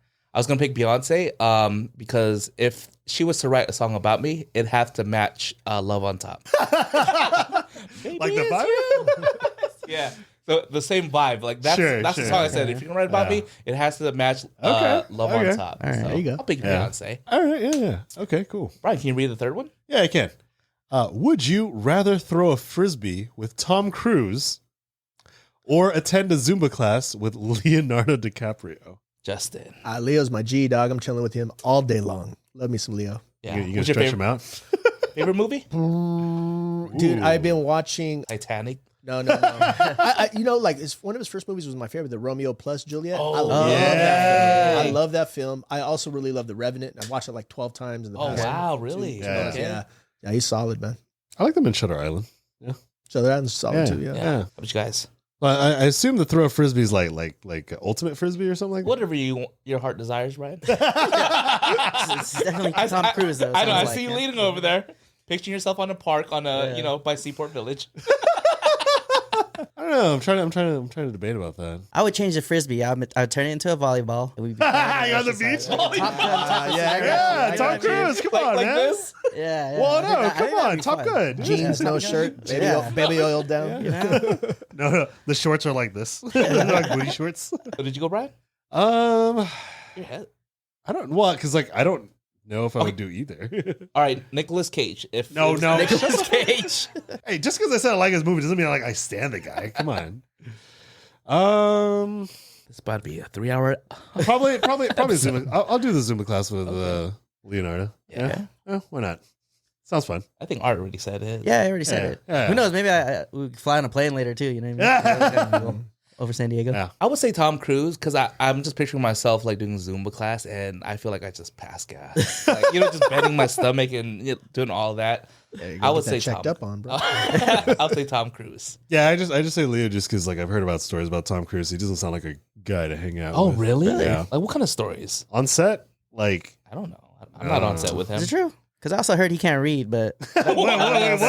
Because if she was to write a song about me, it'd have to match Love on Top. Like the vibe? Yeah. So the same vibe. Like that's the song I said. If you're gonna write about me, it has to match Love on Top. All right, so there you go. I'll pick Beyonce. All right, yeah. Okay, cool. Brian, can you read the third one? Yeah, I can. Would you rather throw a frisbee with Tom Cruise or attend a Zumba class with Leonardo DiCaprio? Justin. Leo's my G, dog. I'm chilling with him all day long. Love me some Leo. Yeah. You gonna What's your stretch him out? favorite movie? Dude, I've been watching. Titanic. No. It's one of his first movies was my favorite, the Romeo plus Juliet. I love yeah. that film. I love that film. I also really love The Revenant. I've watched it like 12 times in the Oh past. wow, really? Yeah. Okay. Yeah, he's solid, man. I like them in Shutter Island. So that's solid too. Yeah. Yeah. How about you guys? Well, I assume the throw of frisbee is like ultimate frisbee or something like that. Whatever your heart desires, Brian. It's definitely Tom Cruise though. I know. I sounds see you like, leaning over there, picturing yourself on a park on by Seaport Village. I don't know. I'm trying to debate about that. I would change the frisbee. I would turn it into a volleyball. It would be You're on the beach. Tom Cruise. Come on, like man. this? Yeah. Well, no, I think come on, Top Good. Jeans, no shirt, baby oil down. No, the shorts are like this. They're like booty shorts. So did you go, Brian? Your head. I don't. Well, because I don't know if I would do either. All right, Nicolas Cage. No. Nicolas Cage. Hey, just because I said I like his movie doesn't mean I stand the guy. Come on. This about to be a 3-hour. Probably Zumba. I'll do the Zumba class with Leonardo. Yeah. Why not? Sounds fun. I think Art already said it. Yeah, I already said it. Yeah. Who knows? Maybe we could fly on a plane later too. You know what I mean? Over San Diego. Yeah. I would say Tom Cruise because I'm just picturing myself like doing Zumba class and I feel like I just pass gas. Like, just bending my stomach and doing all that. I would say checked Tom. up on, bro. I'll say Tom Cruise. Yeah, I just say Leo just because like I've heard about stories about Tom Cruise. He doesn't sound like a guy to hang out Oh, with. really? Yeah. Like what kind of stories? On set, like I don't know. I'm not on set with him. Is it true? Because I also heard he can't read, but what?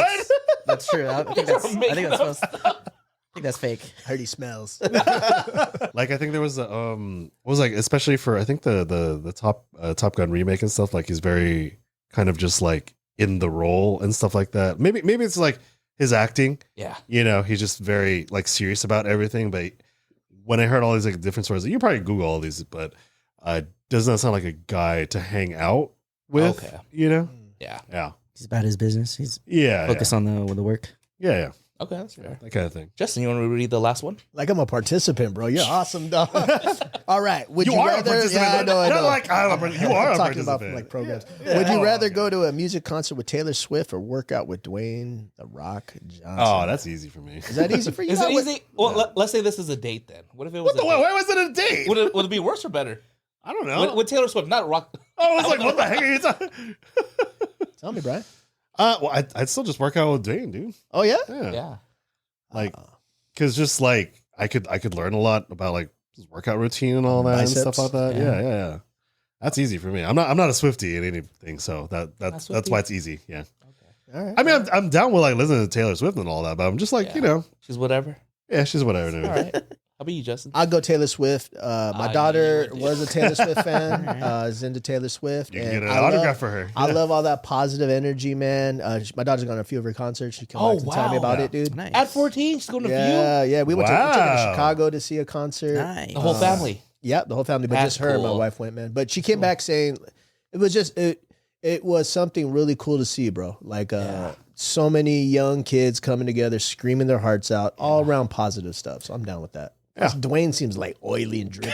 that's true. I think that's fake. I heard he smells. Like I think there was was like especially for I think the Top Gun remake and stuff, like he's very kind of just like in the role and stuff like that. Maybe it's like his acting. Yeah. He's just very like serious about everything. But when I heard all these like different stories, you probably Google all these, but does not sound like a guy to hang out with. Okay. Yeah. Yeah. He's about his business. He's Yeah. focused on the work. Yeah. Okay, that's fair. That kind of thing. Justin, you want to read the last one? Like I'm a participant, bro. You're awesome, dog. All right. Would you, are rather? a participant. Yeah, I know. Not like I'm a participant. You are a talking about participant. like programs. Would you rather go to a music concert with Taylor Swift or work out with Dwayne The Rock Johnson? Oh, that's easy for me. Is that easy for you? Is it What- easy? Well, let's say this is a date then. What if it was Why was it a date? Would it be worse or better? I don't know. With Taylor Swift, not Rock. I was like, what the heck are you talking? Tell me, Brian. Well, I'd still just work out with Dwayne, dude. Oh yeah. Yeah. Like, because just like I could learn a lot about like his workout routine and all that Biceps. and stuff like that. Yeah. That's easy for me. I'm not a Swiftie in anything, so that's Swiftie? why it's easy. Yeah. All right. I mean, I'm down with like listening to Taylor Swift and all that, but I'm just like She's whatever. yeah, she's whatever. All right. How about you, Justin? I'll go Taylor Swift. My I daughter knew you would. was a Taylor Swift fan. Is into Taylor Swift. You can and get an I autograph love- for her. I love all that positive energy, man. My daughter's gone to a few of her concerts. She come back to tell me wow. about Yeah. it, dude. Nice. At 14, she's going to View. Yeah. We went to Wow. Chicago to see a concert. Nice. The whole family. Yeah, the whole family, but That's just her and my cool. wife went, man. But she came back saying it was just it was something really cool to see, bro. Like so many young kids coming together, screaming their hearts out, all around positive stuff. So I'm down with that. Yeah. Dwayne seems like oily and drippy.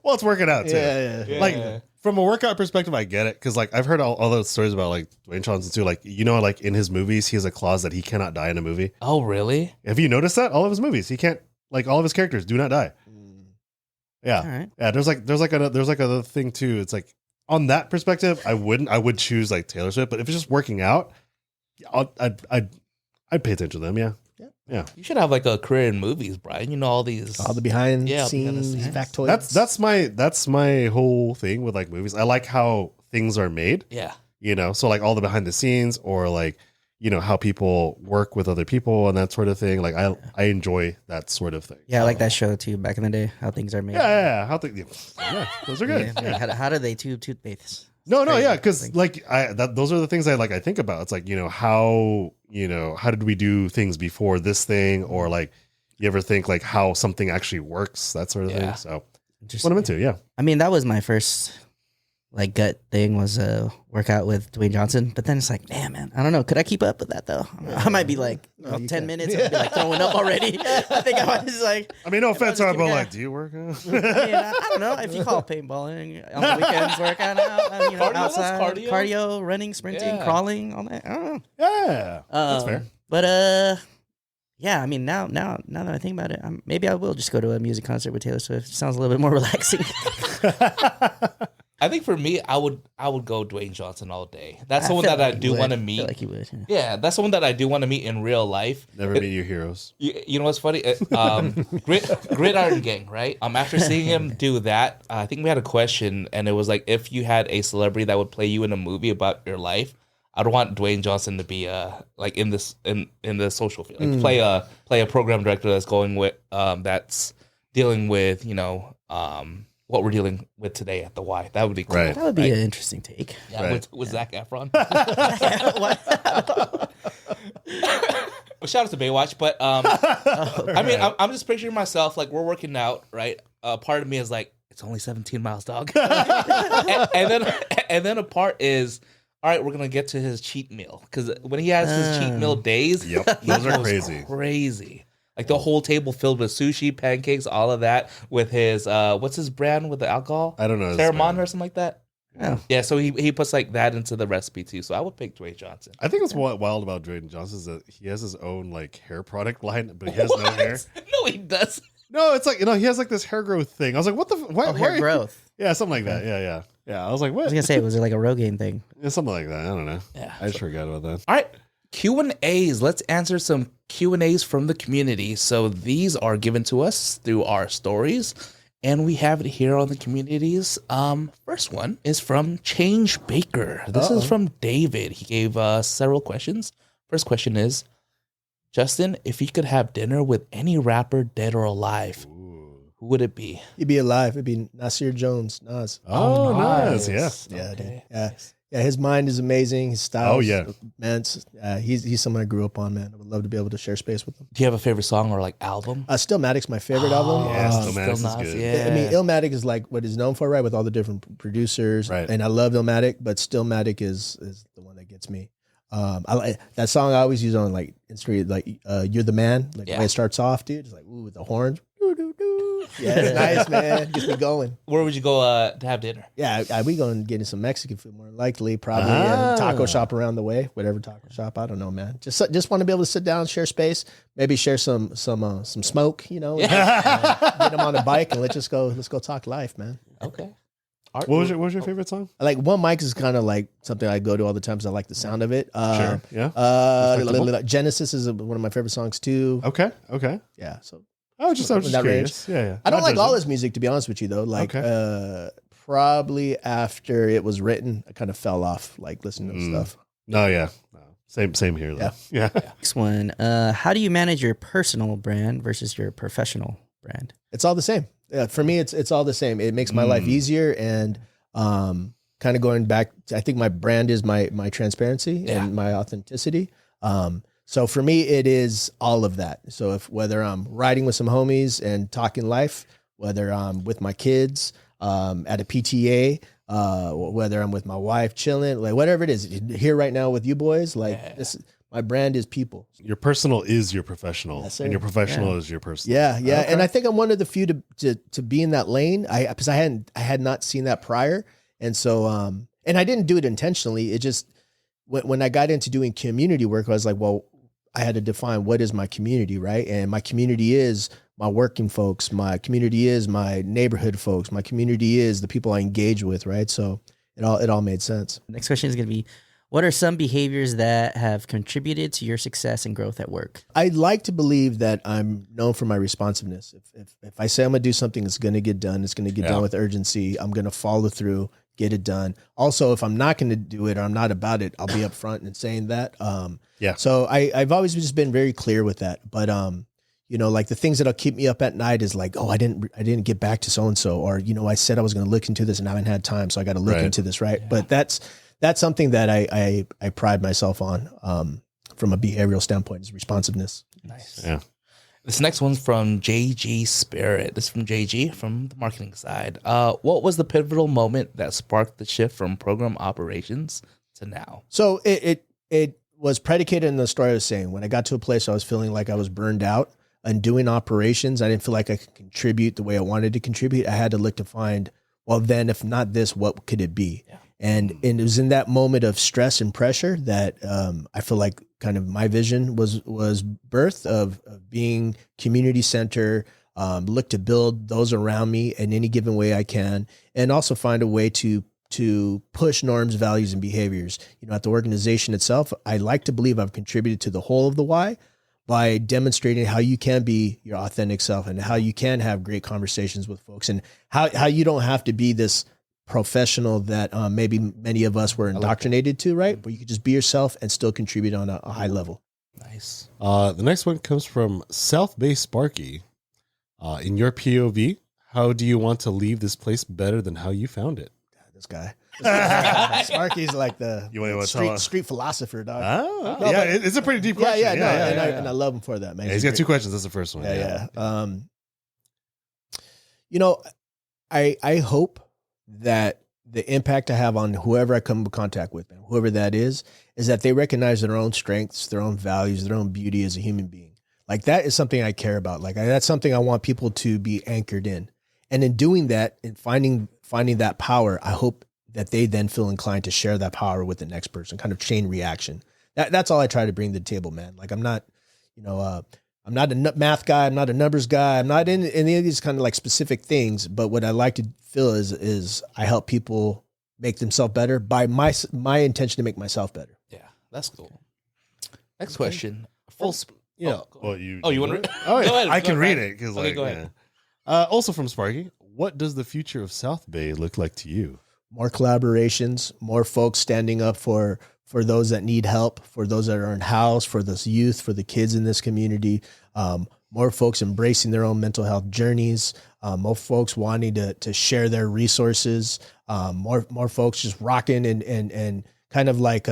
Well, it's working out too. Yeah. Like from a workout perspective, I get it because like I've heard all those stories about like Dwayne Johnson too. Like like in his movies, he has a clause that he cannot die in a movie. Oh, really? Have you noticed that all of his movies, he can't like all of his characters do not die. Yeah, All right. yeah. There's another thing too. It's like on that perspective, I would choose like Taylor Swift, but if it's just working out, I'd pay attention to them. Yeah. You should have like a career in movies, Brian. All these. All the behind Yeah, behind the scenes scenes. factoids. That's my whole thing with like movies. I like how things are made. Yeah. So like all the behind the scenes or like how people work with other people and that sort of thing. Like I enjoy that sort of thing. Yeah, I like that show too. Back in the day, how things are made. Yeah. Those are good. Yeah. How do they tube toothpaste? No, Crazy. yeah, because like those are the things I think about. It's like how did we do things before this thing, or like you ever think like how something actually works, that sort of thing. So that's what I'm into. Yeah, I mean, that was my first like gut thing was workout with Dwayne Johnson, but then it's like, damn, man, I don't know. Could I keep up with that though? I might be like 10 minutes and I'll be like throwing up already. I think I was like, I mean, no offense, just but keep like, do you work out? I mean, I don't know if you call paintballing on the weekends workout out, Cardio, that's outside, cardio. cardio, running, sprinting, Yeah. crawling, all that. I don't know. Yeah, that's fair. But yeah, I mean, now that I think about it, maybe I will just go to a music concert with Taylor Swift. It sounds a little bit more relaxing. I think for me, I would go Dwayne Johnson all day. That's I someone feel that I like do you would. want to I meet. feel like you would. Yeah. Yeah, that's someone that I do want to meet in real life. Never meet your heroes. You know what's funny? Gridiron Gang, right? After seeing him do that, I think we had a question, and it was like, if you had a celebrity that would play you in a movie about your life, I'd want Dwayne Johnson to be like in the social field, like play a program director that's going with that's dealing with what we're dealing with today at the Y. That would be cool. Right. That would be an interesting take. Yeah, Right. with Zac Efron. What? Well, shout out to Baywatch, but I mean, I'm just picturing myself like we're working out, right? Part of me is like, it's only 17 miles, dog, and then a part is, all right, we're gonna get to his cheat meal because when he has his cheat meal days, Yep, those are goes crazy. crazy. Like the whole table filled with sushi, pancakes, all of that with his what's his brand with the alcohol? I don't know. Terramon or something like that. Oh. Yeah, so he puts like that into the recipe too. So I would pick Dwayne Johnson. I think what's wild about Dwayne Johnson is that he has his own like hair product line, but he has no hair. No, he doesn't. No, it's like he has like this hair growth thing. I was like, what the? Why, Hair growth. Yeah, something like that. Yeah. I was like, I what? was gonna say, was it like a Rogaine thing? Yeah, something like that. I don't know. Yeah. I just forgot about that. All right. Q&As. Let's answer some Q&As from the community. So these are given to us through our stories, and we have it here on the communities. First one is from Change Baker. This is from David. He gave us several questions. First question is, Justin, if you could have dinner with any rapper, dead or alive, who would it be? He'd be alive. It'd be Nasir Jones, Nas. Oh, nice. Yeah. Yeah, Okay. dude. Yeah, his mind is amazing. His style is yeah. immense. He's someone I grew up on, man. I would love to be able to share space with him. Do you have a favorite song or like album? Stillmatic's my favorite album. Yeah, Still Stillmatic is Nas, good. Yeah. I mean, Illmatic is like what he's known for, right? With all the different producers. Right. And I love Illmatic, but Stillmatic is the one that gets me. I like that song I always use on like Instagram, like You're the Man. Like the way it starts off, dude. It's like, ooh, with the horns. Yeah, it's nice, man. Gets me going. Where would you go to have dinner? Yeah, we going to get in some Mexican food more likely, probably a taco shop around the way, whatever taco shop. I don't know, man. Just want to be able to sit down, share space, maybe share some smoke, get them on a bike and let's go talk life, man. Okay. What was your favorite song? Like One Mic is kind of like something I go to all the time because I like the sound of it. Sure. Yeah. Genesis is one of my favorite songs too. Okay. Yeah, so. I was just that curious. Yeah. I don't Not like all judging. his music, to be honest with you, though. Like, probably after it was written, I kind of fell off, like, listening to stuff. No, yeah. No. Same here, though. Yeah. Next one. How do you manage your personal brand versus your professional brand? It's all the same. Yeah, for me, it's all the same. It makes my life easier, and kind of going back, I think my brand is my transparency and my authenticity. So for me, it is all of that. So whether I'm riding with some homies and talking life, whether I'm with my kids at a PTA, whether I'm with my wife chilling, like whatever it is, here right now with you boys, like this, my brand is people. Your personal is your professional, Yes, sir. and your professional is your personal. Yeah. Okay. And I think I'm one of the few to be in that lane. Because I had not seen that prior, and so and I didn't do it intentionally. It just when I got into doing community work, I was like, well, I had to define what is my community, right? And my community is my working folks. My community is my neighborhood folks. My community is the people I engage with, right? So it all made sense. Next question is going to be, what are some behaviors that have contributed to your success and growth at work? I like to believe that I'm known for my responsiveness. If I say I'm going to do something, it's going to get done. It's going to get done with urgency. I'm going to follow through, get it done. Also, if I'm not going to do it or I'm not about it, I'll be upfront in saying that. So I've always just been very clear with that. But like the things that'll keep me up at night is like, oh, I didn't get back to so and so, or I said I was going to look into this and I haven't had time, so I got to look into this, right? Yeah. But that's something that I pride myself on from a behavioral standpoint, is responsiveness. Nice. Yeah. This next one's from JG Spirit. This is from JG from the marketing side. What was the pivotal moment that sparked the shift from program operations to now? So it was predicated in the story I was saying. When I got to a place I was feeling like I was burned out and doing operations, I didn't feel like I could contribute the way I wanted to contribute. I had to look to find, well, then if not this, what could it be? Yeah. And it was in that moment of stress and pressure that I feel like kind of my vision was birthed of being community center, look to build those around me in any given way I can, and also find a way to push norms, values, and behaviors. At the organization itself, I like to believe I've contributed to the whole of the why by demonstrating how you can be your authentic self and how you can have great conversations with folks, and how you don't have to be this professional that maybe many of us were indoctrinated to, right? But you could just be yourself and still contribute on a high level. Nice. The next one comes from South Bay Sparky. In your POV, how do you want to leave this place better than how you found it? This guy. Sparky's like the street philosopher, dog. It's a pretty deep question. And I love him for that, man. Yeah, he's got two questions. That's the first one. Yeah. I hope that the impact I have on whoever I come in contact with, man, whoever that is that they recognize their own strengths, their own values, their own beauty as a human being. Like that is something I care about. Like that's something I want people to be anchored in. And in doing that and finding that power, I hope that they then feel inclined to share that power with the next person, kind of chain reaction. That's all I try to bring to the table, man. Like I'm not, I'm not a math guy. I'm not a numbers guy. I'm not in any of these kind of like specific things. But what I like to feel is I help people make themselves better by my intention to make myself better. Yeah, that's cool. Next question. Full. Well, you want to read? Oh, yeah. Go ahead, I go can read ahead. it because Okay, go ahead. Also from Sparky, what does the future of South Bay look like to you? More collaborations, more folks standing up for those that need help, for those that are unhoused, for this youth, for the kids in this community. More folks embracing their own mental health journeys. More folks wanting to share their resources. More folks just rocking and kind of like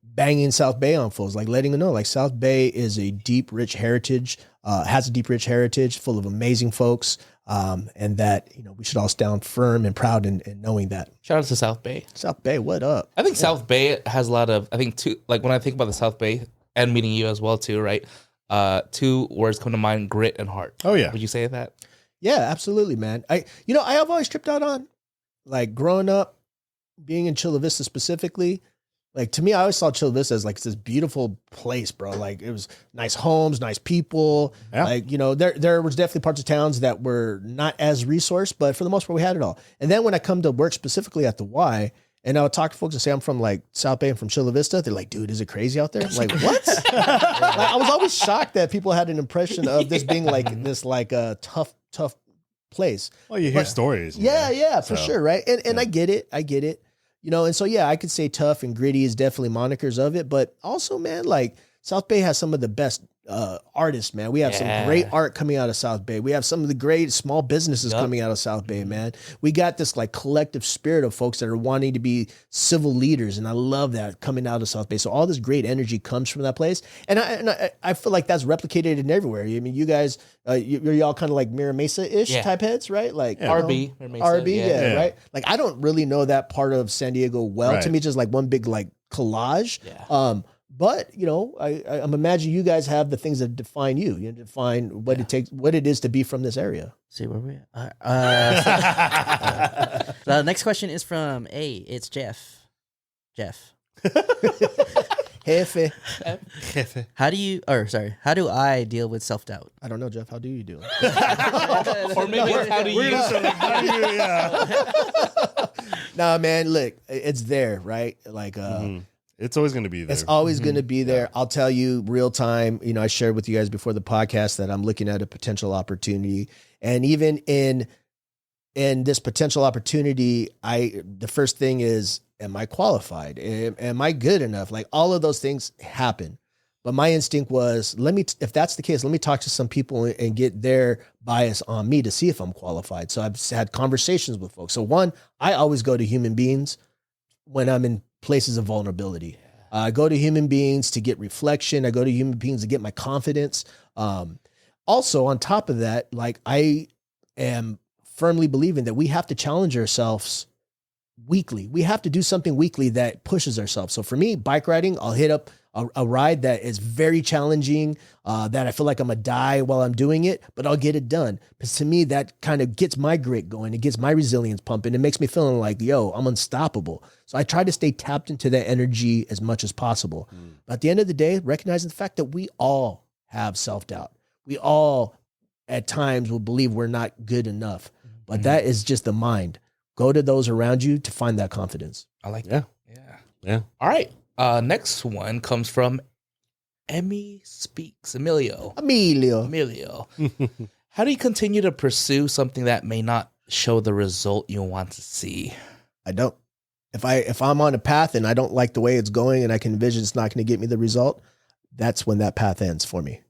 banging South Bay on folks, like letting them know like South Bay is a deep, rich heritage, has a deep, rich heritage full of amazing folks. And that, we should all stand firm and proud in knowing that. Shout out to South Bay. South Bay, what up? I think South Bay has a lot of, like when I think about the South Bay and meeting you as well too, right? Two words come to mind: grit and heart. Oh yeah. Would you say that? Yeah, absolutely, man. I have always tripped out on, like growing up, being in Chula Vista specifically. Like to me, I always saw Chula Vista as like this beautiful place, bro. Like it was nice homes, nice people. Yeah. Like, there was definitely parts of towns that were not as resourced, but for the most part, we had it all. And then when I come to work specifically at the Y, and I would talk to folks and say, I'm from like South Bay and from Chula Vista. They're like, dude, is it crazy out there? I'm like, what? Like, I was always shocked that people had an impression of this being like this, like a tough place. Well, you hear stories. Yeah, for sure. Right. And I get it. And so, yeah, I could say tough and gritty is definitely monikers of it. But also, man, like South Bay has some of the best artists, man. We have some great art coming out of South Bay. We have some of the great small businesses coming out of South Bay, man. We got this like collective spirit of folks that are wanting to be civil leaders. And I love that coming out of South Bay. So all this great energy comes from that place. And I feel like that's replicated in everywhere. I mean, you guys, you're y'all kind of like Mira Mesa-ish type heads, right? Like RB, RB, right? Like I don't really know that part of San Diego well. Right. To me, just like one big like collage. Yeah. But I'm imagining you guys have the things that define you. You define what it takes, what it is to be from this area. See where we at. The next question is from it's Jeff. Jefe. How do I deal with self-doubt? I don't know, Jeff. How do you do it? Or maybe how do you? Nah, man. Look, it's there, right? Like, it's always going to be there. It's always going to be there. Yeah. I'll tell you real time. I shared with you guys before the podcast that I'm looking at a potential opportunity, and even in this potential opportunity, the first thing is, am I qualified? Am I good enough? Like all of those things happen. But my instinct was, if that's the case, let me talk to some people and get their bias on me to see if I'm qualified. So I've had conversations with folks. So one, I always go to human beings when I'm in places of vulnerability. I go to human beings to get reflection. I go to human beings to get my confidence. Also, on top of that, like I am firmly believing that we have to challenge ourselves weekly. We have to do something weekly that pushes ourselves. So for me, bike riding, I'll hit up a ride that is very challenging, that I feel like I'm gonna die while I'm doing it, but I'll get it done. Because to me, that kind of gets my grit going. It gets my resilience pumping. It makes me feeling like, yo, I'm unstoppable. So I try to stay tapped into that energy as much as possible. But at the end of the day, recognizing the fact that we all have self-doubt. We all at times will believe we're not good enough, but that is just the mind. Go to those around you to find that confidence. I like that. Yeah. All right. Next one comes from Emmy Speaks. Emilio. How do you continue to pursue something that may not show the result you want to see? I don't. If I'm on a path and I don't like the way it's going and I can envision it's not going to get me the result, that's when that path ends for me.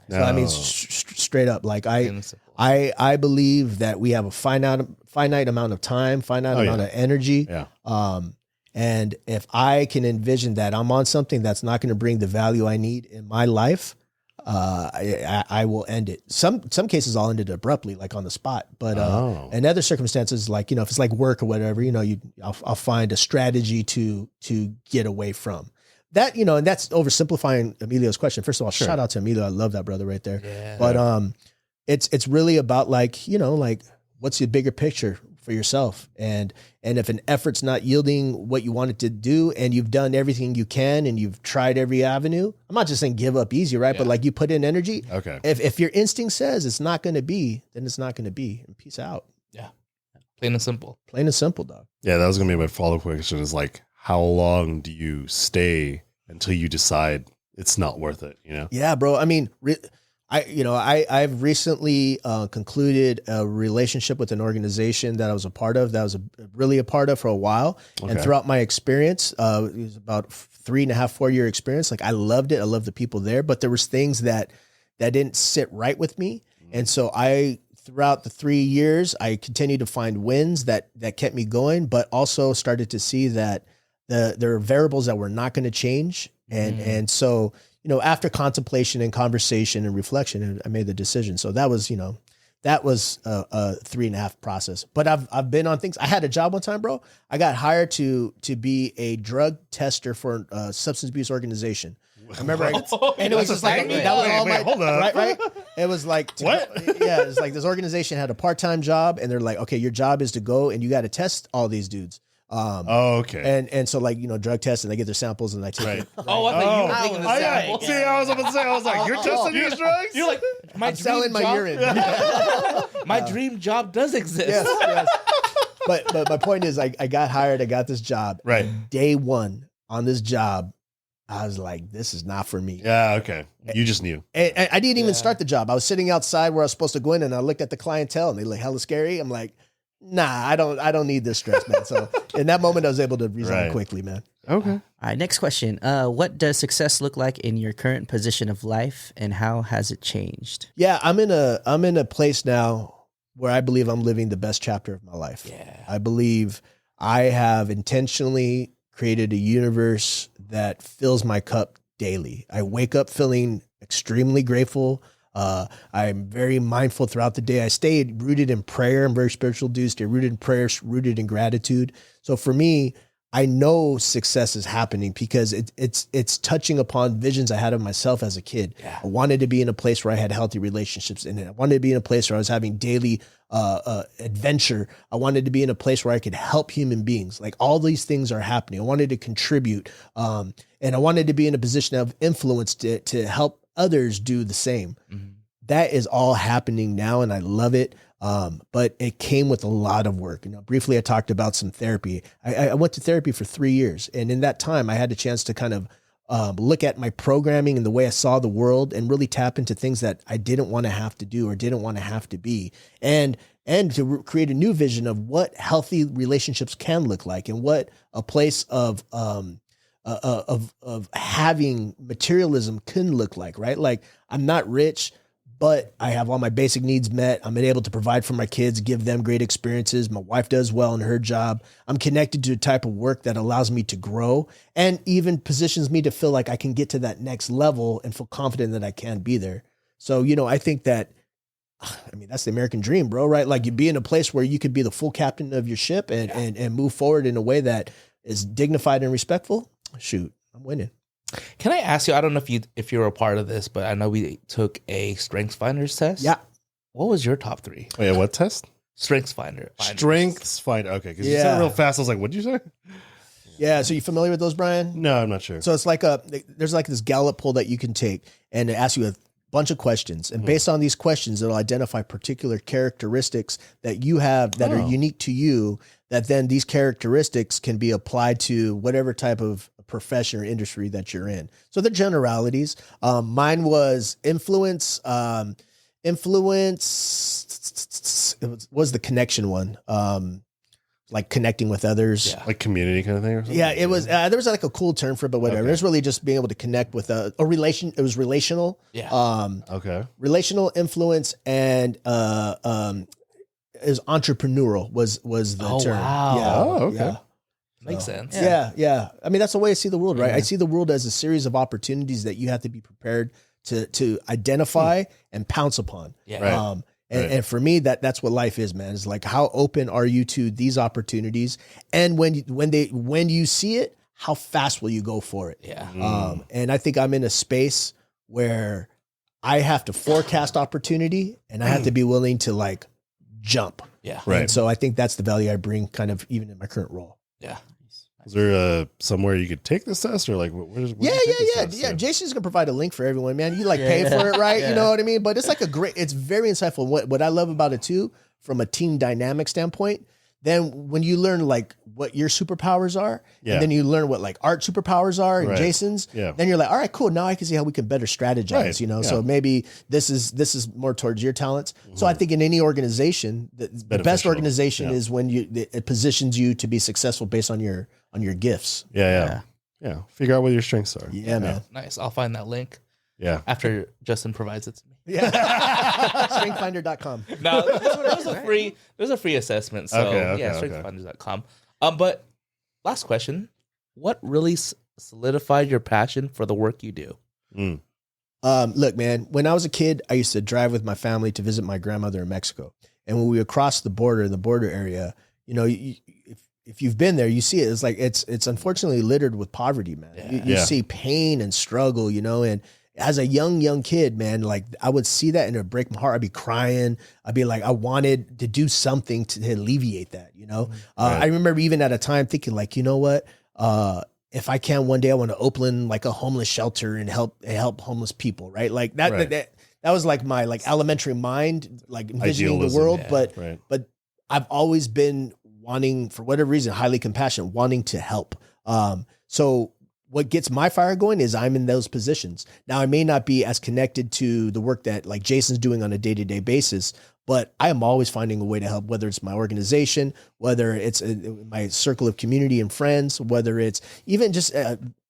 No. So I mean, straight up, like I believe that we have a finite amount of time, finite amount of energy. Yeah. And if I can envision that I'm on something that's not going to bring the value I need in my life, I will end it. Some cases I'll end it abruptly, like on the spot. But in other circumstances, like if it's like work or whatever, I'll find a strategy to get away from. that, and that's oversimplifying Emilio's question. First of all, shout out to Emilio. I love that brother right there. Yeah. But it's really about like what's the bigger picture for yourself, and if an effort's not yielding what you want it to do, and you've done everything you can, and you've tried every avenue. I'm not just saying give up easy, right? But like you put in energy. Okay. If your instinct says it's not going to be, then it's not going to be. And peace out. Yeah. Plain and simple. Plain and simple, dog. Yeah, that was gonna be my follow-up question. Is like, how long do you stay until you decide it's not worth it? Yeah, bro. I mean, I've recently concluded a relationship with an organization that I was a part of, really a part of for a while. And throughout my experience, it was about 3.5, 4 year experience. Like I loved it. I loved the people there, but there was things that didn't sit right with me. And so throughout the 3 years, I continued to find wins that kept me going, but also started to see that there are variables that were not going to change. And so, after contemplation and conversation and reflection, I made the decision. So that was, that was a 3.5 process. But I've been on things. I had a job one time, bro. I got hired to be a drug tester for a substance abuse organization. I remember, and it was just like that was all my hold on. right. It was like What? Yeah, it's like this organization had a part-time job, and they're like, okay, your job is to go and you got to test all these dudes. Okay. And so like drug tests, and they get their samples, and I take it. Oh, I thought you were taking the sample. See, I was about to say, I was like, you're testing these drugs? You're like, I'm selling my urine. My dream job does exist. Yes. But my point is, I got hired. I got this job. Right. And day one on this job, I was like, this is not for me. Yeah, okay. You just knew. And I didn't even start the job. I was sitting outside where I was supposed to go in, and I looked at the clientele, and they look hella scary. I'm like, nah, I don't need this stress, man. So in that moment, I was able to resign quickly, man. Okay. All right, next question. What does success look like in your current position of life, and how has it changed? Yeah, I'm in a place now where I believe I'm living the best chapter of my life. Yeah. I believe I have intentionally created a universe that fills my cup daily. I wake up feeling extremely grateful. I'm very mindful throughout the day. I stay rooted in prayer. I'm very spiritual dude. Stay rooted in prayer, rooted in gratitude. So for me, I know success is happening because it's touching upon visions I had of myself as a kid. Yeah. I wanted to be in a place where I had healthy relationships in it. I wanted to be in a place where I was having daily adventure. I wanted to be in a place where I could help human beings. Like all these things are happening. I wanted to contribute. And I wanted to be in a position of influence to help others do the same. Mm-hmm. That is all happening now, and I love it. But it came with a lot of work. Briefly, I talked about some therapy. I went to therapy for 3 years. And in that time, I had a chance to kind of look at my programming and the way I saw the world and really tap into things that I didn't want to have to do or didn't want to have to be. And to create a new vision of what healthy relationships can look like and what a place of having materialism can look like, right? Like I'm not rich, but I have all my basic needs met. I'm able to provide for my kids, give them great experiences. My wife does well in her job. I'm connected to a type of work that allows me to grow and even positions me to feel like I can get to that next level and feel confident that I can be there. So, I think that, that's the American dream, bro, right? Like you be in a place where you could be the full captain of your ship and move forward in a way that is dignified and respectful. Shoot, I'm winning. Can I ask you? I don't know if you're a part of this, but I know we took a Strengths Finders test. Yeah. What was your top 3? Wait, what test? Strengths Finder. Strengths Finder. Okay, because you said it real fast. I was like, what did you say? Yeah. So you familiar with those, Brian? No, I'm not sure. So it's like there's like this Gallup poll that you can take, and it asks you a bunch of questions, and based on these questions, it'll identify particular characteristics that you have that are unique to you. That then these characteristics can be applied to whatever type of profession or industry that you're in. So the generalities. Mine was influence. Influence was the connection one. Like connecting with others, like community kind of thing. Or something? Yeah, it was. There was like a cool term for it, but whatever. Okay. It was really just being able to connect with a relation. It was relational. Yeah. Okay. Relational influence and is entrepreneurial was the term. Wow. Yeah. Oh, okay. Yeah. Makes sense. Yeah. I mean, that's the way I see the world, right? Yeah. I see the world as a series of opportunities that you have to be prepared to identify and pounce upon. Yeah. Right. And for me, that's what life is, man. It's like, how open are you to these opportunities? And when you see it, how fast will you go for it? Yeah. And I think I'm in a space where I have to forecast opportunity and I have to be willing to like jump. Yeah. Right. And so I think that's the value I bring kind of even in my current role. Yeah. Is there somewhere you could take this test, or like where Yeah. Jason's gonna provide a link for everyone, man. You like pay for it, right? You know what I mean? But it's like it's very insightful. What I love about it too, from a team dynamic standpoint, then when you learn like what your superpowers are, and then you learn what like Art superpowers are and Jason's, then you're like, all right, cool. Now I can see how we can better strategize, you know? So maybe this is more towards your talents. So I think in any organization, the best organization is when it positions you to be successful based on your gifts. Yeah. Figure out what your strengths are. Yeah, man. Nice. I'll find that link. Yeah. After Justin provides it to me. Yeah. Strengthfinder.com. No, there's a free assessment. So strengthfinder.com. But last question. What really solidified your passion for the work you do? Look, man, when I was a kid, I used to drive with my family to visit my grandmother in Mexico. And when we would cross the border area, you know, if you've been there, you see it. It's like it's unfortunately littered with poverty, man. You see pain and struggle, you know, and as a young kid, man, like I would see that and it would break my heart. I'd be crying. I'd be like, I wanted to do something to alleviate that, you know? I remember even at a time thinking like, you know what? If I can one day, I want to open like a homeless shelter and help homeless people, right? Like that was like my like elementary mind, like envisioning the world. But I've always been wanting, for whatever reason, highly compassionate, wanting to help. So what gets my fire going is I'm in those positions. Now, I may not be as connected to the work that like Jason's doing on a day-to-day basis, but I am always finding a way to help, whether it's my organization, whether it's my circle of community and friends, whether it's even just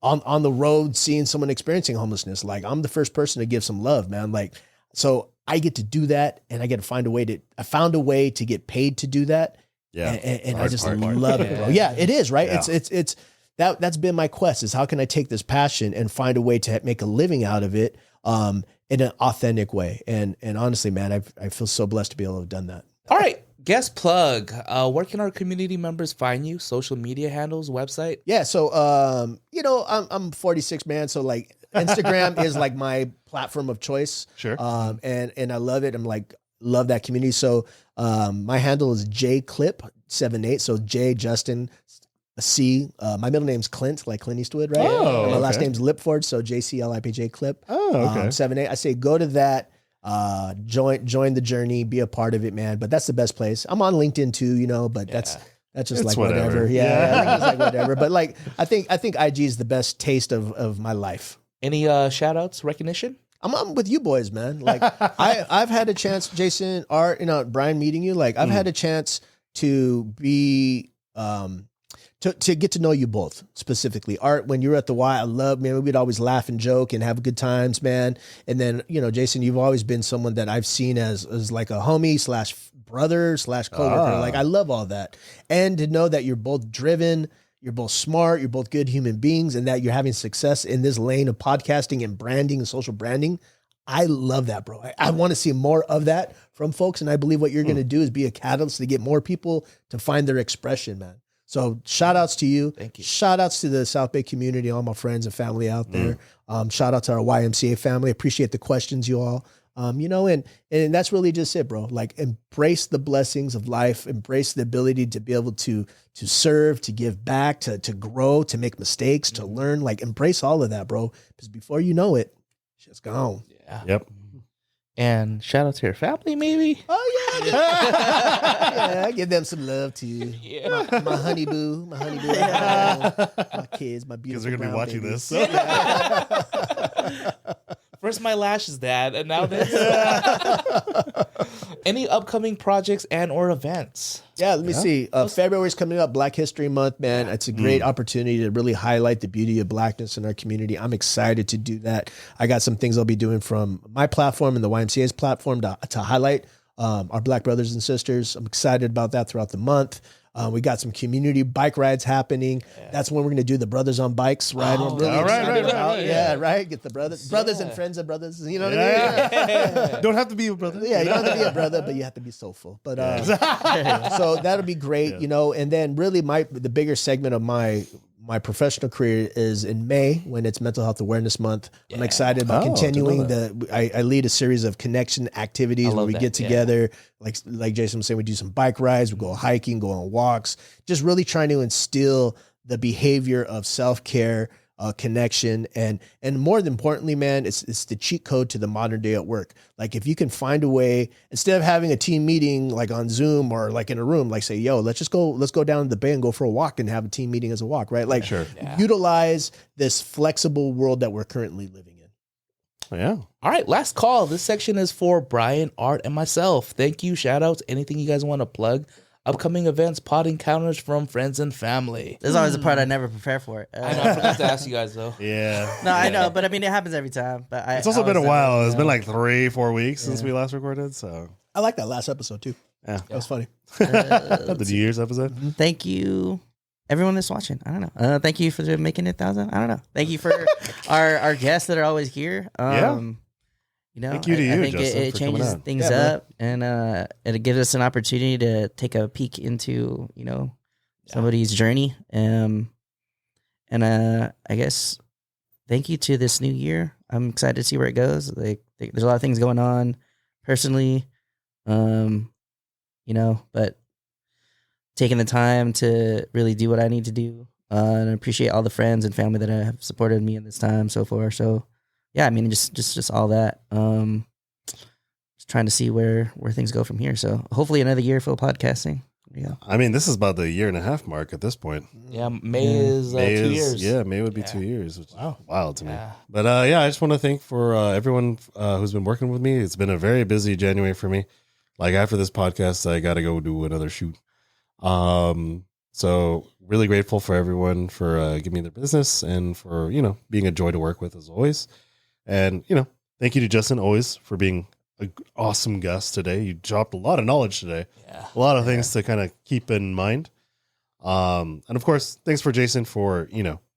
on the road, seeing someone experiencing homelessness. Like I'm the first person to give some love, man. Like, so I get to do that and I get to find a way I found a way to get paid to do that. Yeah. And I just love it, bro. Yeah, it is, right? Yeah. It's that's been my quest, is how can I take this passion and find a way to make a living out of it in an authentic way. And honestly, man, I feel so blessed to be able to have done that. All right. Guest plug. Where can our community members find you? Social media handles, website? Yeah. So, you know, I'm 46, man. So like Instagram is like my platform of choice. Sure. And I love it. I'm like, love that community. So my handle is jclip78. So J Justin C. My middle name's Clint, like Clint Eastwood, right? Oh, my last name's Lipford, so JCLIPJ Clip. Oh, okay. 78. I say go to that, join the journey, be a part of it, man. But that's the best place. I'm on LinkedIn too, you know, but that's just it's like whatever. Yeah, I think it's like whatever. But like I think IG is the best taste of my life. Any shout outs, recognition? I'm with you boys, man. Like I've had a chance, Jason, Art, you know, Brian, meeting you. Like I've had a chance to be to get to know you both specifically. Art, when you were at the Y, I love, man, we'd always laugh and joke and have good times, man. And then, you know, Jason, you've always been someone that I've seen as like a homie / brother / coworker. Like I love all that. And to know that you're both driven, you're both smart, you're both good human beings, and that you're having success in this lane of podcasting and branding and social branding. I love that, bro. I want to see more of that from folks. And I believe what you're going to do is be a catalyst to get more people to find their expression, man. So shout outs to you. Thank you. Shout outs to the South Bay community, all my friends and family out there. Shout out to our YMCA family. Appreciate the questions, you all. You know, and that's really just it, bro. Like embrace the blessings of life, embrace the ability to be able to serve, to give back, to grow, to make mistakes, to learn. Like embrace all of that, bro. Because before you know it, shit's gone. Yeah. Yep. And shout out to your family, maybe. Oh yeah, give them some love too. Yeah. My honey boo, my kids, my beautiful. Because they're gonna be watching babies. this. First my lashes, Dad, and now this. Any upcoming projects and or events? Yeah, let me see. February's coming up, Black History Month, man. It's a great opportunity to really highlight the beauty of Blackness in our community. I'm excited to do that. I got some things I'll be doing from my platform and the YMCA's platform to highlight our Black brothers and sisters. I'm excited about that throughout the month. We got some community bike rides happening. Yeah. That's when we're going to do the Brothers on Bikes ride. Oh, really right. Yeah, right. Get the brothers and friends of brothers. You know what I mean? Yeah. Don't have to be a brother. Yeah, you don't have to be a brother, but you have to be soulful. But so that'll be great, you know. And then really the bigger segment of my my professional career is in May when it's Mental Health Awareness Month. I'm excited about Oh, continuing didn't know I lead a series of connection activities where we get together. Like Jason was saying, we do some bike rides, we go hiking, go on walks, just really trying to instill the behavior of self-care, connection, and more than importantly, man, it's the cheat code to the modern day at work. Like if you can find a way, instead of having a team meeting like on Zoom or like in a room, like say, yo, let's go down to the bay and go for a walk and have a team meeting as a walk, right? Like utilize this flexible world that we're currently living in. Yeah. All right, last call. This section is for Brian, Art, and myself. Thank you. Shout outs. Anything you guys want to plug? Upcoming events, pod encounters from friends and family. This is always the part I never prepare for. I know, I forgot to ask you guys though. Yeah. No, I know, but I mean, it happens every time. But It's also been a while. It's been like 3-4 weeks since Yeah. we last recorded. So I like that last episode too. yeah, That was funny. the New Year's episode. Thank you, everyone that's watching. I don't know. Thank you for making it 1,000. I don't know. Thank you for our guests that are always here. You know, Thank you to I you, think Justin, it for coming changes on. things Yeah, up, and it gives us an opportunity to take a peek into somebody's journey. And I guess thank you to this new year. I'm excited to see where it goes. Like there's a lot of things going on personally, but taking the time to really do what I need to do, and I appreciate all the friends and family that have supported me in this time so far. So. Yeah, I mean, just all that. Just trying to see where things go from here. So hopefully another year full of podcasting. Yeah. I mean, this is about the 1.5 year mark at this point. Yeah, May is 2 years. Yeah, May would be 2 years, which is wild to me. Yeah. But I just want to thank for everyone who's been working with me. It's been a very busy January for me. Like after this podcast, I got to go do another shoot. So really grateful for everyone for giving me their business and for, being a joy to work with as always. And, thank you to Justin always for being an awesome guest today. You dropped a lot of knowledge today. Yeah. A lot of things to kind of keep in mind. And of course, thanks for Jason for,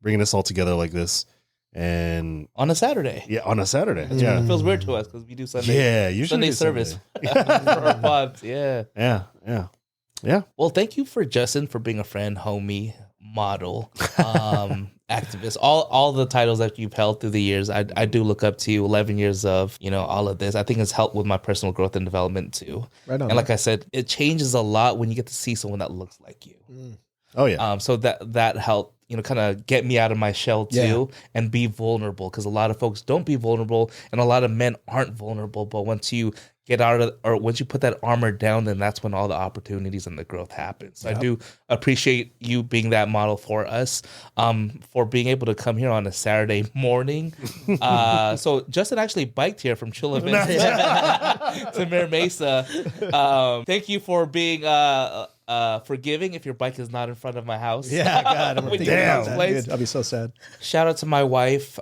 bringing us all together like this. And On a Saturday. yeah, on a Saturday. It Yeah. feels weird to us because we do Sunday. Yeah. Usually Sunday do service Sunday. for our pods. Yeah. Yeah. Yeah. Yeah. Well, thank you for Justin for being a friend, homie, model, activist. All the titles that you've held through the years, I do look up to you. 11 years of all of this. I think it's helped with my personal growth and development too. Right on. And like I said, it changes a lot when you get to see someone that looks like you. Oh yeah. So that helped kind of get me out of my shell too and be vulnerable, because a lot of folks don't be vulnerable and a lot of men aren't vulnerable. But once you get out of, or once you put that armor down, then that's when all the opportunities and the growth happens. So I do appreciate you being that model for us, for being able to come here on a Saturday morning. So Justin actually biked here from Chula Vista to Mira Mesa. Thank you for being forgiving if your bike is not in front of my house. Yeah, God, I'm When you thinking get about to this that, place. dude. I'll be so sad. Shout out to my wife,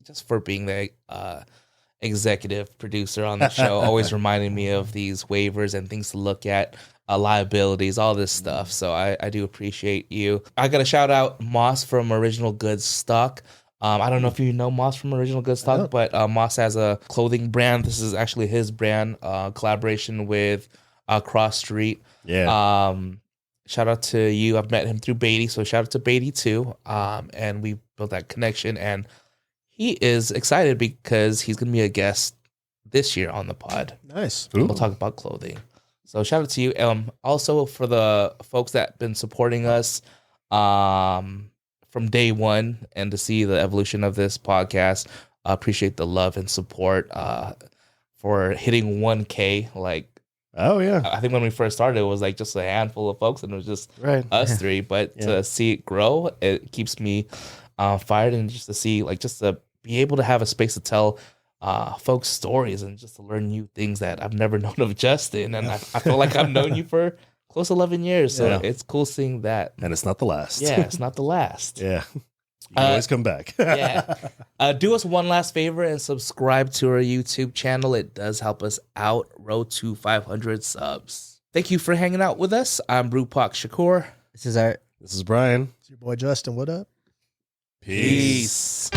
just for being the executive producer on the show, always reminding me of these waivers and things to look at, liabilities, all this stuff. So I do appreciate you. I got to shout out Moss from Original Goods Stock. I don't know if you know Moss from Original Goods Stock, but Moss has a clothing brand. This is actually his brand, collaboration with Cross Street. Yeah. Shout out to you. I've met him through Beatty, so shout out to Beatty too. And we built that connection, and he is excited because he's going to be a guest this year on the pod. Nice. And we'll talk about clothing. So shout out to you. Also for the folks that have been supporting us from day one and to see the evolution of this podcast. I appreciate the love and support for hitting 1K. Like, Oh yeah. I think when we first started, it was like just a handful of folks, and it was just us three. But to see it grow, it keeps me fired, and just to see, like, just to be able to have a space to tell folks stories and just to learn new things that I've never known of Justin. And I feel like I've known you for close to 11 years. So it's cool seeing that. And it's not the last. Yeah, it's not the last. Yeah. You can always come back. Yeah. Do us one last favor and subscribe to our YouTube channel. It does help us out. Road to 500 subs. Thank you for hanging out with us. I'm brewpac.shakur. This is Art. This is Brian. It's your boy Justin. What up? Peace.